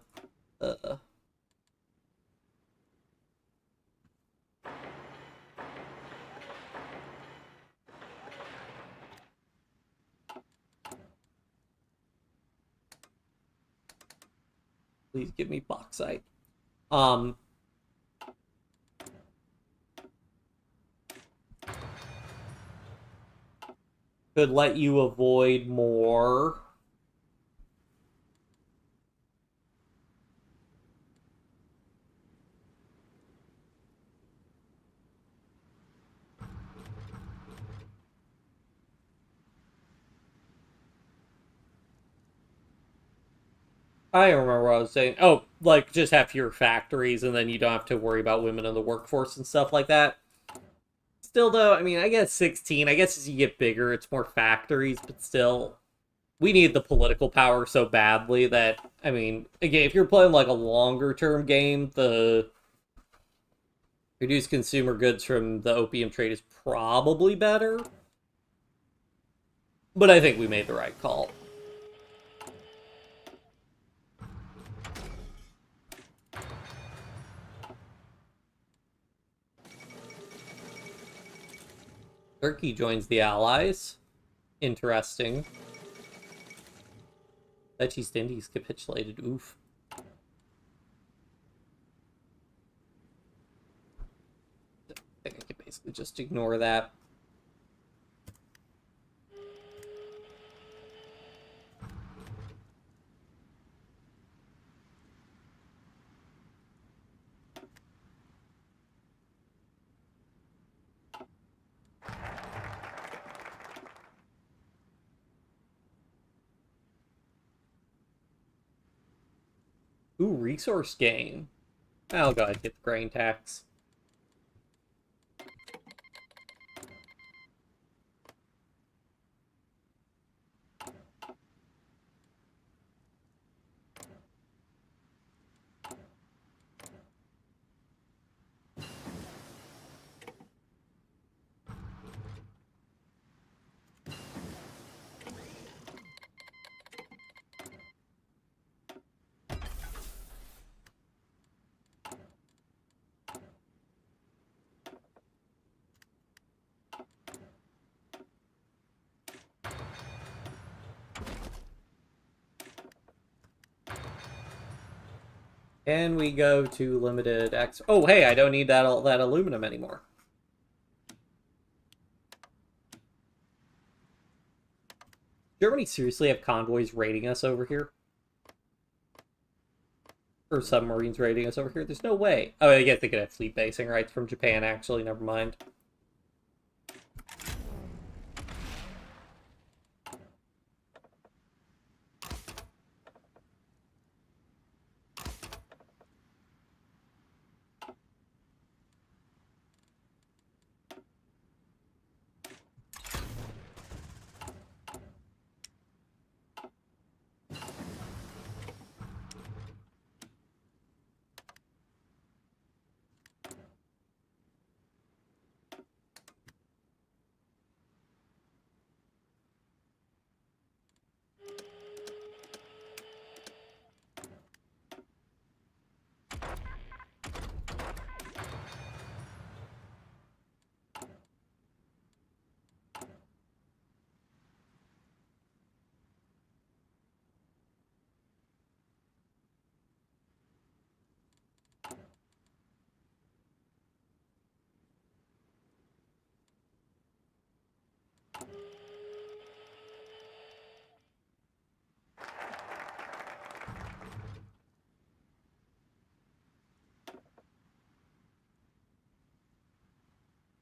please give me bauxite. Could let you avoid more. I don't remember what I was saying. Oh, like, just have fewer factories, and then you don't have to worry about women in the workforce and stuff like that. Still, though, I mean, I guess 16. I guess as you get bigger, it's more factories, but still, we need the political power so badly that, I mean, again, if you're playing, like, a longer-term game, the reduced consumer goods from the opium trade is probably better. But I think we made the right call. Turkey joins the Allies. Interesting. Dutch East Indies capitulated. Oof. I think I could basically just ignore that. Ooh, resource gain. I'll go ahead and get the grain tax. And we go to limited X. Oh, hey, I don't need that aluminum anymore. Germany seriously have convoys raiding us over here? Or submarines raiding us over here? There's no way. Oh, I guess they could have fleet basing rights from Japan, actually. Never mind.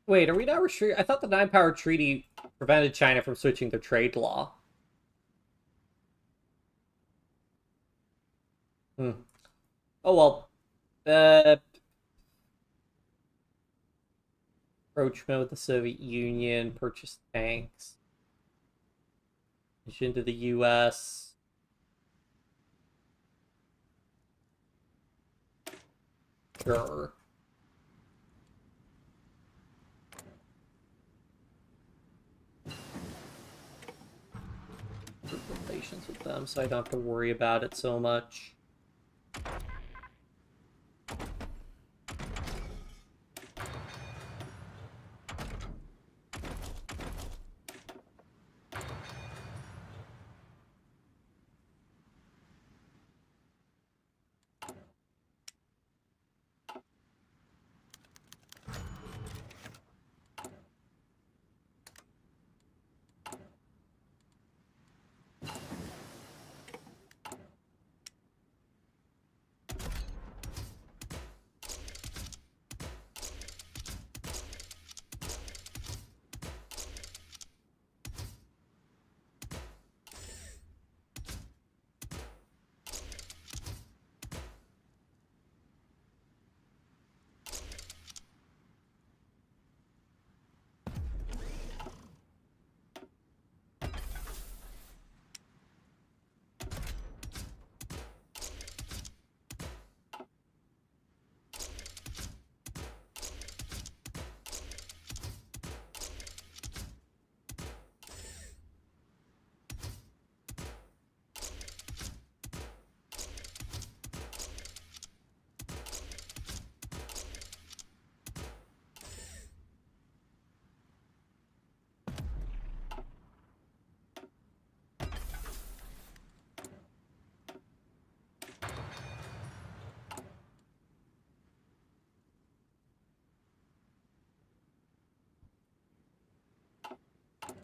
Wait, are we not restricted? I thought the Nine Power Treaty prevented China from switching their trade law. Oh, well. Approachment with the Soviet Union, purchase tanks. Mission to the U.S. Sure. Relations with them, so I don't have to worry about it so much.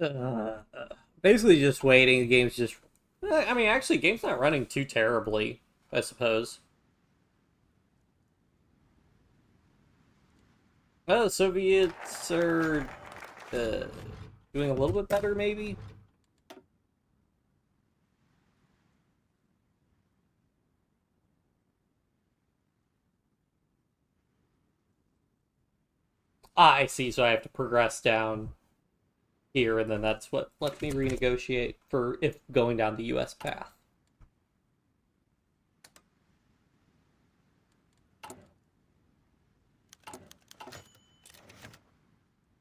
Uh, Basically just waiting. The game's just... I mean, actually, the game's not running too terribly, I suppose. Well, the Soviets are doing a little bit better, maybe? Ah, I see, so I have to progress down here, and then that's what lets me renegotiate for if going down the US path.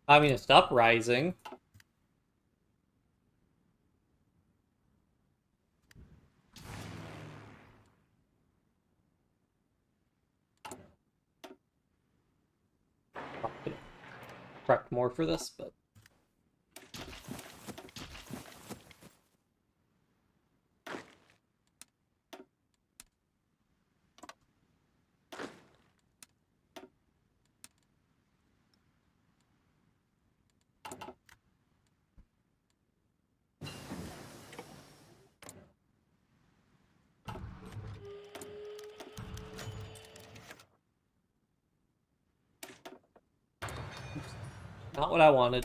Communist uprising. Prep more for this, but not what I wanted.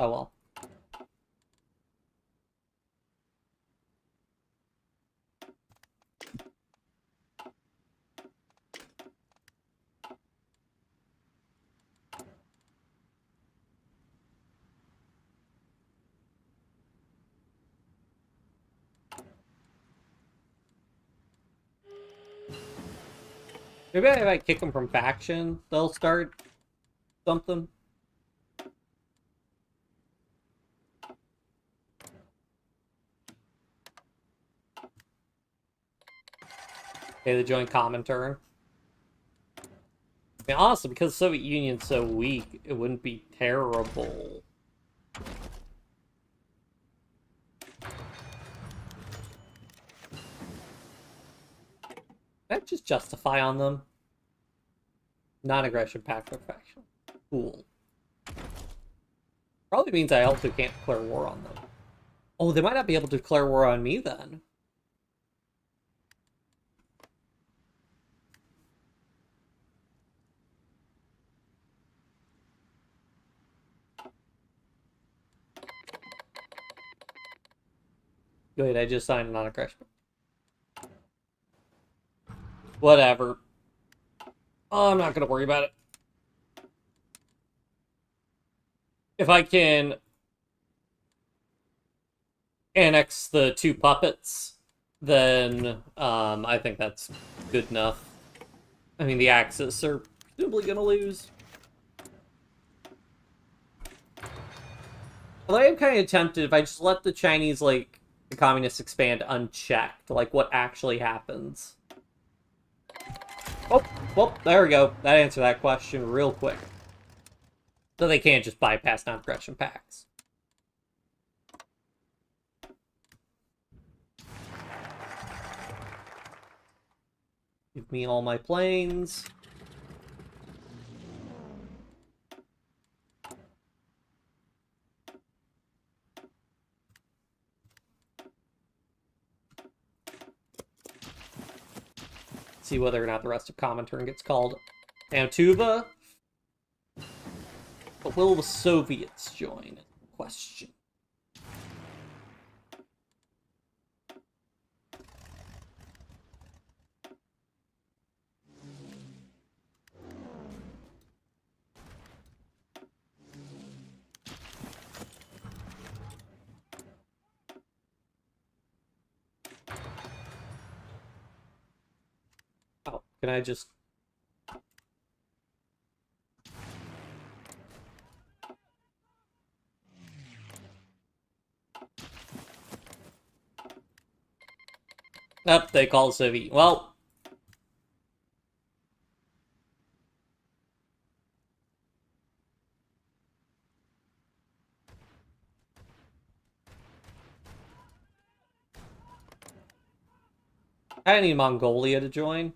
Oh well. Maybe if I kick them from faction, they'll start something. Okay, the joint Comintern. I mean, honestly, because the Soviet Union's so weak, it wouldn't be terrible. Can I just justify on them? Non-aggression pact faction. Cool. Probably means I also can't declare war on them. Oh, they might not be able to declare war on me then. Wait, I just signed a non-aggression. Whatever. Oh, I'm not gonna worry about it. If I can annex the two puppets, then I think that's good enough. I mean, the Axis are presumably gonna lose. Although I am kind of tempted if I just let the Chinese, like, the communists expand unchecked, like, what actually happens. Oh, well, there we go. That answered that question real quick. So they can't just bypass non-aggression pacts. Give me all my planes. See whether or not the rest of Comintern gets called. Antuva. But will the Soviets join? Question. Oh, can I just... Nope, they call Soviet. Well... I need Mongolia to join.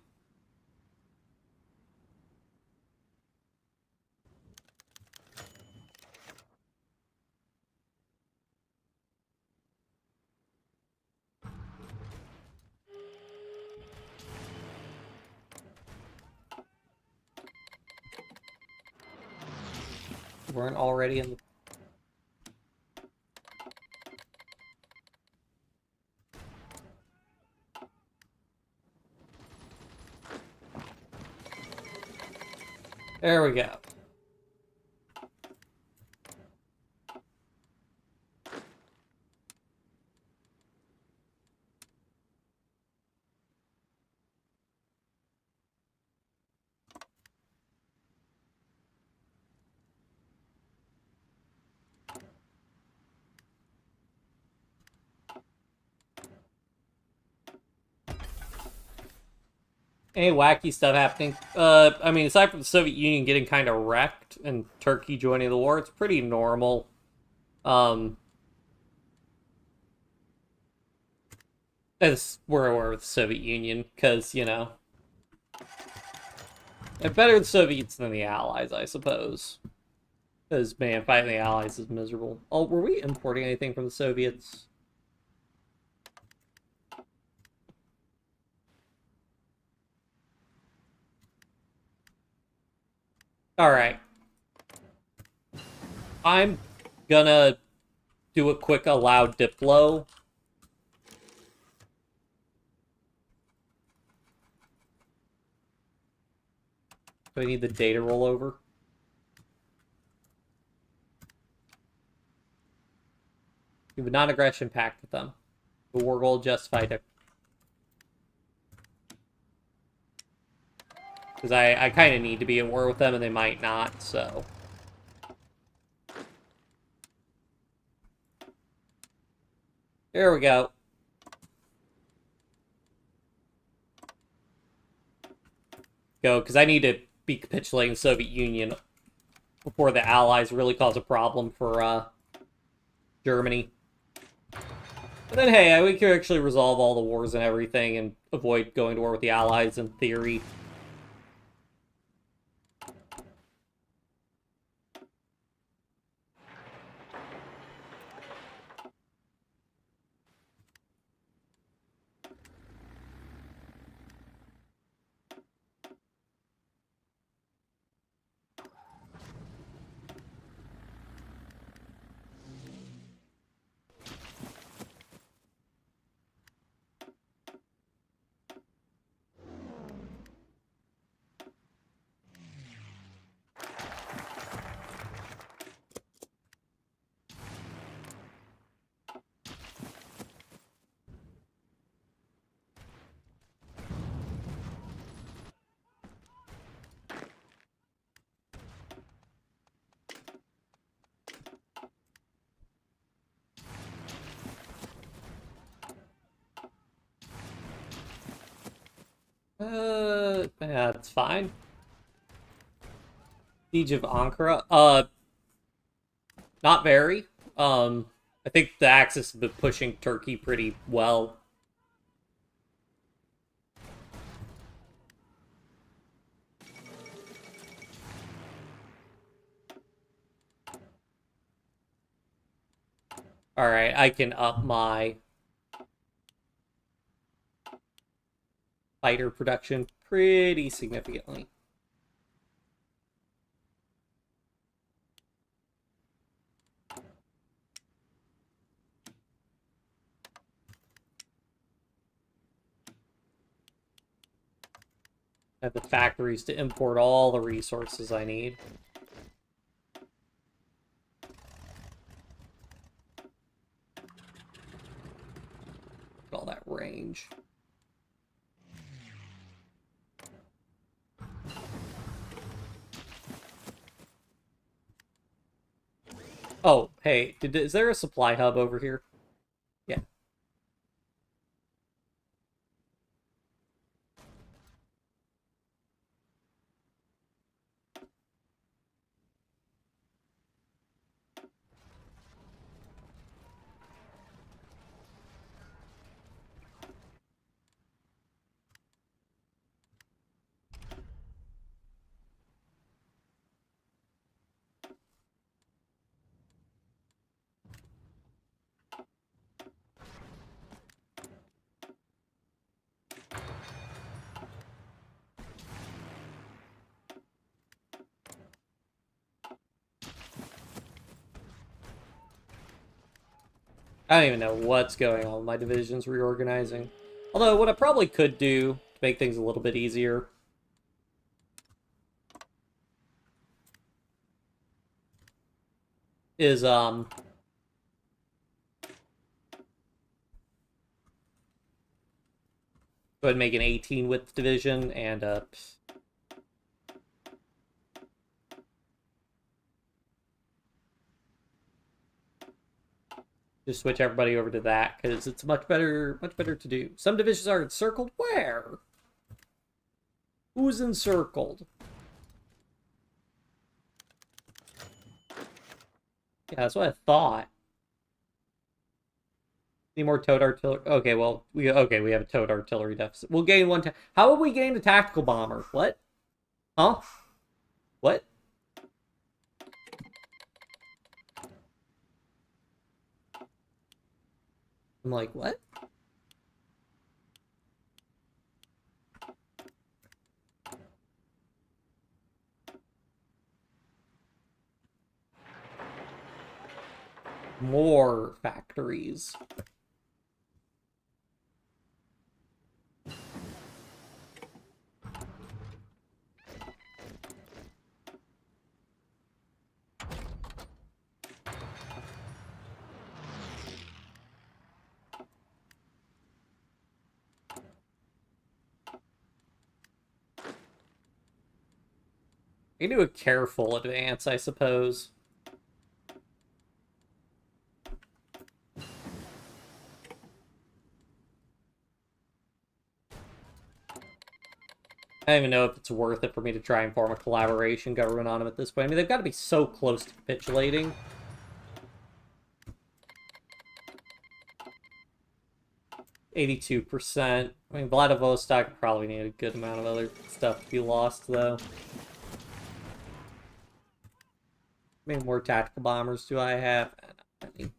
weren't already in. There we go. Any wacky stuff happening? I mean, aside from the Soviet Union getting kind of wrecked and Turkey joining the war, it's pretty normal. As we're aware with the Soviet Union, because, you know, it's better the Soviets than the Allies, I suppose. Because, man, fighting the Allies is miserable. Oh, were we importing anything from the Soviets? Alright. I'm gonna do a quick allowed diplo. Do I need the data rollover? You have a non-aggression pact with them. The war goal justified it. Because I kind of need to be at war with them, and they might not, so... There we go. Go, because I need to be capitulating the Soviet Union before the Allies really cause a problem for Germany. But then, hey, we could actually resolve all the wars and everything and avoid going to war with the Allies in theory. Yeah, that's fine. Siege of Ankara. Not very. I think the Axis has been pushing Turkey pretty well. Alright, I can up my fighter production pretty significantly. I have the factories to import all the resources I need. All that range. Oh, hey, is there a supply hub over here? Yeah. I don't even know what's going on with my divisions reorganizing. Although, what I probably could do to make things a little bit easier is, go ahead and make an 18 width division, and, just switch everybody over to that, because it's much better to do. Some divisions are encircled. Where? Who's encircled? Yeah, that's what I thought. Need more towed artillery. Okay, well, we have a towed artillery deficit. We'll gain one. How will we gain a tactical bomber? What? Huh? What? I'm like, what? More factories. You can do a careful advance, I suppose. I don't even know if it's worth it for me to try and form a collaboration government on them at this point. I mean, they've got to be so close to capitulating. %. I mean, Vladivostok probably need a good amount of other stuff to be lost, though. How many more tactical bombers do I have? I need...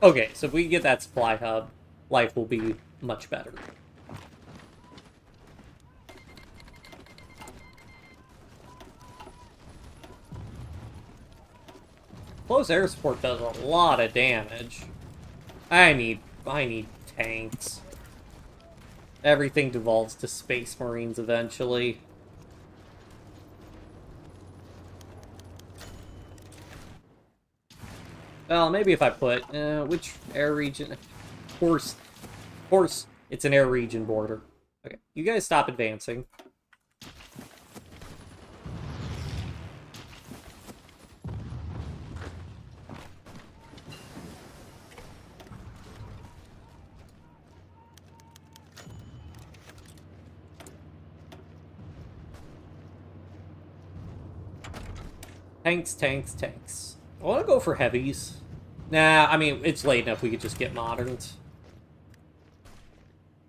Okay, so if we get that supply hub, life will be much better. Close air support does a lot of damage. I need tanks. Everything devolves to Space Marines eventually. Well, maybe if I put, which air region? Of course, it's an air region border. Okay, you guys stop advancing. Tanks. I want to go for heavies. Nah, I mean, it's late enough we could just get moderns.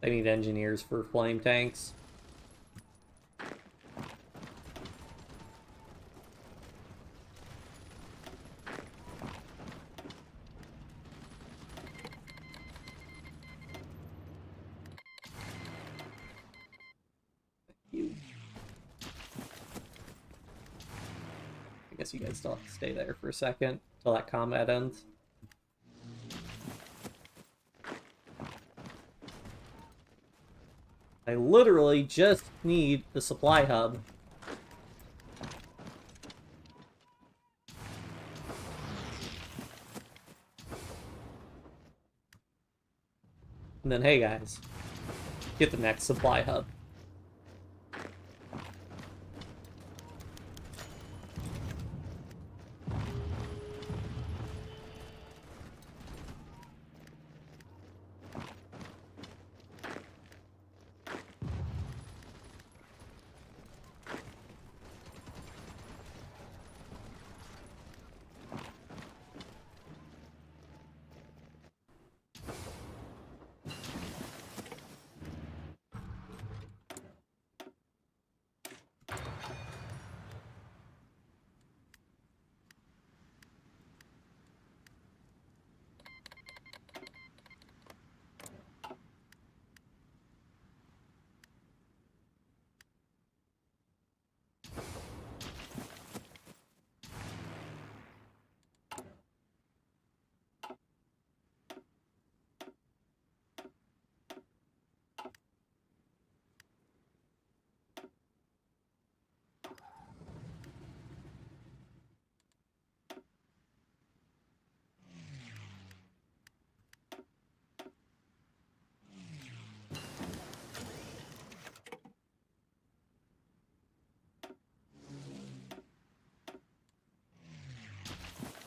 They need engineers for flame tanks. I guess you guys still have to stay there for a second until that combat ends. I literally just need the supply hub. And then, hey guys, get the next supply hub.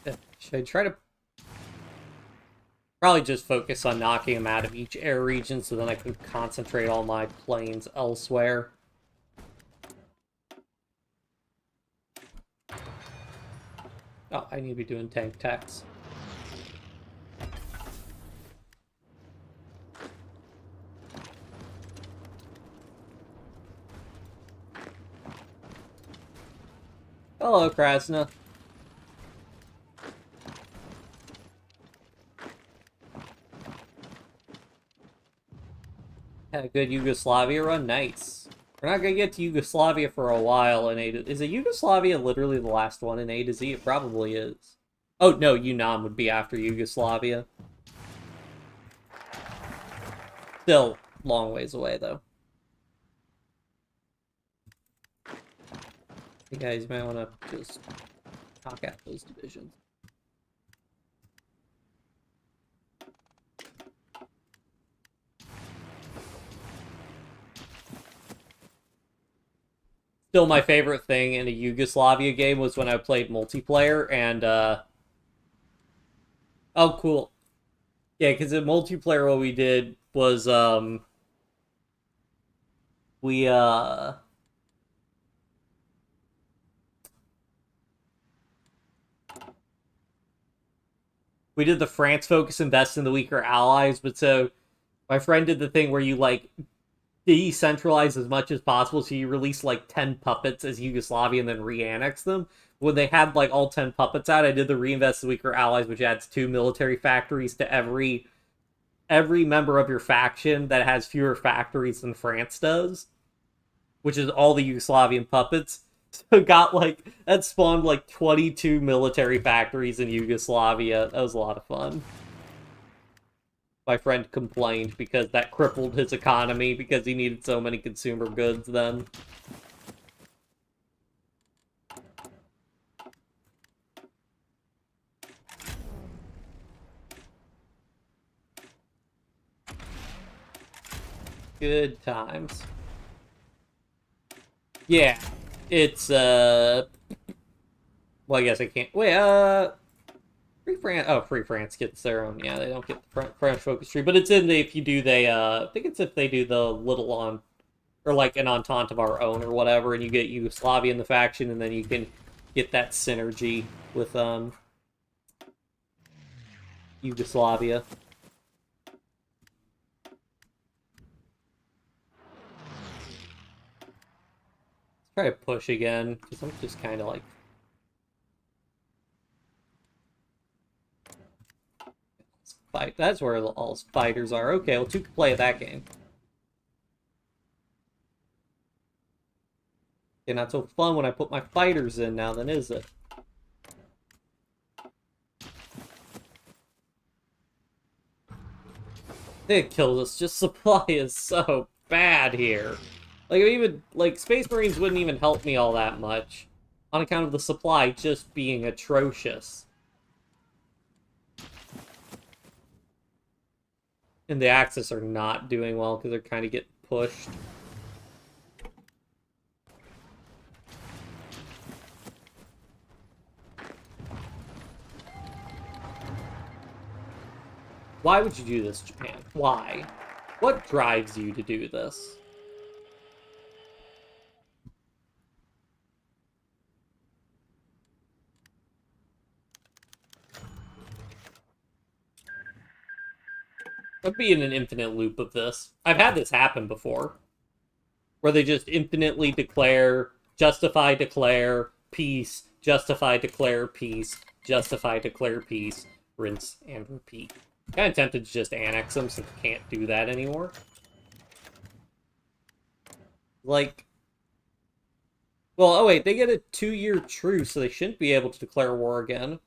Should I try to... Probably just focus on knocking them out of each air region so then I can concentrate all my planes elsewhere. Oh, I need to be doing tank techs. Hello, Krasna. Had a good Yugoslavia run? Nice. We're not gonna get to Yugoslavia for a while in A to... Is it Yugoslavia literally the last one in A to Z? It probably is. Oh, no, Yunnan would be after Yugoslavia. Still long ways away, though. You guys might want to just knock out those divisions. Still, my favorite thing in a Yugoslavia game was when I played multiplayer, and, oh, cool. Yeah, because in multiplayer, what we did was, we did the France focus invest in the weaker allies, but so my friend did the thing where you, like, decentralize as much as possible, so you release like 10 puppets as Yugoslavia and then re-annex them. When they had like all 10 puppets out, I did the reinvest the weaker allies, which adds 2 military factories to every member of your faction that has fewer factories than France does, which is all the Yugoslavian puppets. So got like, that spawned like 22 military factories in Yugoslavia. That was a lot of fun. My friend complained because that crippled his economy because he needed so many consumer goods then. Good times. Yeah, it's, well, I guess I can't, wait, Free France gets their own. Yeah, they don't get the French focus tree, but it's in the if you do I think it's if they do the little on, or like an entente of our own or whatever, and you get Yugoslavia in the faction, and then you can get that synergy with Yugoslavia. Let's try to push again because I'm just kind of like. Fight. That's where all fighters are. Okay, well, 2 can play that game. Okay, not so fun when I put my fighters in now, then is it? It kills us. Just supply is so bad here. Like, even, like, Space Marines wouldn't even help me all that much on account of the supply just being atrocious. And the Axis are not doing well because they're kind of getting pushed. Why would you do this, Japan? Why? What drives you to do this? I'd be in an infinite loop of this. I've had this happen before. Where they just infinitely declare, justify, declare, peace, justify, declare, peace, justify, declare, peace, rinse, and repeat. Kind of tempted to just annex them since I can't do that anymore. Like... Well, oh wait, they get a 2-year truce, so they shouldn't be able to declare war again.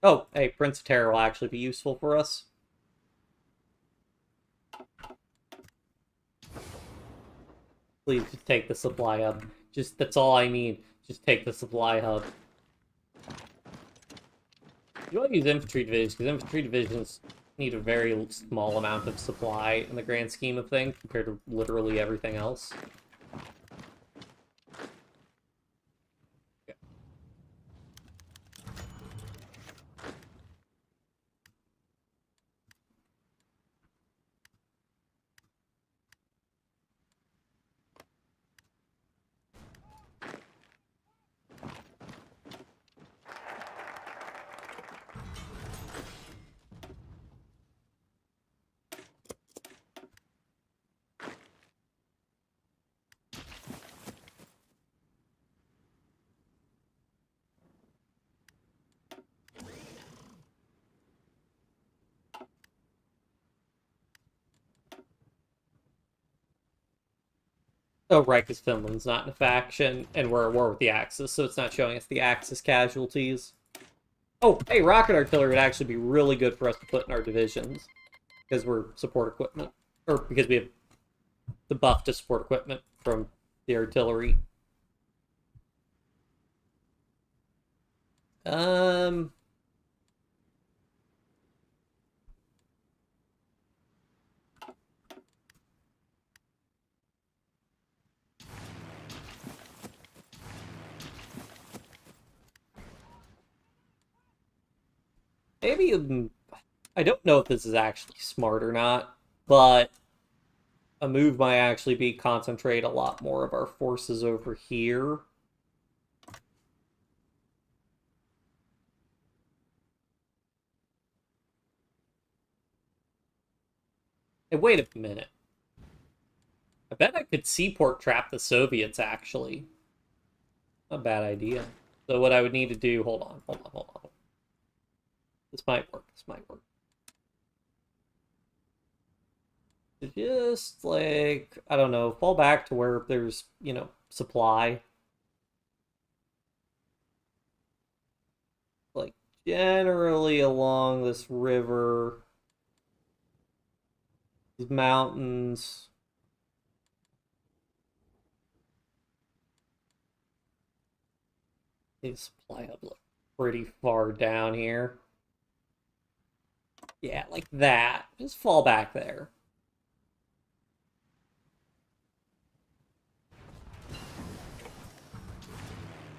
Oh, hey, Prince of Terror will actually be useful for us. Please just take the supply hub. Just, that's all I need. Just take the supply hub. You want to use infantry divisions, because infantry divisions, need a very small amount of supply in the grand scheme of things compared to literally everything else. Oh, right, because Finland's not in a faction, and we're at war with the Axis, so it's not showing us the Axis casualties. Oh, hey, rocket artillery would actually be really good for us to put in our divisions, because we're support equipment, or because we have the buff to support equipment from the artillery. Maybe, I don't know if this is actually smart or not, but a move might actually be concentrate a lot more of our forces over here. Hey, wait a minute. I bet I could seaport trap the Soviets, actually. Not a bad idea. So what I would need to do... Hold on. This might work. Just, like, I don't know, fall back to where there's, you know, supply. Like, generally along this river... These mountains... These supply hub look pretty far down here. Yeah, like that. Just fall back there.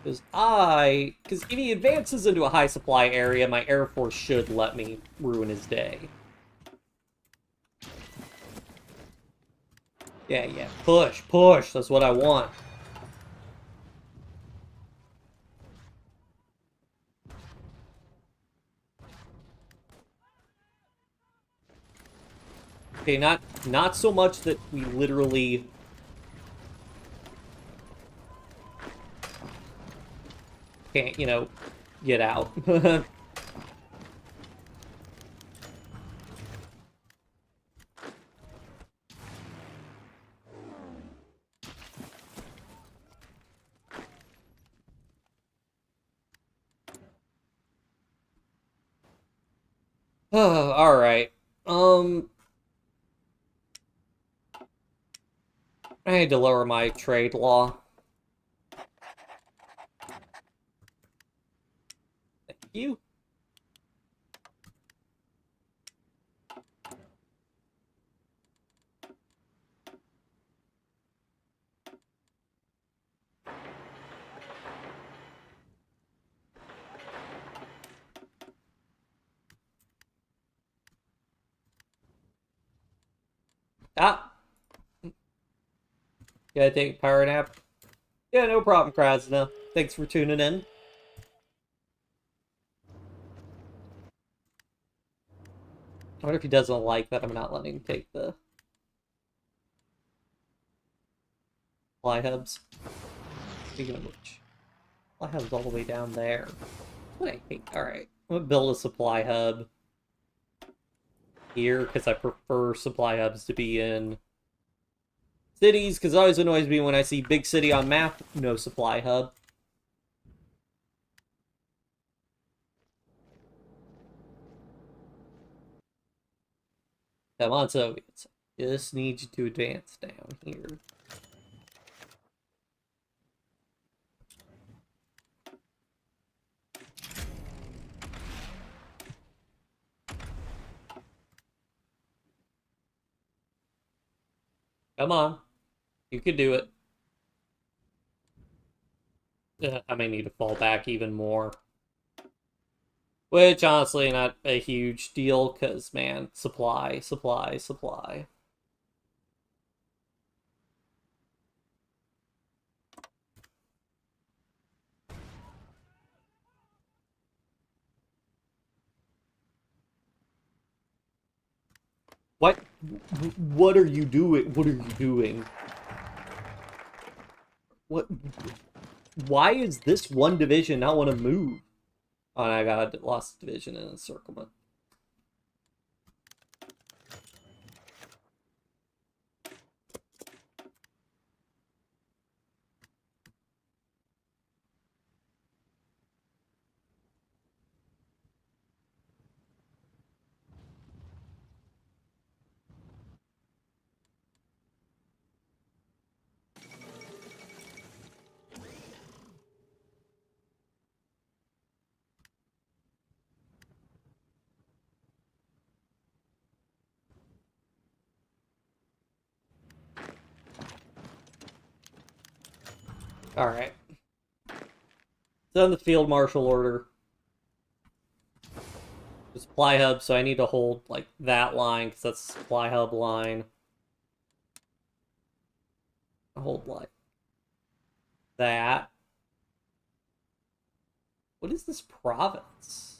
Because if he advances into a high supply area, my Air Force should let me ruin his day. Yeah, push, that's what I want. Okay, not so much that we literally... can't, you know, get out. Alright. I need to lower my trade law. Thank you. Ah! Gotta take a power nap. Yeah, no problem, Krasna. Thanks for tuning in. I wonder if he doesn't like that I'm not letting him take the fly hubs. Speaking of which, fly hub's all the way down there. What I hate. Alright, I'm gonna build a supply hub here because I prefer supply hubs to be in cities, because it always annoys me when I see big city on map, no supply hub. Come on, Soviets. Just need you to advance down here. Come on. You could do it. I may need to fall back even more. Which, honestly, not a huge deal, because, man, supply, supply, supply. What? What are you doing? What are you doing? What? Why is this one division not want to move? Oh, and I got lost division in encirclement. Alright. Then the field marshal order. The supply hub, so I need to hold, like, that line, because that's the supply hub line. Hold, like, that. What is this province?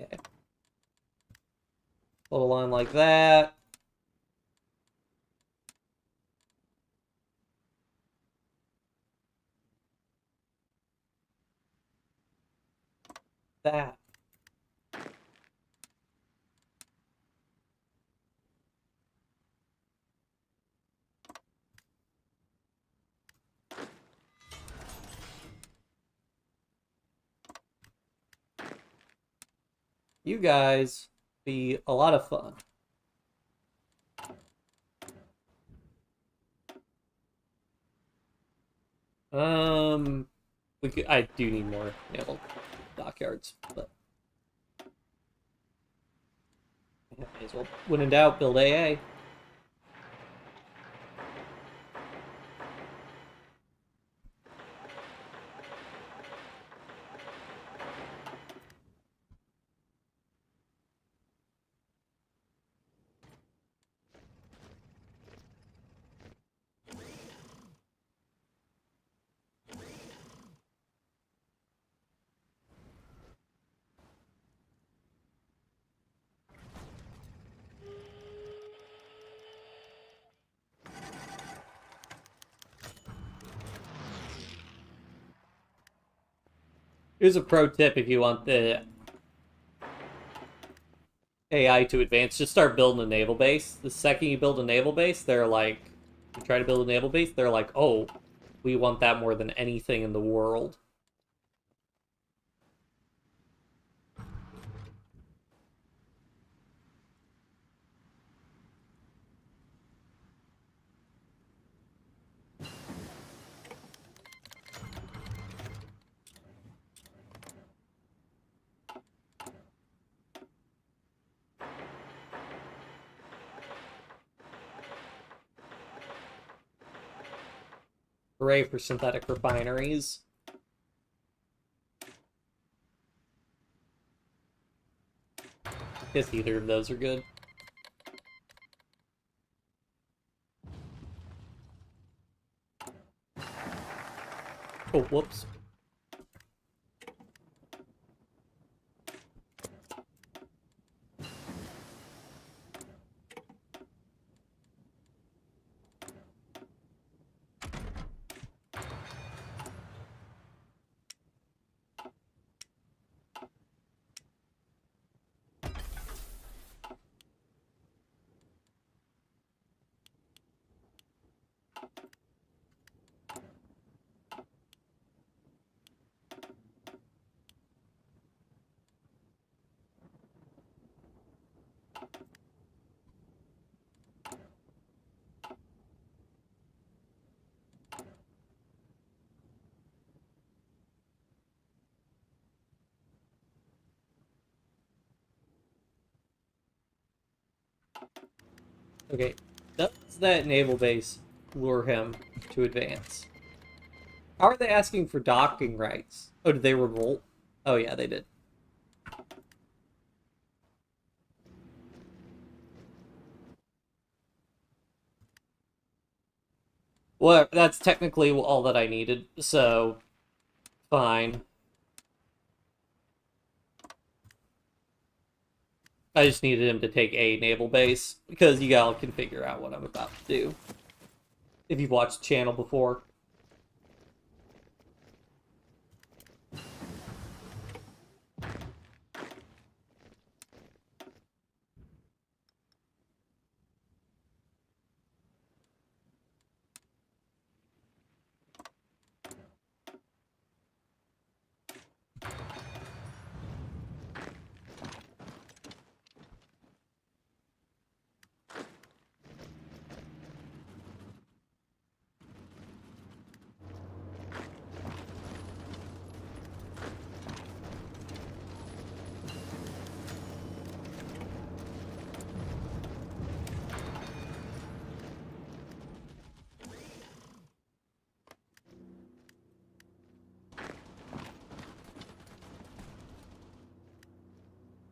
Okay. Hold a line like that. That. You guys be a lot of fun. I do need more naval dockyards, but I may as well. When in doubt, build AA. Here's a pro tip if you want the AI to advance. Just start building a naval base. The second you build a naval base, they're like, you try to build a naval base, they're like, oh, we want that more than anything in the world. Hooray for synthetic refineries. I guess either of those are good. Oh, whoops. Okay, Does that naval base lure him to advance? How are they asking for docking rights? Oh, did they revolt? Oh yeah, they did. Well, that's technically all that I needed, so fine. I just needed him to take a naval base, because you all can figure out what I'm about to do. If you've watched the channel before.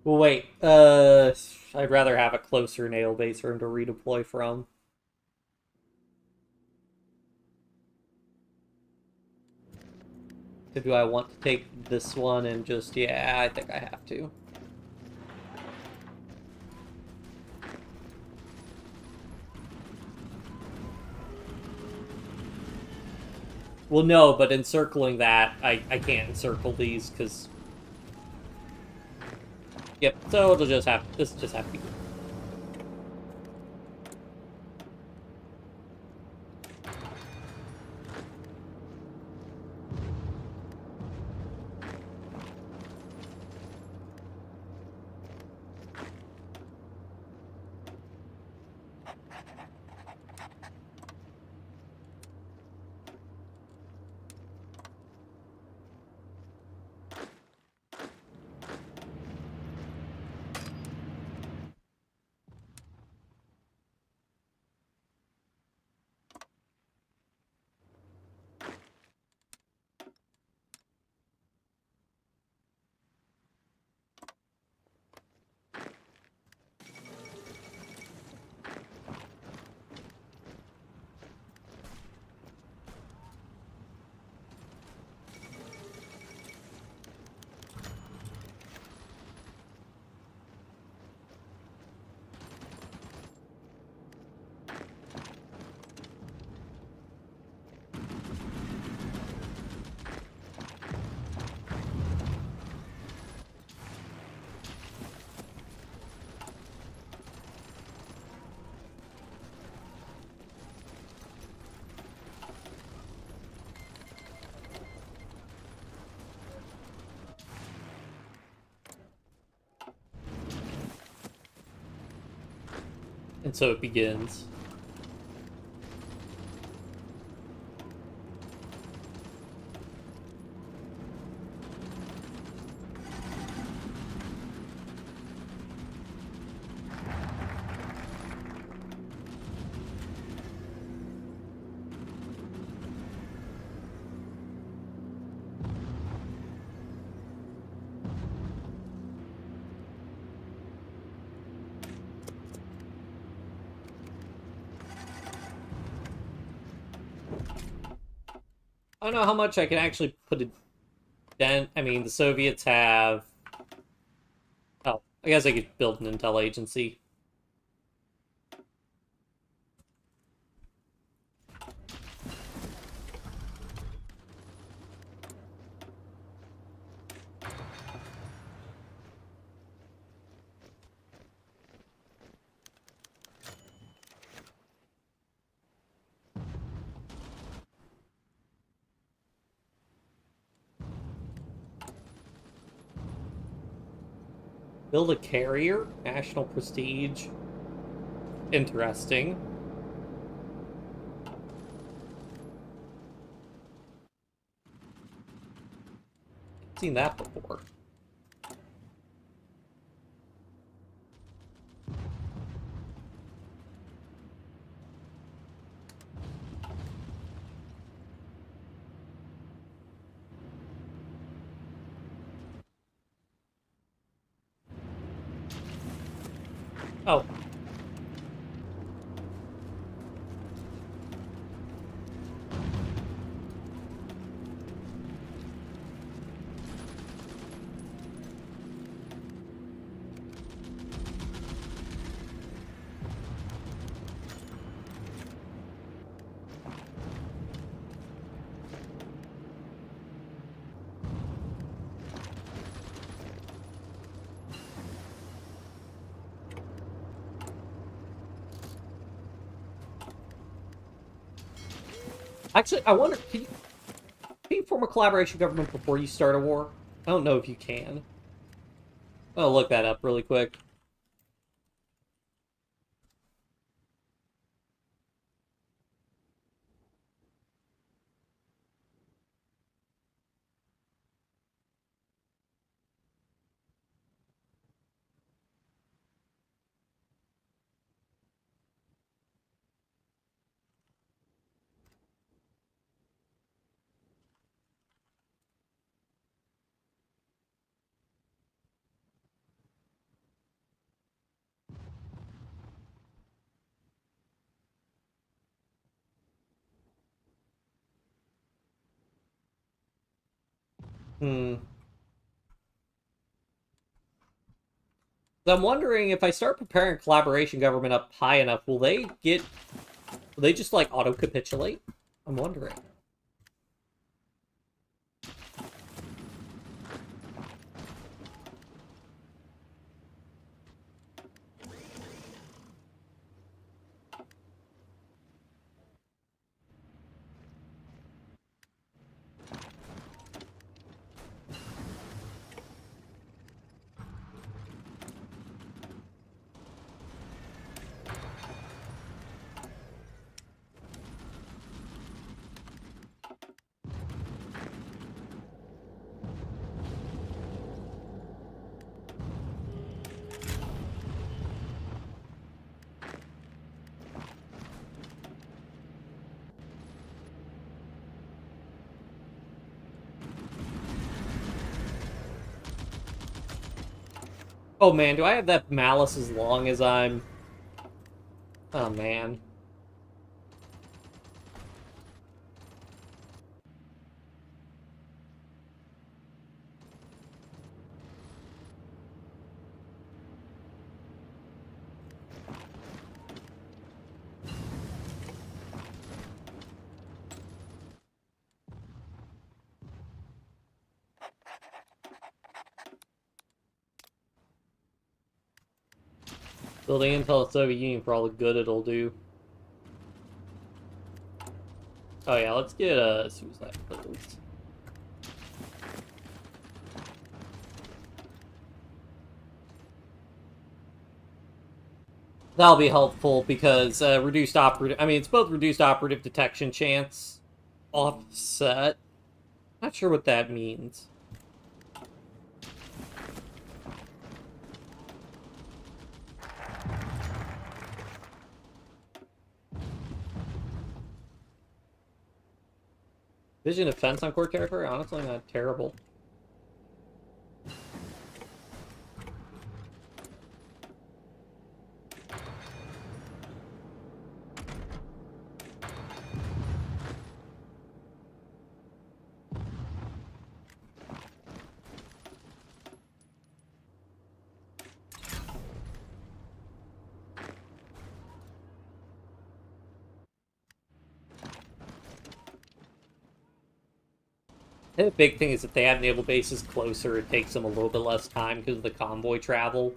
Well, wait, I'd rather have a closer naval base for him to redeploy from. Do I want to take this one and just, yeah, I think I have to. Well, no, but encircling that, I can't encircle these, because... Yep, so it'll just have, this just have to be... And so it begins. I don't know how much I can actually put a dent. I mean, the Soviets have... Oh, I guess I could build an intel agency. Build a carrier? National prestige. Interesting. Seen that before. Oh. Actually, I wonder, can you form a collaboration government before you start a war? I don't know if you can. I'll look that up really quick. Hmm. I'm wondering if I start preparing collaboration government up high enough, will they just like auto capitulate? I'm wondering. Oh man, do I have that malice as long as I'm... Oh man. Building intel the Soviet Union for all the good it'll do. Oh yeah, let's get a suicide first. That'll be helpful because reduced operative... I mean, it's both reduced operative detection chance, offset. Not sure what that means. Vision of fence on core territory? Honestly, not terrible. The big thing is if they have naval bases closer, it takes them a little bit less time because of the convoy travel.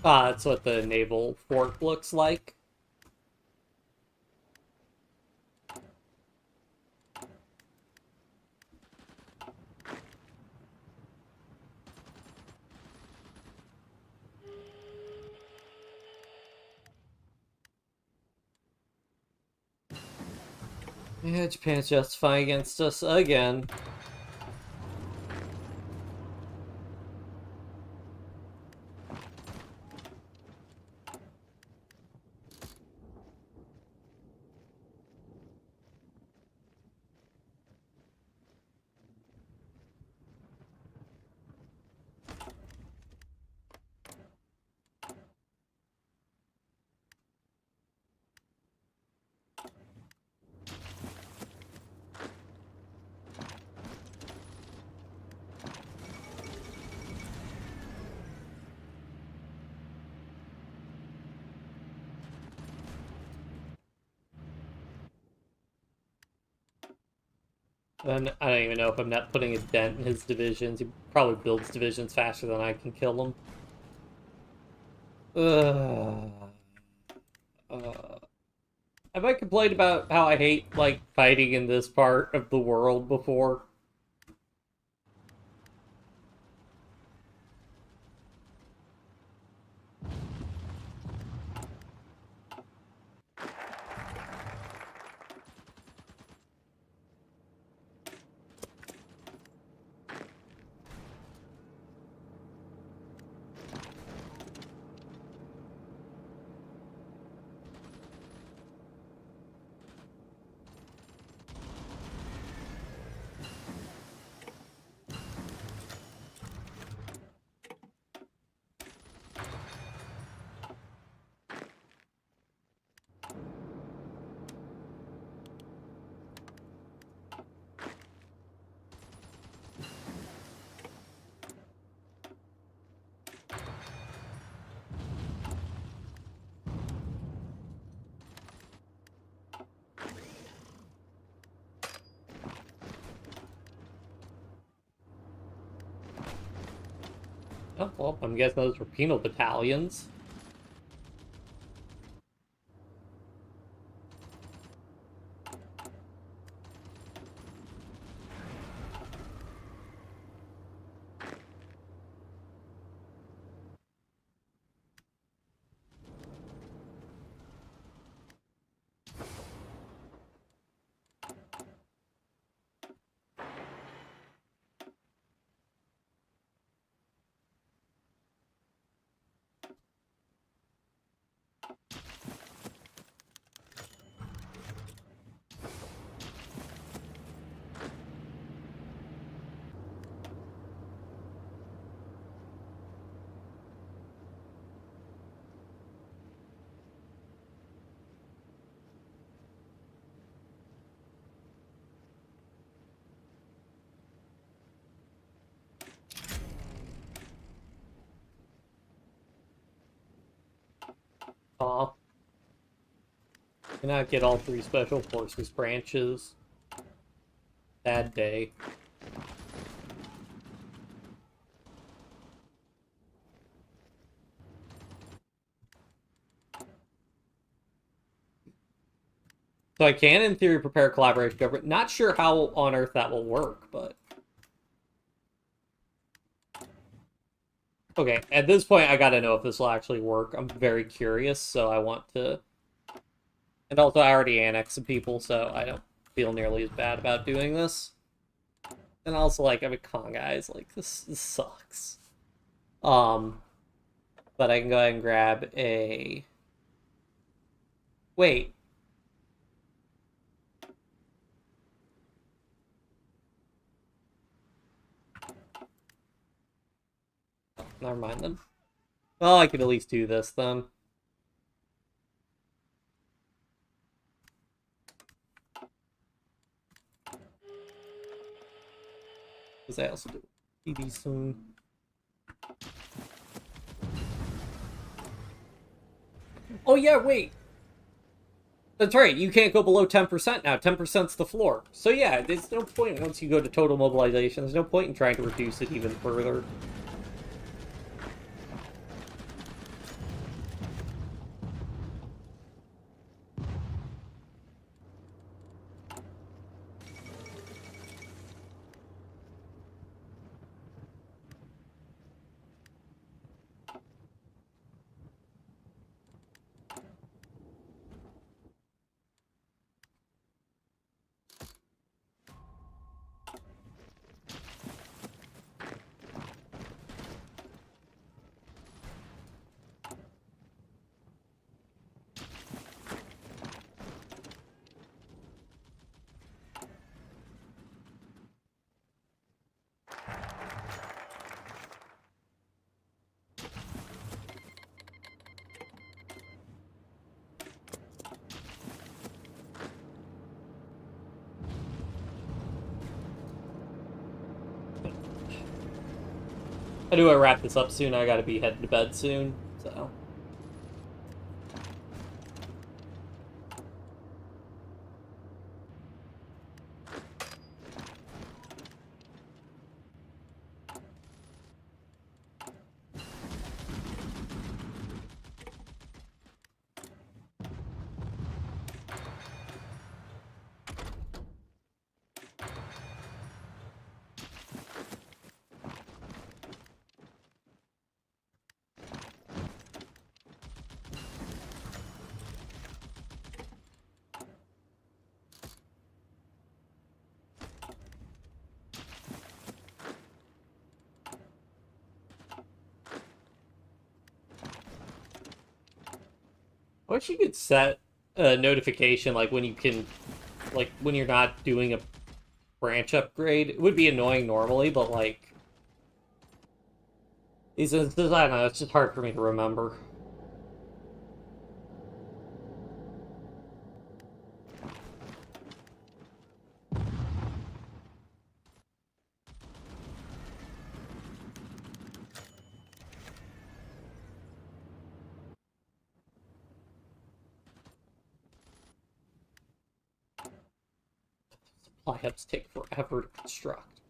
That's what the naval fort looks like. Yeah, Japan's justifying against us again. And I don't even know if I'm not putting a dent in his divisions. He probably builds divisions faster than I can kill them. Have I complained about how I hate, like, fighting in this part of the world before? Oh, well, I'm guessing those were penal battalions. Aw. Cannot get all 3 special forces branches. Bad day. So I can, in theory, prepare a collaboration government. Not sure how on earth that will work, but... Okay, at this point, I gotta know if this will actually work. I'm very curious, so I want to... And also, I already annexed some people, so I don't feel nearly as bad about doing this. And also, like, I mean, come on, guys. Like, this sucks. But I can go ahead and grab a... Wait. Never mind, then. Well, I could at least do this, then. Because I also do TV soon. Oh, yeah, wait. That's right, you can't go below 10% now. 10%'s the floor. So yeah, there's no point once you go to total mobilization. There's no point in trying to reduce it even further. I do want to wrap this up soon. I gotta be heading to bed soon, so. I wish you could set a notification like when you can, like when you're not doing a branch upgrade. It would be annoying normally, but like these instances, I don't know, it's just hard for me to remember. Supply hubs take forever to construct.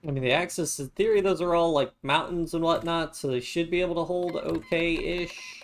I mean, the axis, in theory, those are all, like, mountains and whatnot, so they should be able to hold okay-ish.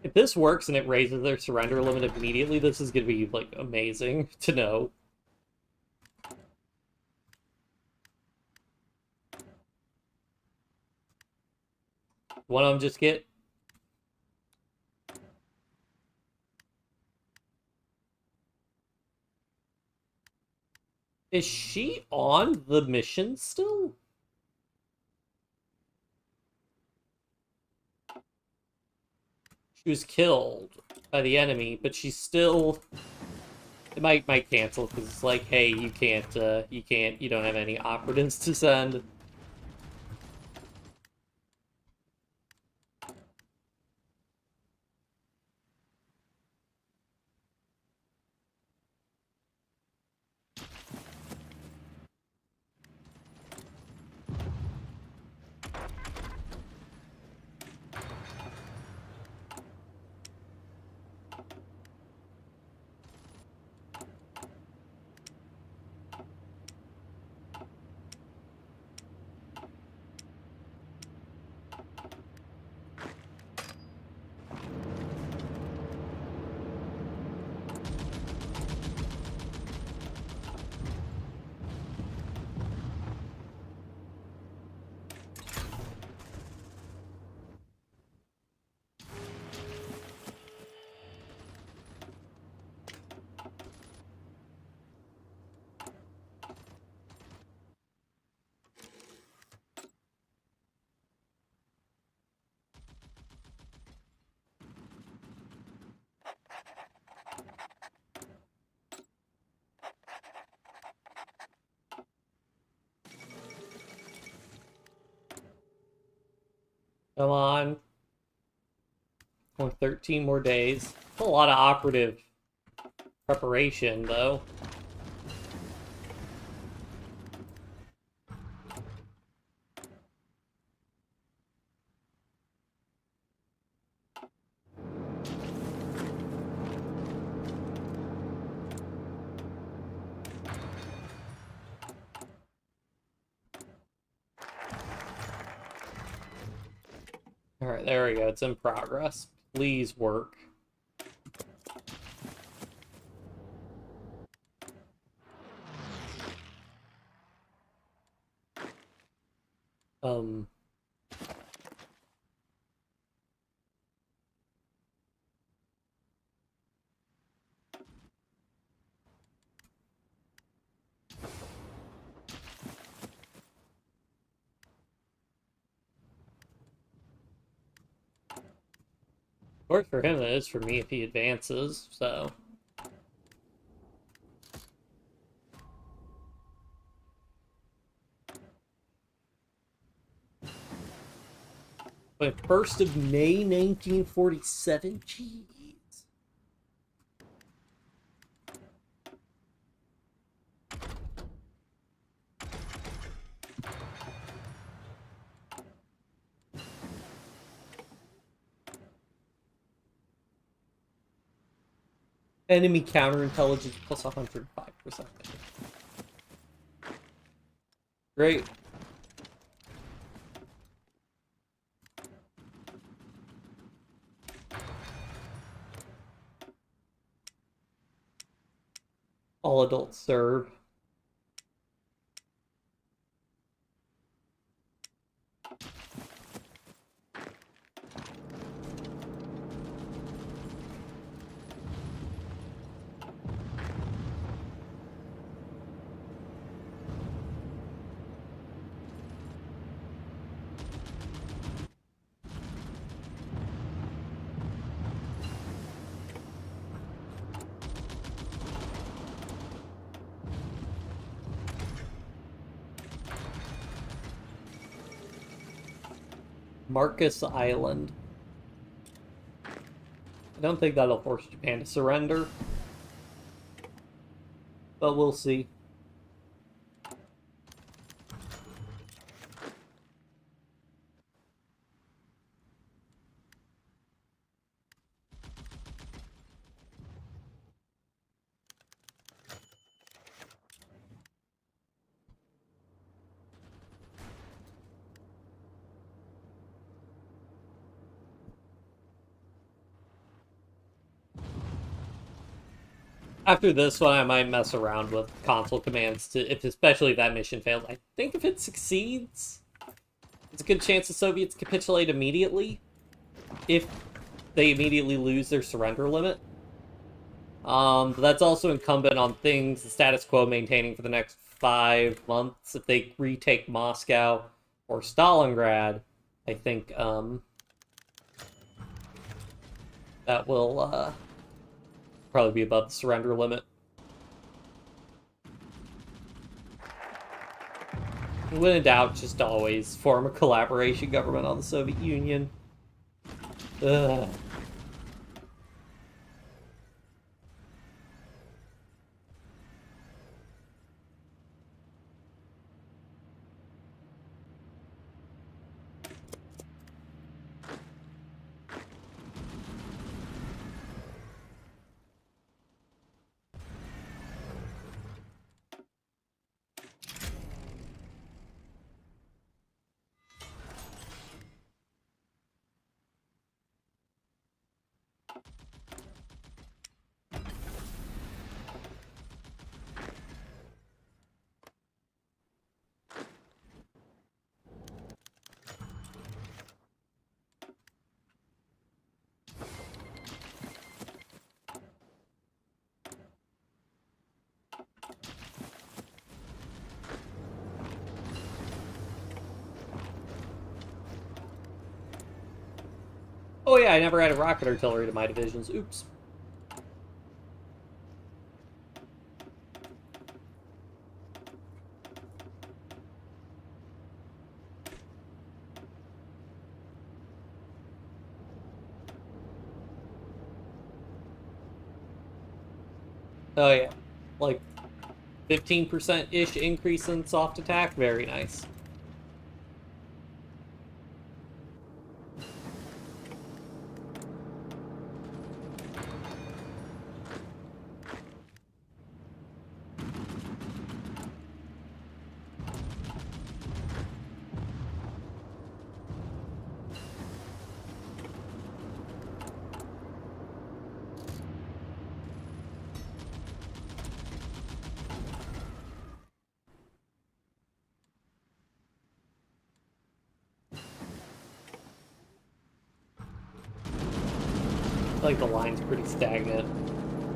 If this works and it raises their surrender limit immediately, this is going to be, like, amazing to know. One of them just get... Is she on the mission still? She was killed by the enemy, but she's still... It might cancel, because it's like, hey, you don't have any operatives to send. Come on. Or 13 more days. A lot of operative preparation, though. Alright, there we go. It's in progress. Please work. Works for him, it is for me if he advances, so. But 1st of May, 1947? Jeez. Enemy counterintelligence plus 105%. Great. All adults serve. Marcus Island. I don't think that'll force Japan to surrender, but we'll see. After this one, I might mess around with console commands to, especially if that mission fails. I think if it succeeds, it's a good chance the Soviets capitulate immediately if they immediately lose their surrender limit. But that's also incumbent on things, the status quo maintaining for the next 5 months. If they retake Moscow or Stalingrad, I think that will probably be above the surrender limit. When in doubt, just always form a collaboration government on the Soviet Union. Ugh. Oh yeah, I never added rocket artillery to my divisions. Oops. Oh yeah, like 15%-ish increase in soft attack. Very nice. I feel like the line's pretty stagnant.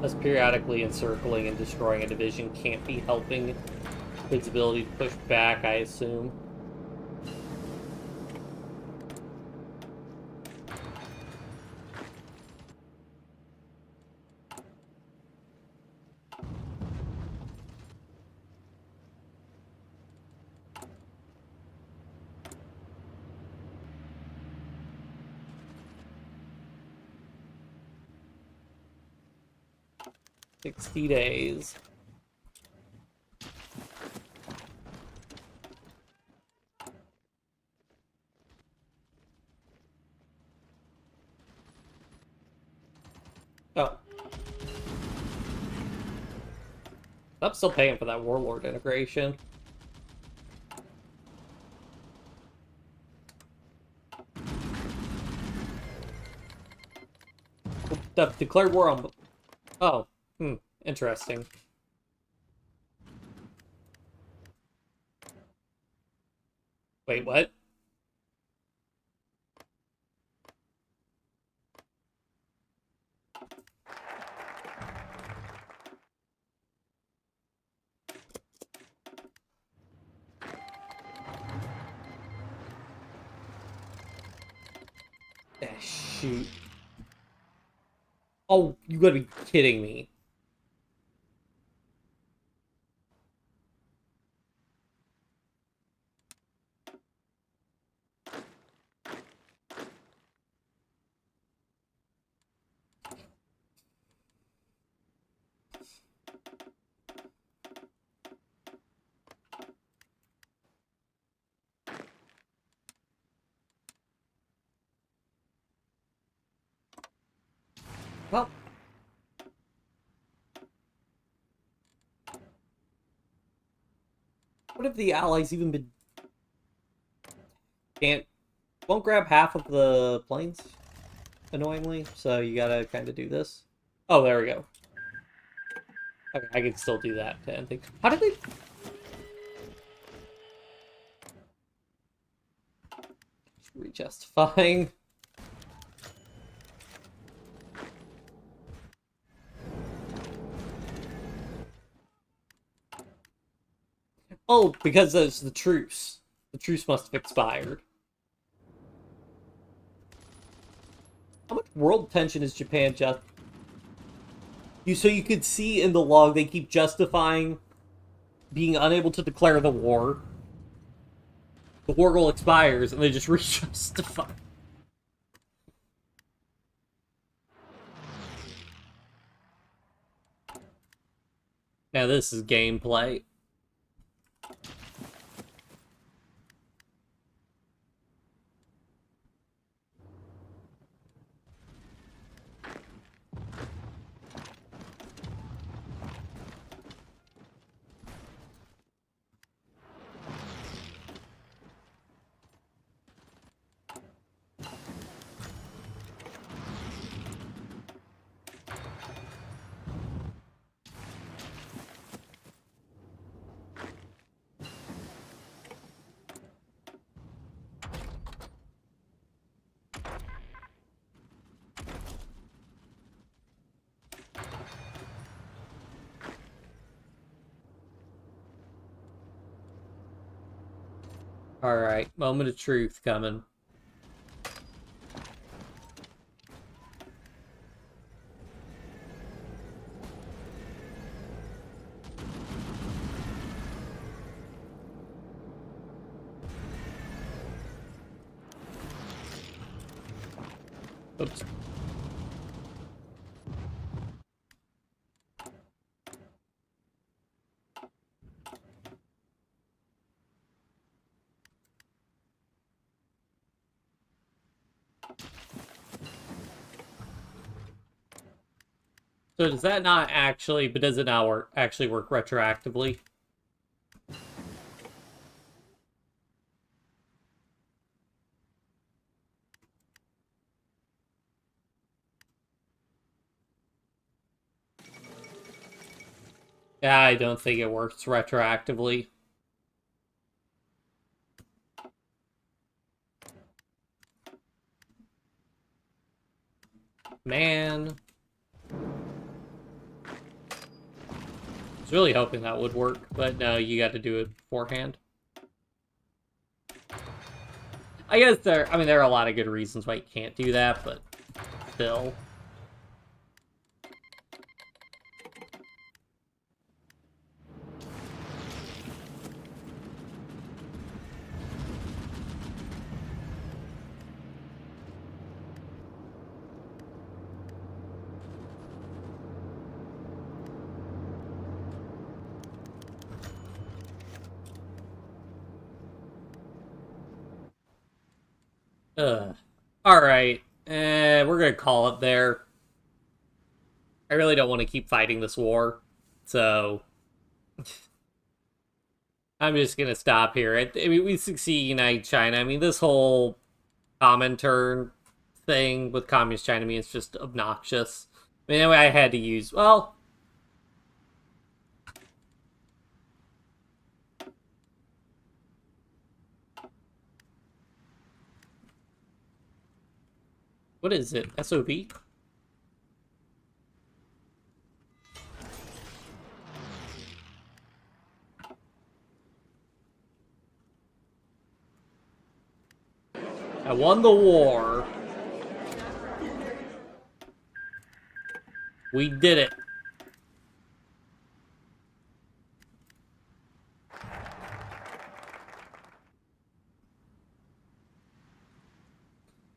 Us periodically encircling and destroying a division can't be helping its ability to push back, I assume. $60 days. Oh. I'm still paying for that warlord integration. Declared war on... Oh. Interesting. Wait, what? Ah, shoot. Oh, you gotta be kidding me. Well... What have the allies even been... Won't grab half of the planes, annoyingly, so you gotta kind of do this. Oh, there we go. Okay, I can still do that to end things. How did they... Rejustifying. Oh, because there's the truce. The truce must have expired. How much world tension is Japan just... So you could see in the log they keep justifying being unable to declare the war. The war goal expires and they just re-justify. Now this is gameplay. Alright, moment of truth coming. Oops. So does that not actually, but does it now actually work retroactively? Yeah, I don't think it works retroactively. Man. I was really hoping that would work, but no, you got to do it beforehand. I guess there are a lot of good reasons why you can't do that, but still. Alright. We're gonna call it there. I really don't want to keep fighting this war, so I'm just gonna stop here. I mean, we succeed unite China. I mean, this whole Comintern thing with Communist China, I mean, it's just obnoxious. I mean, anyway, I had to use, well... What is it? SOV? I won the war. We did it.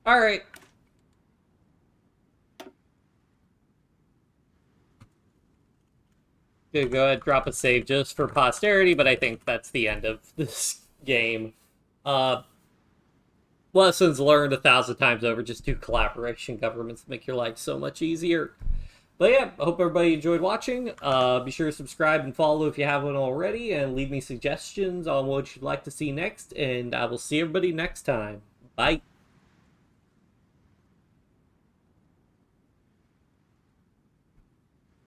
Alright. Gonna go ahead and drop a save just for posterity, but I think that's the end of this game. Lessons learned 1,000 times over. Just do collaboration governments make your life so much easier. But yeah, I hope everybody enjoyed watching. Be sure to subscribe and follow if you haven't already, and leave me suggestions on what you'd like to see next, and I will see everybody next time. Bye.